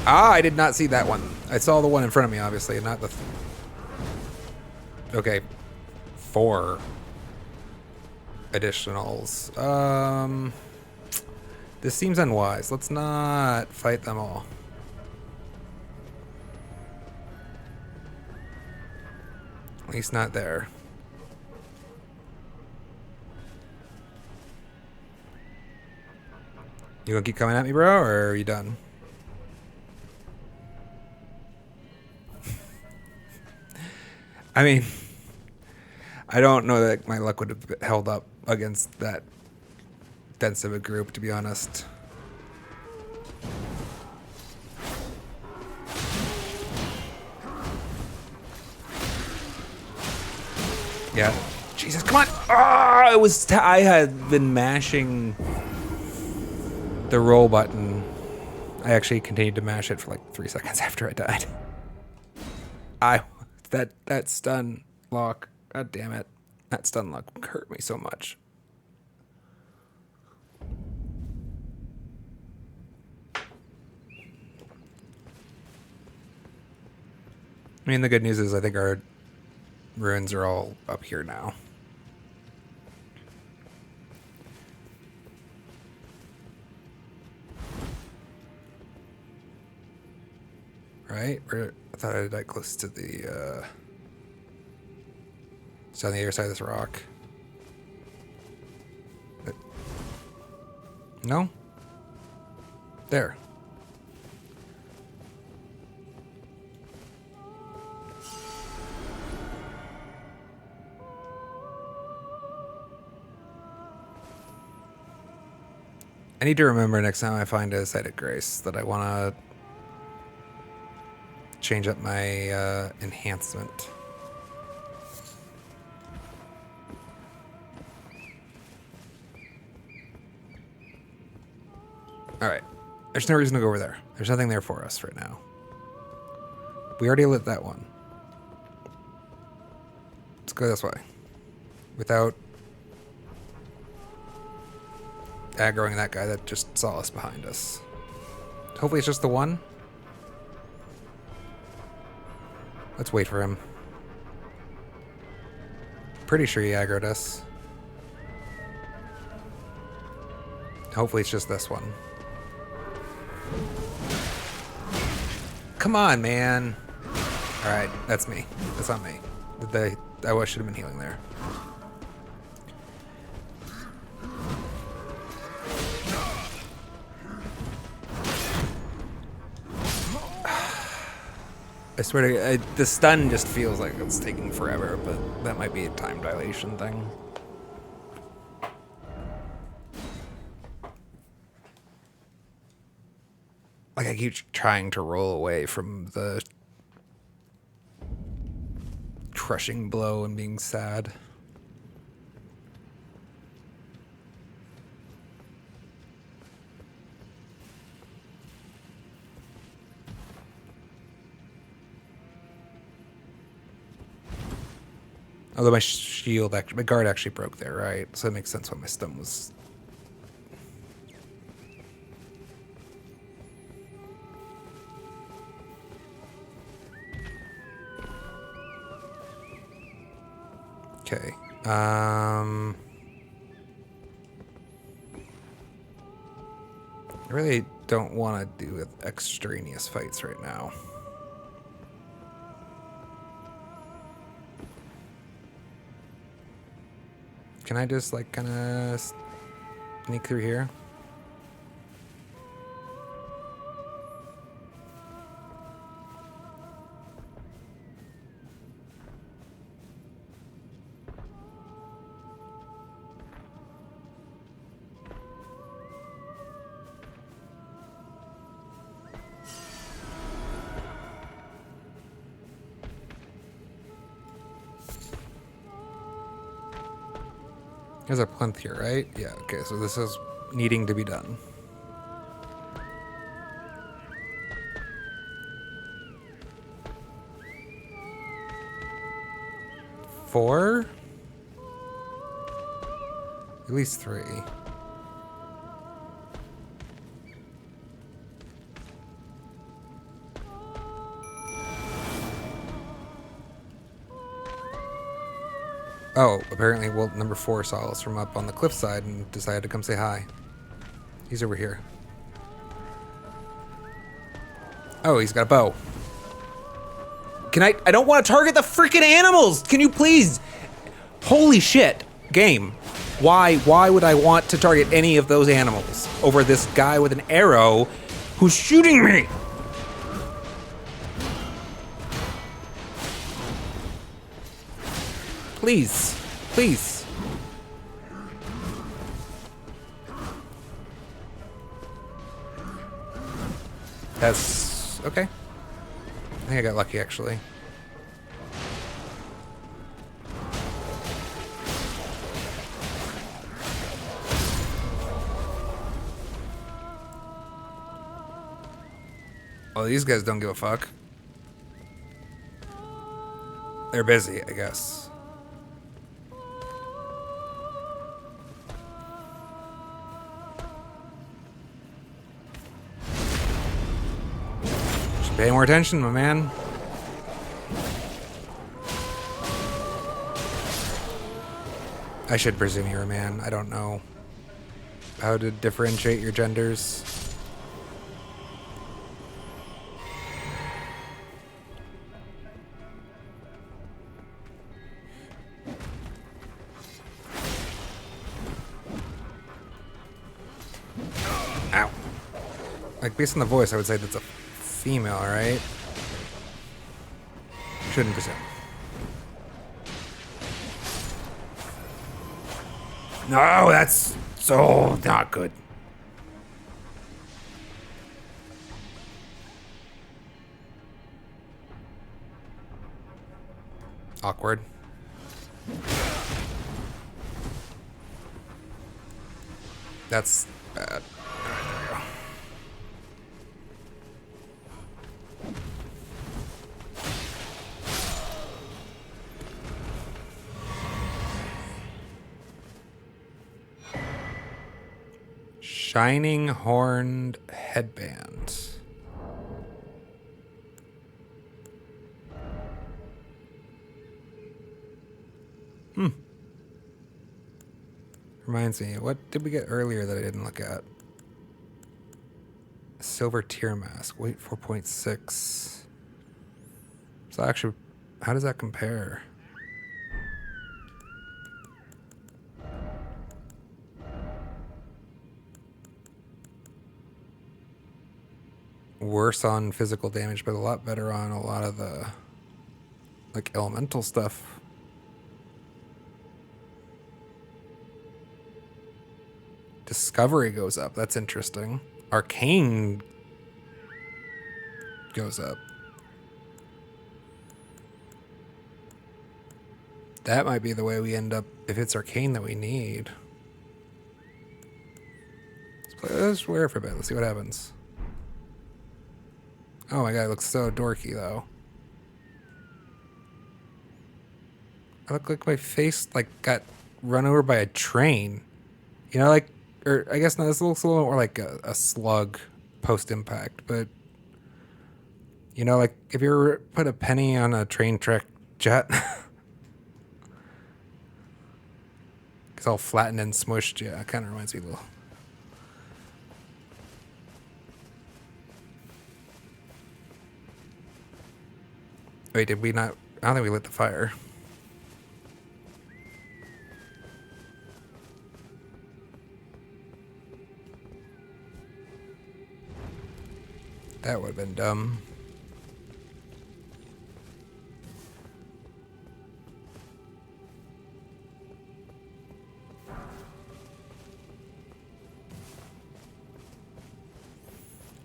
Ah, I did not see that one. I saw the one in front of me, obviously, not the... Okay. 4 additionals. This seems unwise. Let's not fight them all. At least not there. You gonna keep coming at me, bro, or are you done? I mean, I don't know that my luck would have held up against that dense of a group, to be honest. Yeah. Jesus, come on! Ah, it was. I had been mashing the roll button. I actually continued to mash it for like 3 seconds after I died. That stun lock. God damn it. That stun lock hurt me so much. I mean, the good news is I think our ruins are all up here now. Right? I thought I had that close to the, it's on the other side of this rock. No? There. I need to remember next time I find a site of grace that I want to change up my enhancement. Alright. There's no reason to go over there. There's nothing there for us right now. We already lit that one. Let's go this way. Without aggroing that guy that just saw us behind us. Hopefully it's just the one. Let's wait for him. Pretty sure he aggroed us. Hopefully it's just this one. Come on, man. Alright, that's me. That's not me. I should have been healing there. I swear to God, the stun just feels like it's taking forever, but that might be a time dilation thing. Like, I keep trying to roll away from the crushing blow and being sad. Although my shield, my guard actually broke there, right? So it makes sense why my stun was... Okay. I really don't want to do with extraneous fights right now. Can I just, like, kind of sneak through here? There's a plinth here, right? Yeah, okay, so this is needing to be done. Four? At least three. Oh, apparently, well, number 4 saw us from up on the cliffside and decided to come say hi. He's over here. Oh, he's got a bow. Can I don't want to target the freaking animals! Can you please? Holy shit. Game. Why would I want to target any of those animals over this guy with an arrow who's shooting me? Please. Please. That's okay. I think I got lucky, actually. Well, these guys don't give a fuck. They're busy, I guess. Pay more attention, my man. I should presume you're a man. I don't know how to differentiate your genders. Ow. Like, based on the voice, I would say that's a female, right? Shouldn't presume. No, that's so not good. Awkward. That's bad. Alright, there we go. Shining horned headband. Reminds me, what did we get earlier that I didn't look at? Silver tier mask. Weight 4.6. So actually, how does that compare? Worse on physical damage, but a lot better on a lot of the like elemental stuff. Discovery goes up. That's interesting. Arcane goes up. That might be the way we end up if it's arcane that we need. Let's wear it for a bit. Let's see what happens. Oh my god, it looks so dorky though. I look like my face like got run over by a train. You know, like, or I guess no, this looks a little more like a slug post impact, but you know, like if you ever put a penny on a train track jet, it's all flattened and smushed. Yeah, it kind of reminds me a little. Wait, did we not? I don't think we lit the fire. That would have been dumb.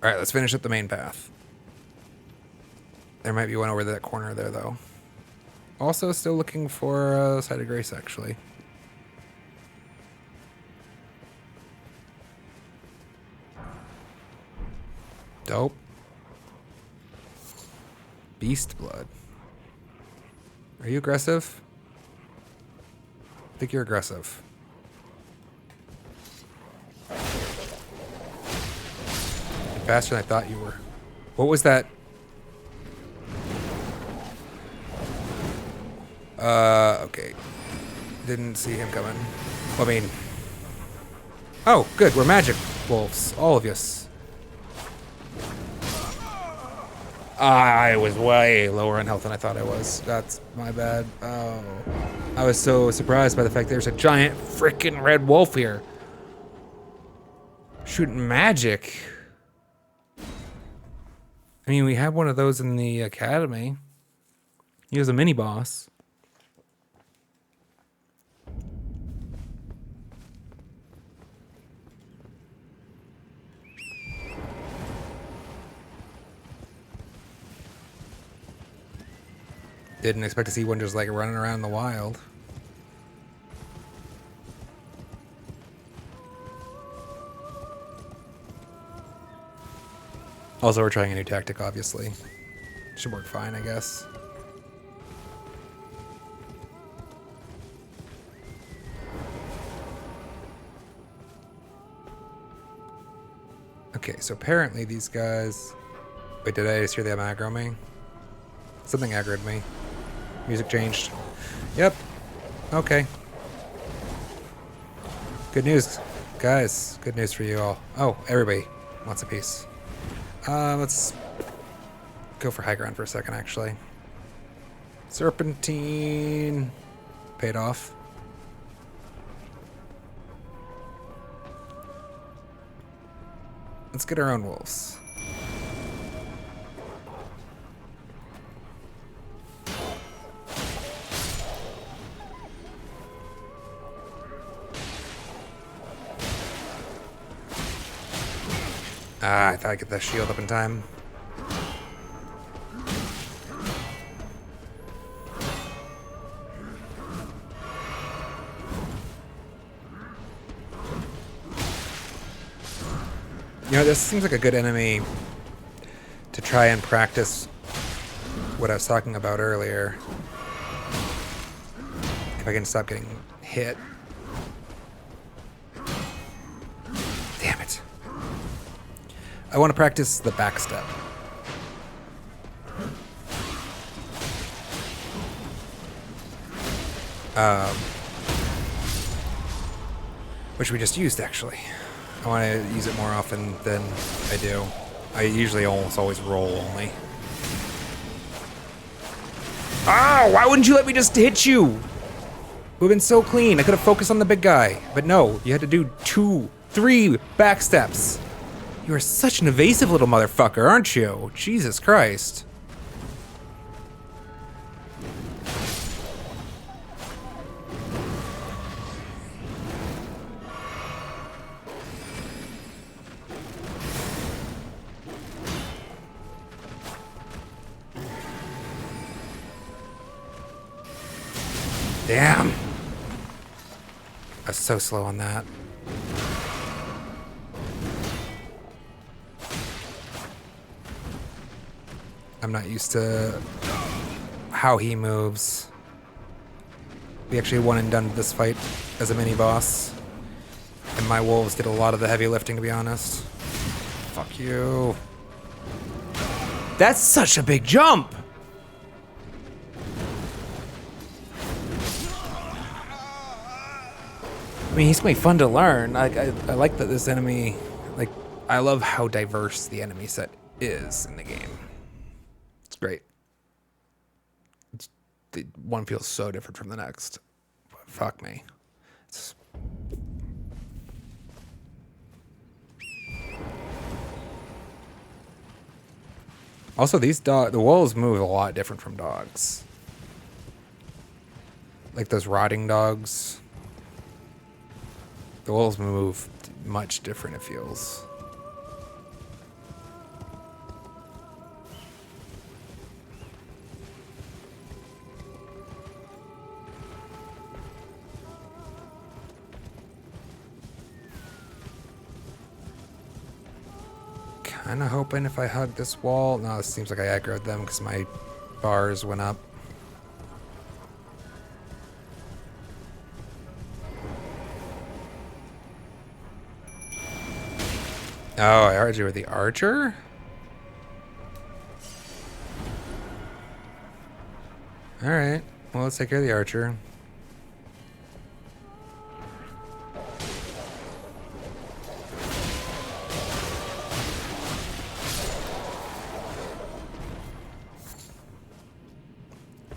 All right, let's finish up the main path. There might be one over that corner there, though. Also, still looking for Site of Grace, actually. Dope. Beast blood. Are you aggressive? I think you're aggressive. You're faster than I thought you were. What was that? Okay. Didn't see him coming. Well, I mean... Oh, good. We're magic wolves. All of us. I was way lower on health than I thought I was. That's my bad. Oh. I was so surprised by the fact there's a giant freaking red wolf here. Shooting magic. I mean, we had one of those in the academy. He was a mini boss. Didn't expect to see one just like running around in the wild. Also, we're trying a new tactic, obviously. Should work fine, I guess. Okay, so apparently these guys... Wait, did I just hear them aggro me? Something aggroed me. Music changed. Yep. Okay. Good news, guys. Good news for you all. Oh, everybody wants a piece. Let's go for high ground for a second, actually. Serpentine paid off. Let's get our own wolves. Ah, I thought I'd get that shield up in time. You know, this seems like a good enemy to try and practice what I was talking about earlier. If I can stop getting hit. Damn it. I want to practice the backstep. Which we just used, actually. I want to use it more often than I do. I usually almost always roll only. Oh, why wouldn't you let me just hit you? It would have been so clean. I could have focused on the big guy. But no, you had to do 2, 3 backsteps. You are such an evasive little motherfucker, aren't you? Jesus Christ. Damn. I was so slow on that. I'm not used to how he moves. We actually one and done this fight as a mini boss. And my wolves did a lot of the heavy lifting, to be honest. Fuck you. That's such a big jump! I mean, he's gonna be fun to learn. I like that this enemy, like, I love how diverse the enemy set is in the game. It's great. The one feels so different from the next. Fuck me. Also, the wolves move a lot different from dogs. Like those rotting dogs. The wolves move much different, it feels. Kinda hoping if I hug this wall... No, it seems like I aggroed them because my bars went up. Oh, I heard you with the archer? Alright. Well, let's take care of the archer.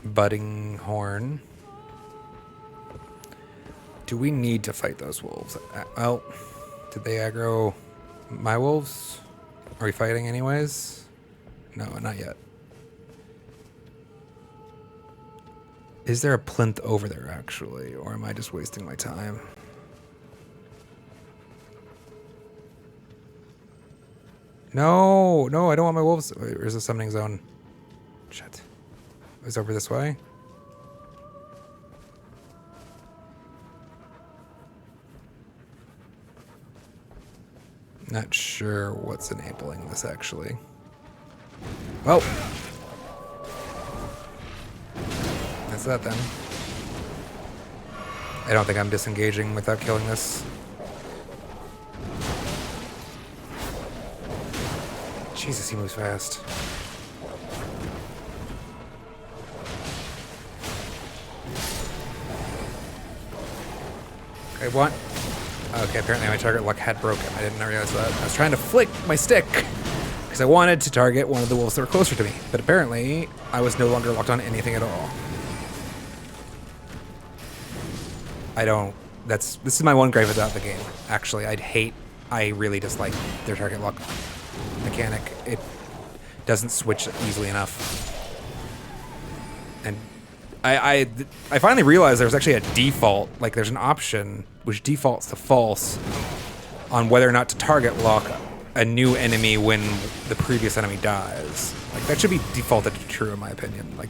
Budding horn. Do we need to fight those wolves? Well, did they aggro my wolves? Are we fighting anyways? No, not yet. Is there a plinth over there, actually? Or am I just wasting my time? No, no, I don't want my wolves. Wait, where's the summoning zone? Shit. It's over this way? Not sure what's enabling this, actually. Well. That's that, then. I don't think I'm disengaging without killing this. Jesus, he moves fast. Okay, one. Okay, apparently my target lock had broken. I didn't realize that. I was trying to flick my stick because I wanted to target one of the wolves that were closer to me. But apparently, I was no longer locked on anything at all. This is my one gripe about the game, actually. I really dislike their target lock mechanic. It doesn't switch easily enough. And I finally realized there was actually a default, like there's an option which defaults to false on whether or not to target lock a new enemy when the previous enemy dies. Like that should be defaulted to true in my opinion. Like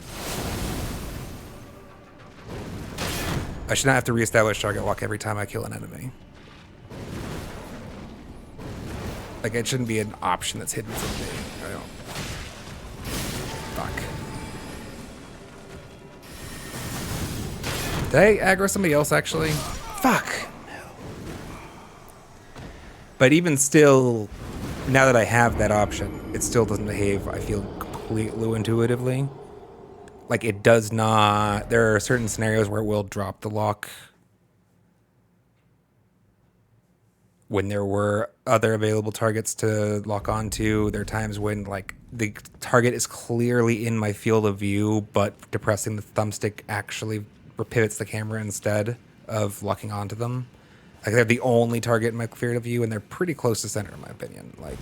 I should not have to reestablish target lock every time I kill an enemy. Like it shouldn't be an option that's hidden from me. I don't. Fuck. Did I aggro somebody else actually? Fuck. No. But even still, now that I have that option, it still doesn't behave, I feel, completely intuitively. Like it does not. There are certain scenarios where it will drop the lock when there were other available targets to lock onto. There are times when like the target is clearly in my field of view, but depressing the thumbstick actually pivots the camera instead of locking onto them. Like they're the only target in my field of view, and they're pretty close to center in my opinion. Like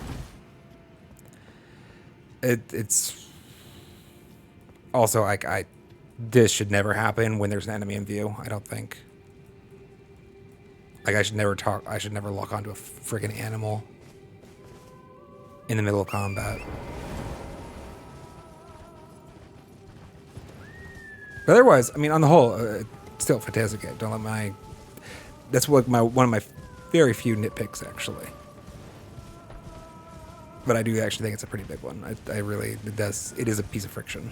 it's also like this should never happen when there's an enemy in view. I don't think. Like I should never lock onto a freaking animal in the middle of combat. But otherwise, I mean, on the whole, still fantastic game. Don't let my. That's what one of my very few nitpicks actually. But I do actually think it's a pretty big one. I really it is a piece of friction.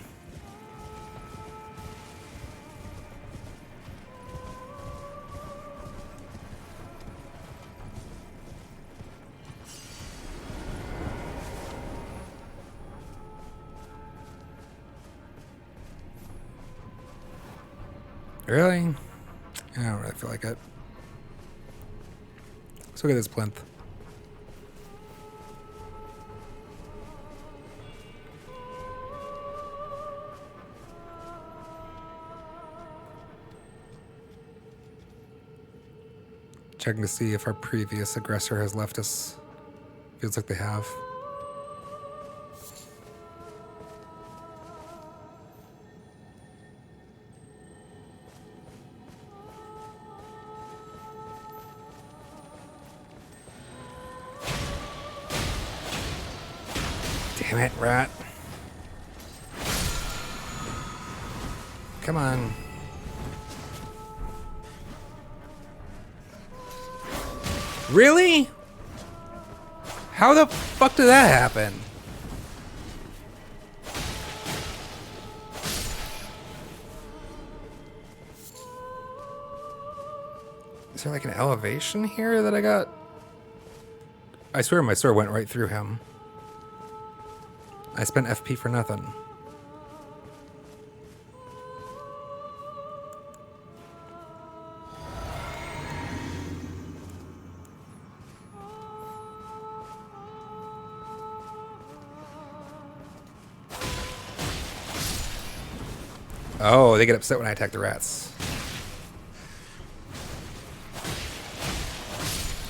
Really? I don't really feel like it. Let's look at this plinth. Checking to see if our previous aggressor has left us. Feels like they have. Damn it, rat. Come on. Really? How the fuck did that happen? Is there like an elevation here that I got? I swear my sword went right through him. I spent FP for nothing. Oh, they get upset when I attack the rats.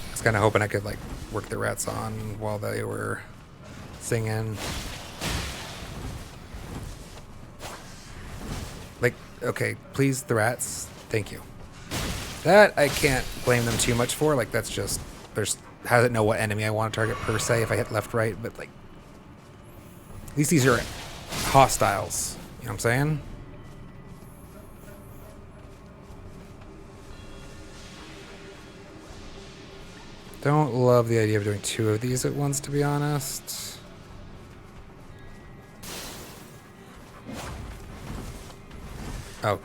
I was kind of hoping I could like work the rats on while they were singing. Like, okay, please, the rats. Thank you. That I can't blame them too much for. Like, that's just, how does it know what enemy I want to target per se if I hit left, right? But like, at least these are hostiles. You know what I'm saying? Don't love the idea of doing two of these at once, to be honest. Oh.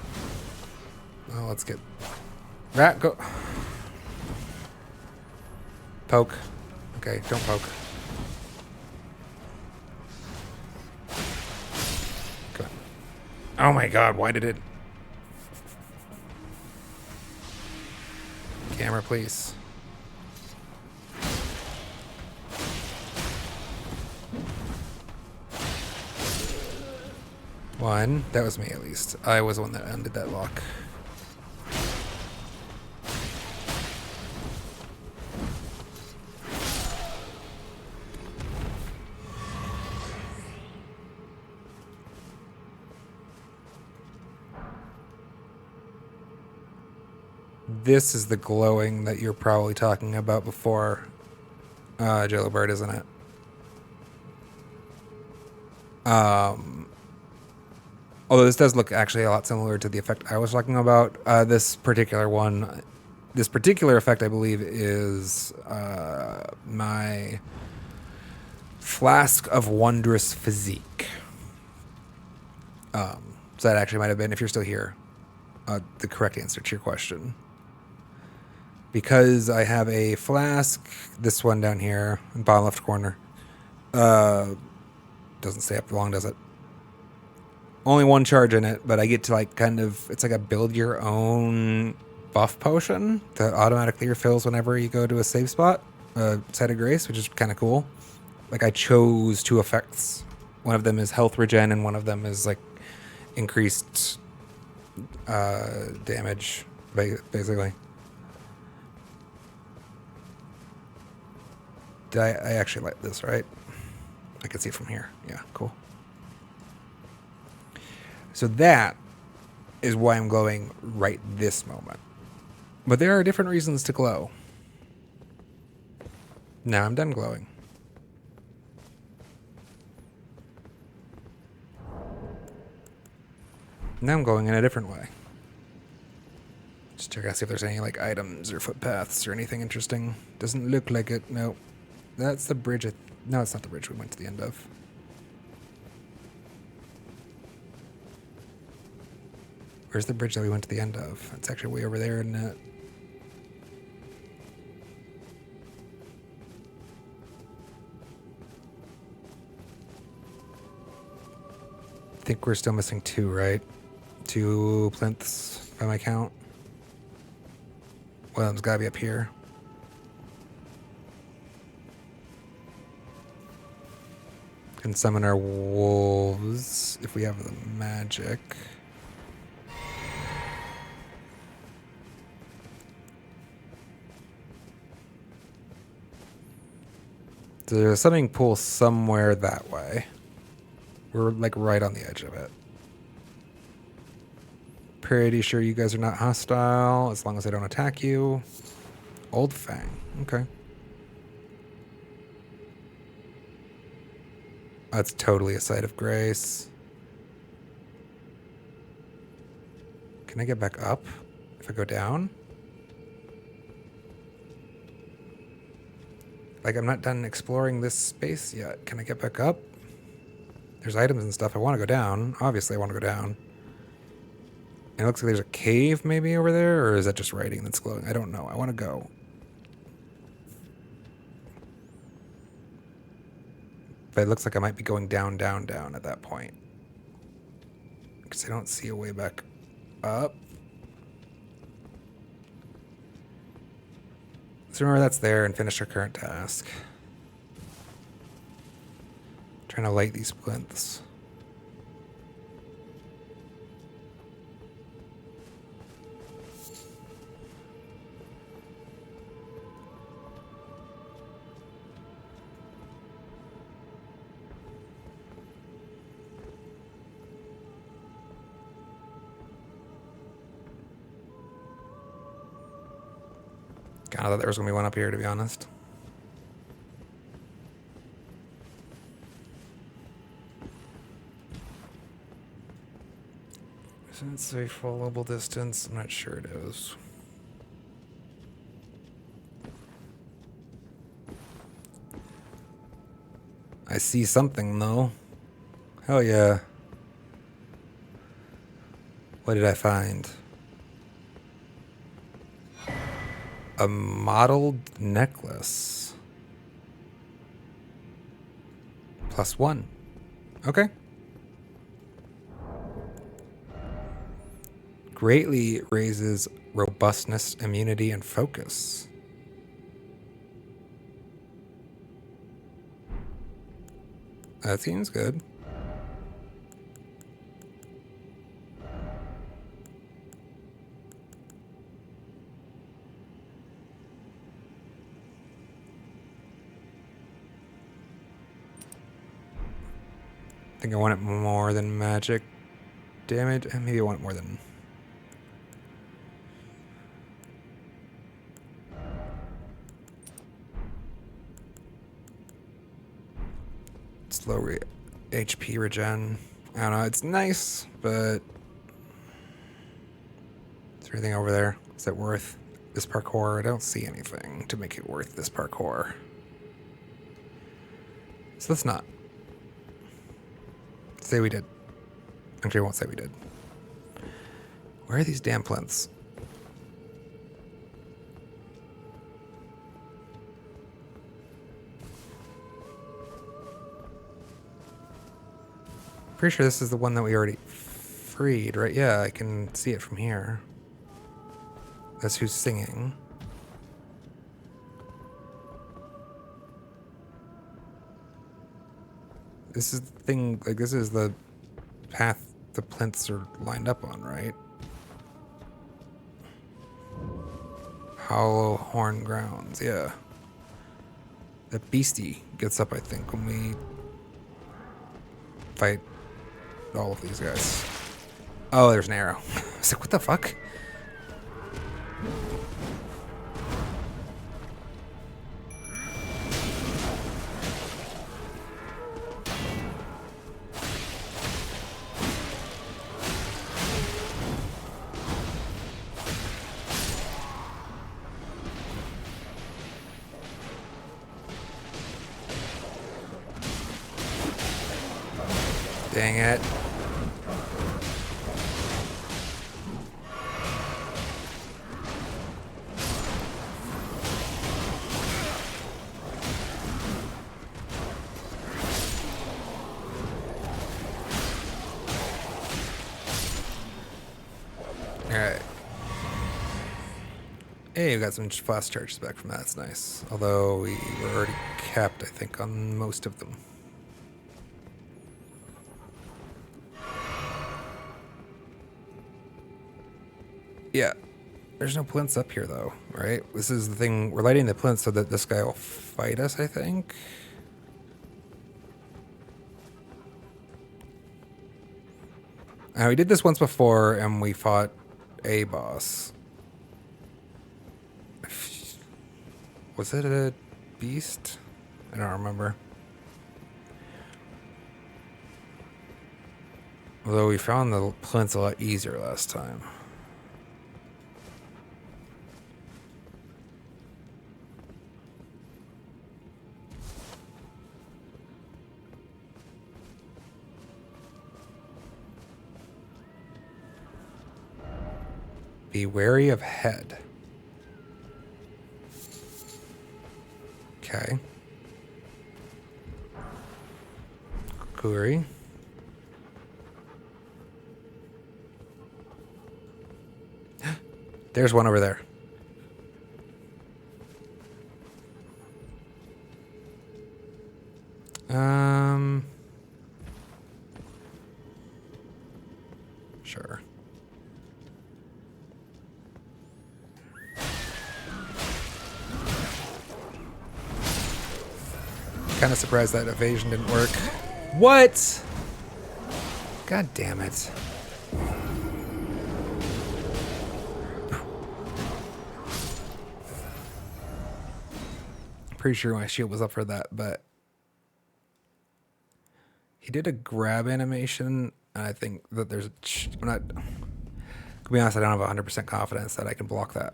Well, let's get... Rat, go... Poke. Okay, don't poke. Good. Oh my god, why did it... Camera, please. One. That was me, at least. I was the one that undid that lock. This is the glowing that you're probably talking about before, Jellowbird, isn't it? Although this does look actually a lot similar to the effect I was talking about. This particular effect, I believe, is my Flask of Wondrous Physique. So that actually might have been, if you're still here, the correct answer to your question. Because I have a flask, this one down here, in the bottom left corner. Doesn't stay up long, does it? Only one charge in it, but I get to like kind of, it's like a build your own buff potion that automatically refills whenever you go to a save spot, Site of Grace, which is kind of cool. Like I chose 2 effects. One of them is health regen and one of them is like increased damage, basically. I actually like this, right? I can see it from here. Yeah, cool. So that is why I'm glowing right this moment. But there are different reasons to glow. Now I'm done glowing. Now I'm glowing in a different way. Just check out, see if there's any like items or footpaths or anything interesting. Doesn't look like it. No. That's the bridge. No, it's not the bridge we went to the end of. Where's the bridge that we went to the end of? It's actually way over there, isn't it? I think we're still missing 2, right? 2 plinths by my count. One of them's gotta be up here. Can summon our wolves if we have the magic. So there's a summoning pool somewhere that way. We're like right on the edge of it. Pretty sure you guys are not hostile as long as they don't attack you. Old Fang. Okay. That's totally a Site of Grace. Can I get back up if I go down? Like, I'm not done exploring this space yet. Can I get back up? There's items and stuff. I want to go down. Obviously, I want to go down. And it looks like there's a cave maybe over there, or is that just writing that's glowing? I don't know. I want to go. But it looks like I might be going down, down, down at that point. Because I don't see a way back up. Let's remember that's there and finish our current task. Trying to light these plinths. Kind of thought there was going to be one up here, to be honest. Isn't it say followable distance? I'm not sure it is. I see something, though. Hell yeah. What did I find? A modeled necklace. +1. Okay. Greatly raises robustness, immunity, and focus. That seems good. think I want it more than magic damage. Maybe I want it more than... slow HP regen. I don't know, it's nice, but... is there anything over there? Is it worth this parkour? I don't see anything to make it worth this parkour. So let's not. Say we did. Actually, I won't say we did. Where are these damn plinths? Pretty sure this is the one that we already freed, right? Yeah, I can see it from here. That's who's singing. This is the thing, like, this is the path the plinths are lined up on, right? Hollow Horn Grounds, yeah. That beastie gets up, I think, when we fight all of these guys. Oh, there's an arrow. I was like, what the fuck? Dang it. Alright. Hey, we got some fast charges back from that. That's nice. Although we were already capped, I think, on most of them. Yeah. There's no plinths up here, though, right? This is the thing. We're lighting the plinth so that this guy will fight us, I think. Now, we did this once before, and we fought a boss. Was it a beast? I don't remember. Although we found the plinths a lot easier last time. Be wary of head. Okay. Kukuri. There's one over there. Sure. Kind of surprised that evasion didn't work. What? God damn it. Pretty sure my shield was up for that, but he did a grab animation, and I think that there's a... I'm not... To be honest, I don't have 100% confidence that I can block that.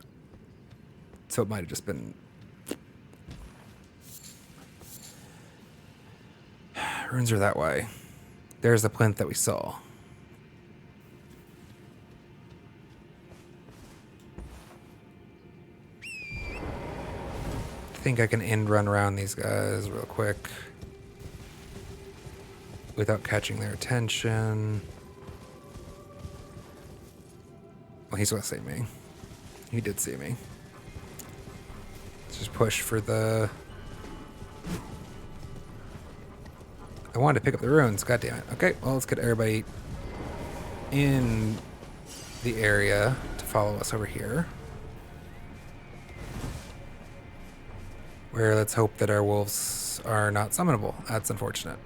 So it might have just been... Runes are that way. There's the plinth that we saw. I think I can end run around these guys real quick without catching their attention. Well, he's gonna see me. He did see me. Let's just push for the... I wanted to pick up the runes. God damn it. Okay, well, let's get everybody in the area to follow us over here. Where let's hope that our wolves are not summonable. That's unfortunate.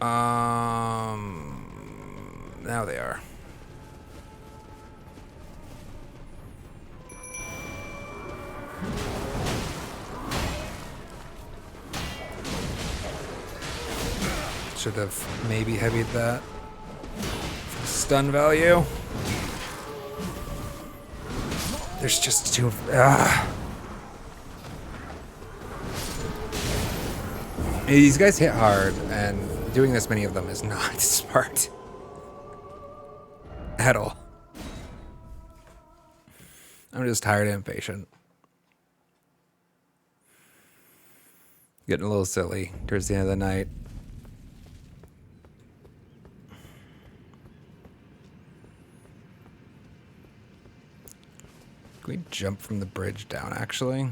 Now they are. Should have maybe heavied that. Stun value. There's just too. These guys hit hard, and doing this many of them is not smart at all. I'm just tired and impatient. Getting a little silly towards the end of the night. Can we jump from the bridge down, actually?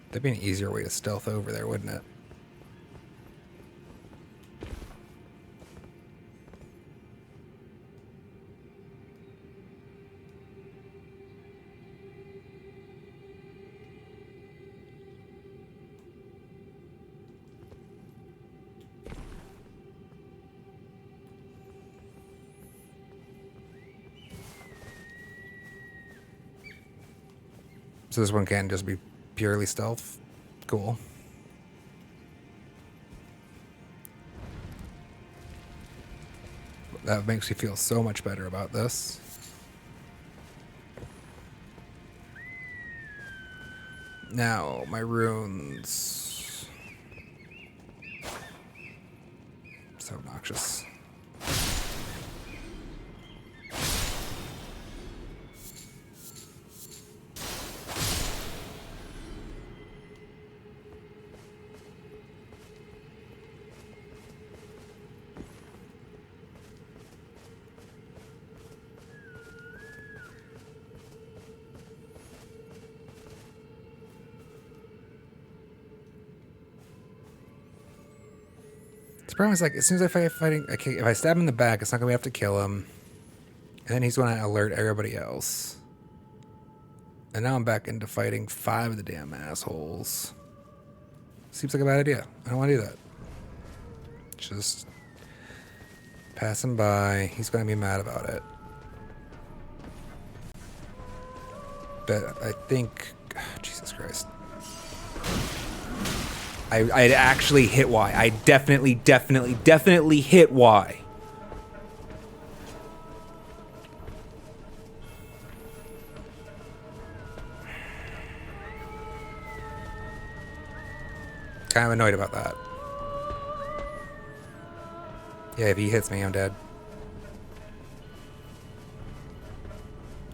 That'd be an easier way to stealth over there, wouldn't it? So this one can just be purely stealth. Cool. That makes me feel so much better about this. Now, my runes. So obnoxious. The problem is, like, as soon as I fighting, okay, if I stab him in the back, it's not gonna be enough to kill him, and then he's gonna alert everybody else. And now I'm back into fighting 5 of the damn assholes. Seems like a bad idea. I don't want to do that. Just pass him by. He's gonna be mad about it. But I think, Jesus Christ. I actually hit Y. I definitely hit Y. Kind of annoyed about that. Yeah, if he hits me, I'm dead.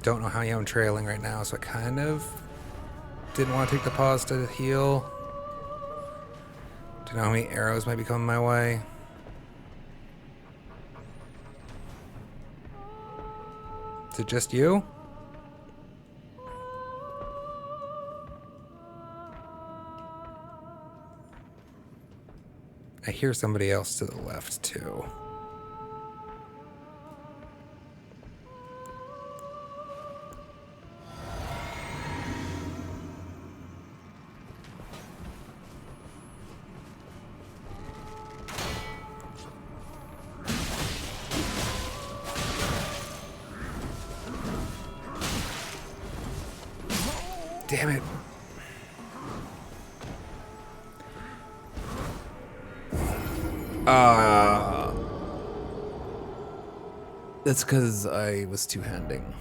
Don't know how I'm trailing right now, so I kind of didn't want to take the pause to heal. Don't know how many arrows might be coming my way. Is it just you? I hear somebody else to the left, too. Damn it. That's because I was two-handing,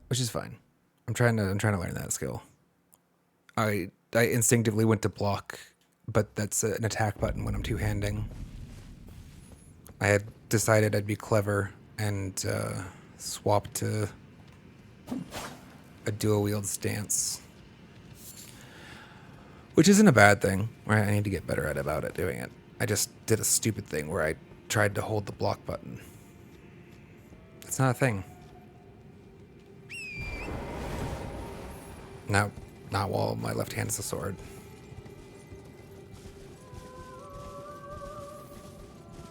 which is fine. I'm trying to learn that skill. I instinctively went to block, but that's an attack button when I'm two-handing. I had decided I'd be clever and swap to a dual-wield stance, which isn't a bad thing. Right? I need to get better at doing it. I just did a stupid thing where I tried to hold the block button. It's not a thing. Not while my left hand is a sword.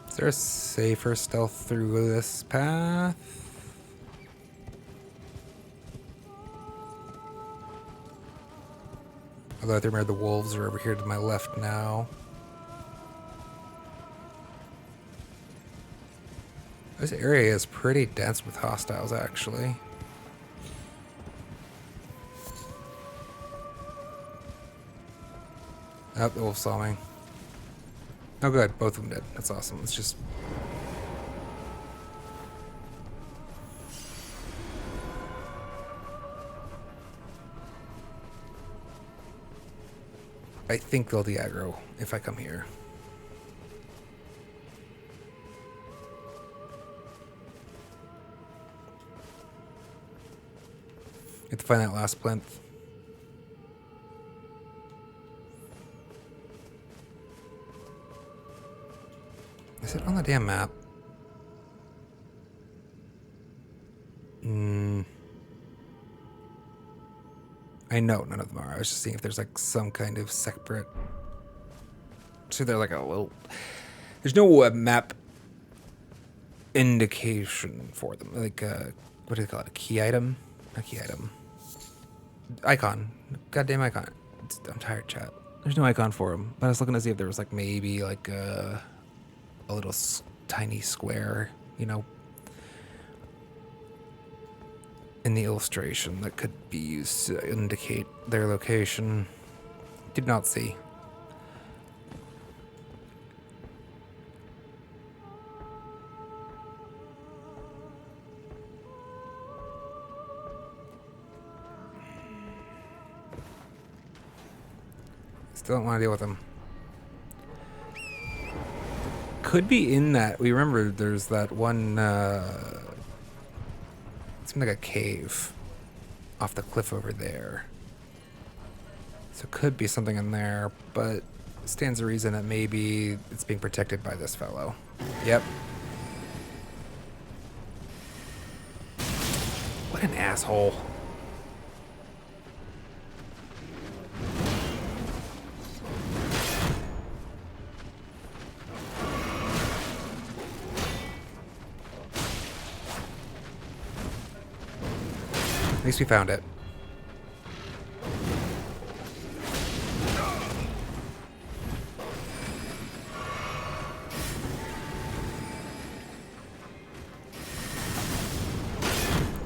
Is there a safer stealth through this path? Although I remember the wolves are over here to my left now. This area is pretty dense with hostiles, actually. Oh, the wolf saw me. Oh, good. Both of them did. That's awesome. Let's just... I think they'll de-aggro if I come here. You have to find that last plinth. Is it on the damn map? I know none of them are. I was just seeing if there's like some kind of separate. So they're like a little. There's no map indication for them. Like what do they call it? A key item? A key item. Icon. Goddamn icon. I'm tired, chat. There's no icon for them. But I was looking to see if there was like maybe like a little tiny square, you know, in the illustration that could be used to indicate their location. Did not see. Still don't want to deal with them. Could be in that. We remember there's that one, it seemed like a cave off the cliff over there. So it could be something in there, but stands to reason that maybe it's being protected by this fellow. Yep. What an asshole. At least we found it.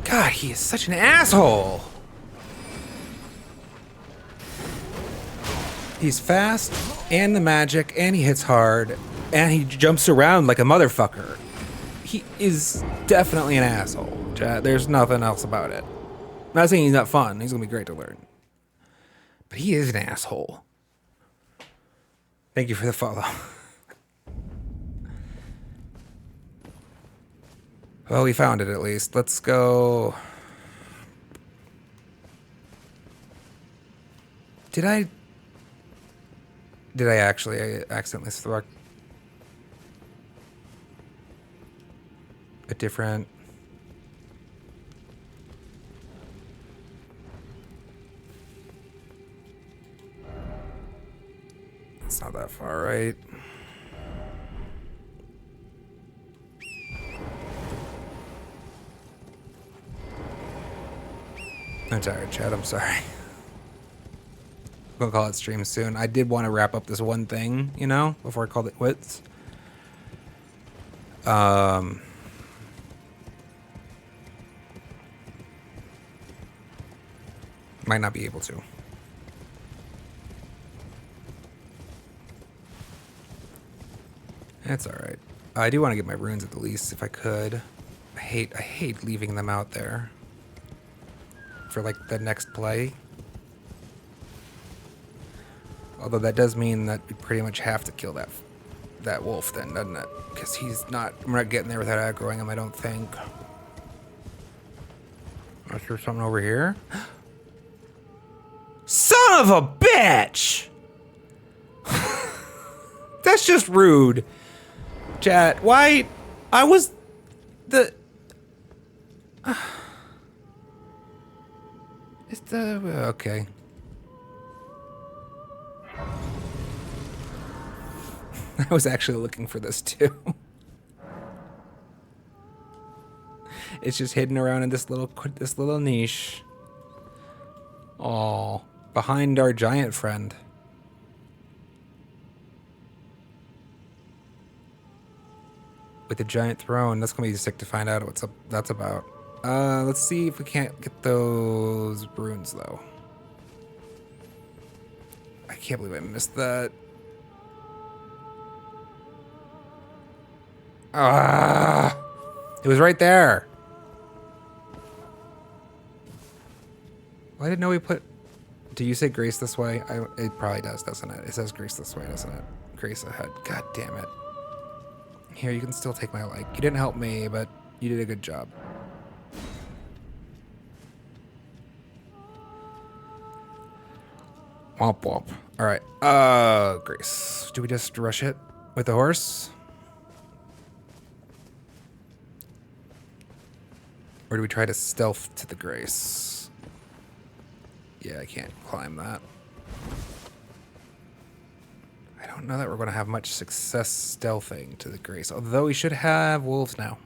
God, he is such an asshole. He's fast, and the magic, and he hits hard, and he jumps around like a motherfucker. He is definitely an asshole. There's nothing else about it. I'm not saying he's not fun. He's going to be great to learn. But he is an asshole. Thank you for the follow. Well, we found it at least. Let's go. Did I actually accidentally select a different... It's not that far, right? I'm tired, Chad. I'm sorry. I'm gonna call it stream soon. I did want to wrap up this one thing, you know, before I called it quits. Might not be able to. That's all right. I do want to get my runes at the least if I could. I hate leaving them out there for like the next play. Although that does mean that we pretty much have to kill that wolf then, doesn't it? Because we're not getting there without aggroing him, I don't think. Is there something over here? Son of a bitch! That's just rude. Chat, why? I was the... Is the... Okay. I was actually looking for this too. It's just hidden around in this little niche. Oh, behind our giant friend. with the giant throne. That's gonna be sick to find out what's up. That's about. Let's see if we can't get those runes though. I can't believe I missed that. Ah, it was right there. Well, I didn't know we put. Do you say grace this way? It probably does, doesn't it? It says grace this way, doesn't it? Grace ahead. God damn it. Here, you can still take my like. You didn't help me, but you did a good job. Womp womp. All right. Grace. Do we just rush it with the horse? Or do we try to stealth to the grace? Yeah, I can't climb that. I don't know that we're going to have much success stealthing to the grace. Although we should have wolves now.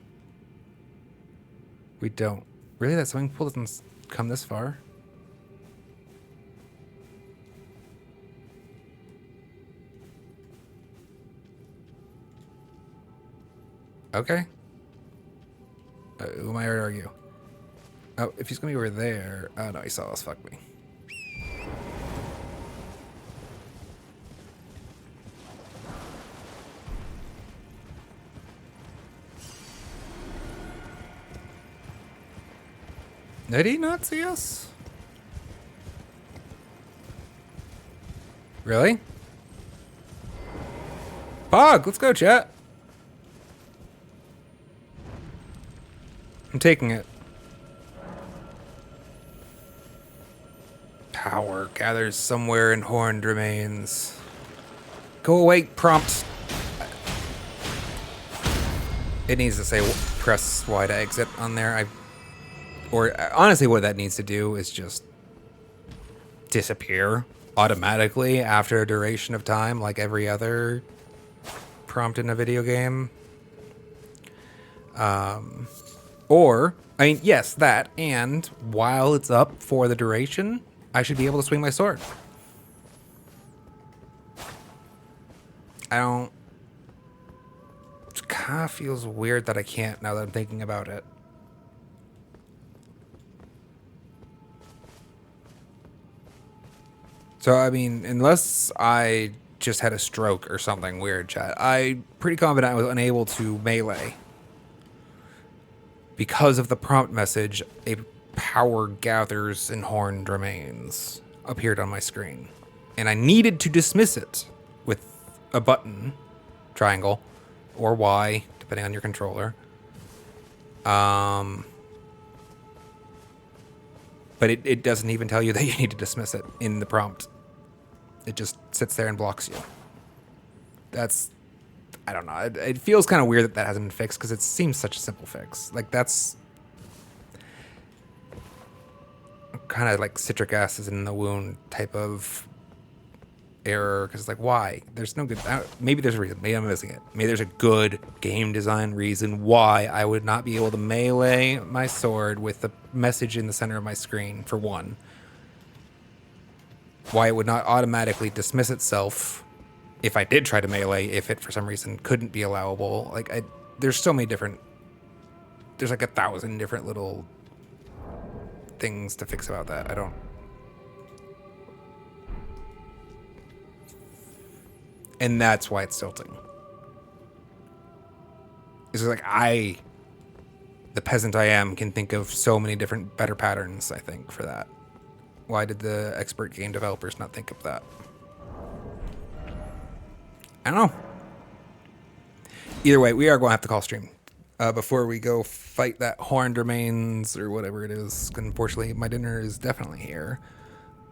We don't. Really? That swimming pool doesn't come this far? Okay. Who am I to argue? Oh, if he's going to be over there... Oh, no, he saw us. Fuck me. Did he not see us? Really? Bog, let's go, chat. I'm taking it. Power gathers somewhere in horned remains. Go away, prompt. It needs to say press Y to exit on there. Or honestly, what that needs to do is just disappear automatically after a duration of time, like every other prompt in a video game. Or, I mean, yes, that, and while it's up for the duration, I should be able to swing my sword. I don't... It kind of feels weird that I can't now that I'm thinking about it. So, I mean, unless I just had a stroke or something weird, chat, I'm pretty confident I was unable to melee. Because of the prompt message, a power gathers in horned remains appeared on my screen. And I needed to dismiss it with a button, triangle, or Y, depending on your controller. But it doesn't even tell you that you need to dismiss it in the prompt. It just sits there and blocks you. That's... I don't know. It feels kind of weird that that hasn't been fixed because it seems such a simple fix. Like, that's kind of like citric acid in the wound type of error. Because, like, why? There's no good... Maybe there's a reason. Maybe I'm missing it. Maybe there's a good game design reason why I would not be able to melee my sword with the message in the center of my screen, for one. Why it would not automatically dismiss itself if I did try to melee, if it for some reason couldn't be allowable. Like, there's so many different... There's like 1,000 different little things to fix about that. I don't... And that's why it's tilting. It's just like the peasant I am, can think of so many different better patterns, I think, for that. Why did the expert game developers not think of that? I don't know. Either way, we are going to have to call stream before we go fight that horned remains or whatever it is. Unfortunately, my dinner is definitely here.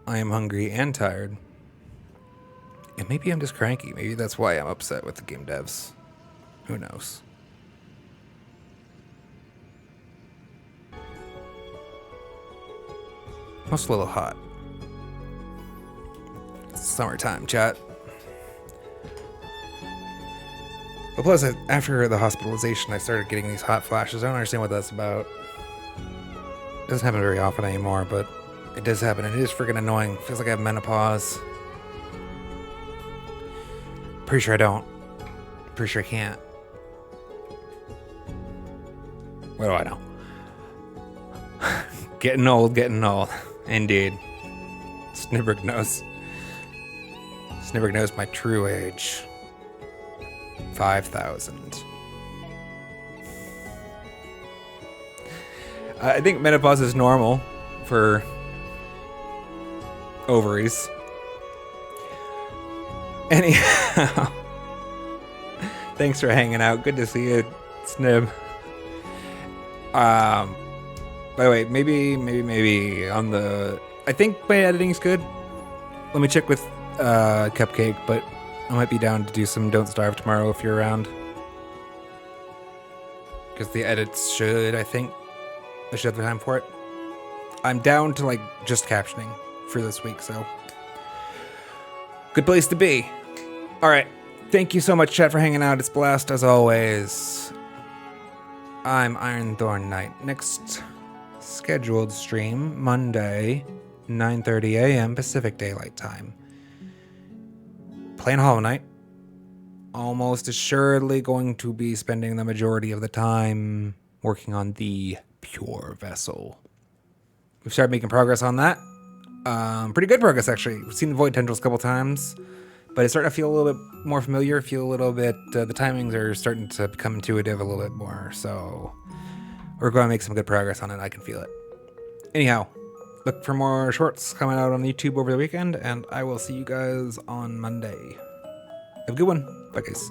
I am hungry and tired. And maybe I'm just cranky. Maybe that's why I'm upset with the game devs. Who knows? Almost a little hot. It's summertime, chat. But plus, after the hospitalization, I started getting these hot flashes. I don't understand what that's about. It doesn't happen very often anymore, but it does happen, and it is freaking annoying. Feels like I have menopause. Pretty sure I don't. Pretty sure I can't. What do I know? Getting old, indeed. Snibberg knows. Snibberg knows my true age. 5,000. I think menopause is normal for ovaries. Anyhow, thanks for hanging out. Good to see you, Snib. By the way, maybe on the... I think my editing's good. Let me check with Cupcake, but I might be down to do some Don't Starve tomorrow if you're around. Because the edits should, I think, I should have the time for it. I'm down to, like, just captioning for this week, so... Good place to be. Alright, thank you so much, chat, for hanging out. It's blast, as always. I'm Ironthorn Knight. Next scheduled stream, Monday, 9:30 a.m. Pacific Daylight Time. Playing Hollow Knight. Almost assuredly going to be spending the majority of the time working on the Pure Vessel. We've started making progress on that. Pretty good progress, actually. We've seen the Void Tendrils a couple times, but it's starting to feel a little bit more familiar, the timings are starting to become intuitive a little bit more, so we're going to make some good progress on it. I can feel it. Anyhow, look for more shorts coming out on YouTube over the weekend, and I will see you guys on Monday. Have a good one. Bye, guys.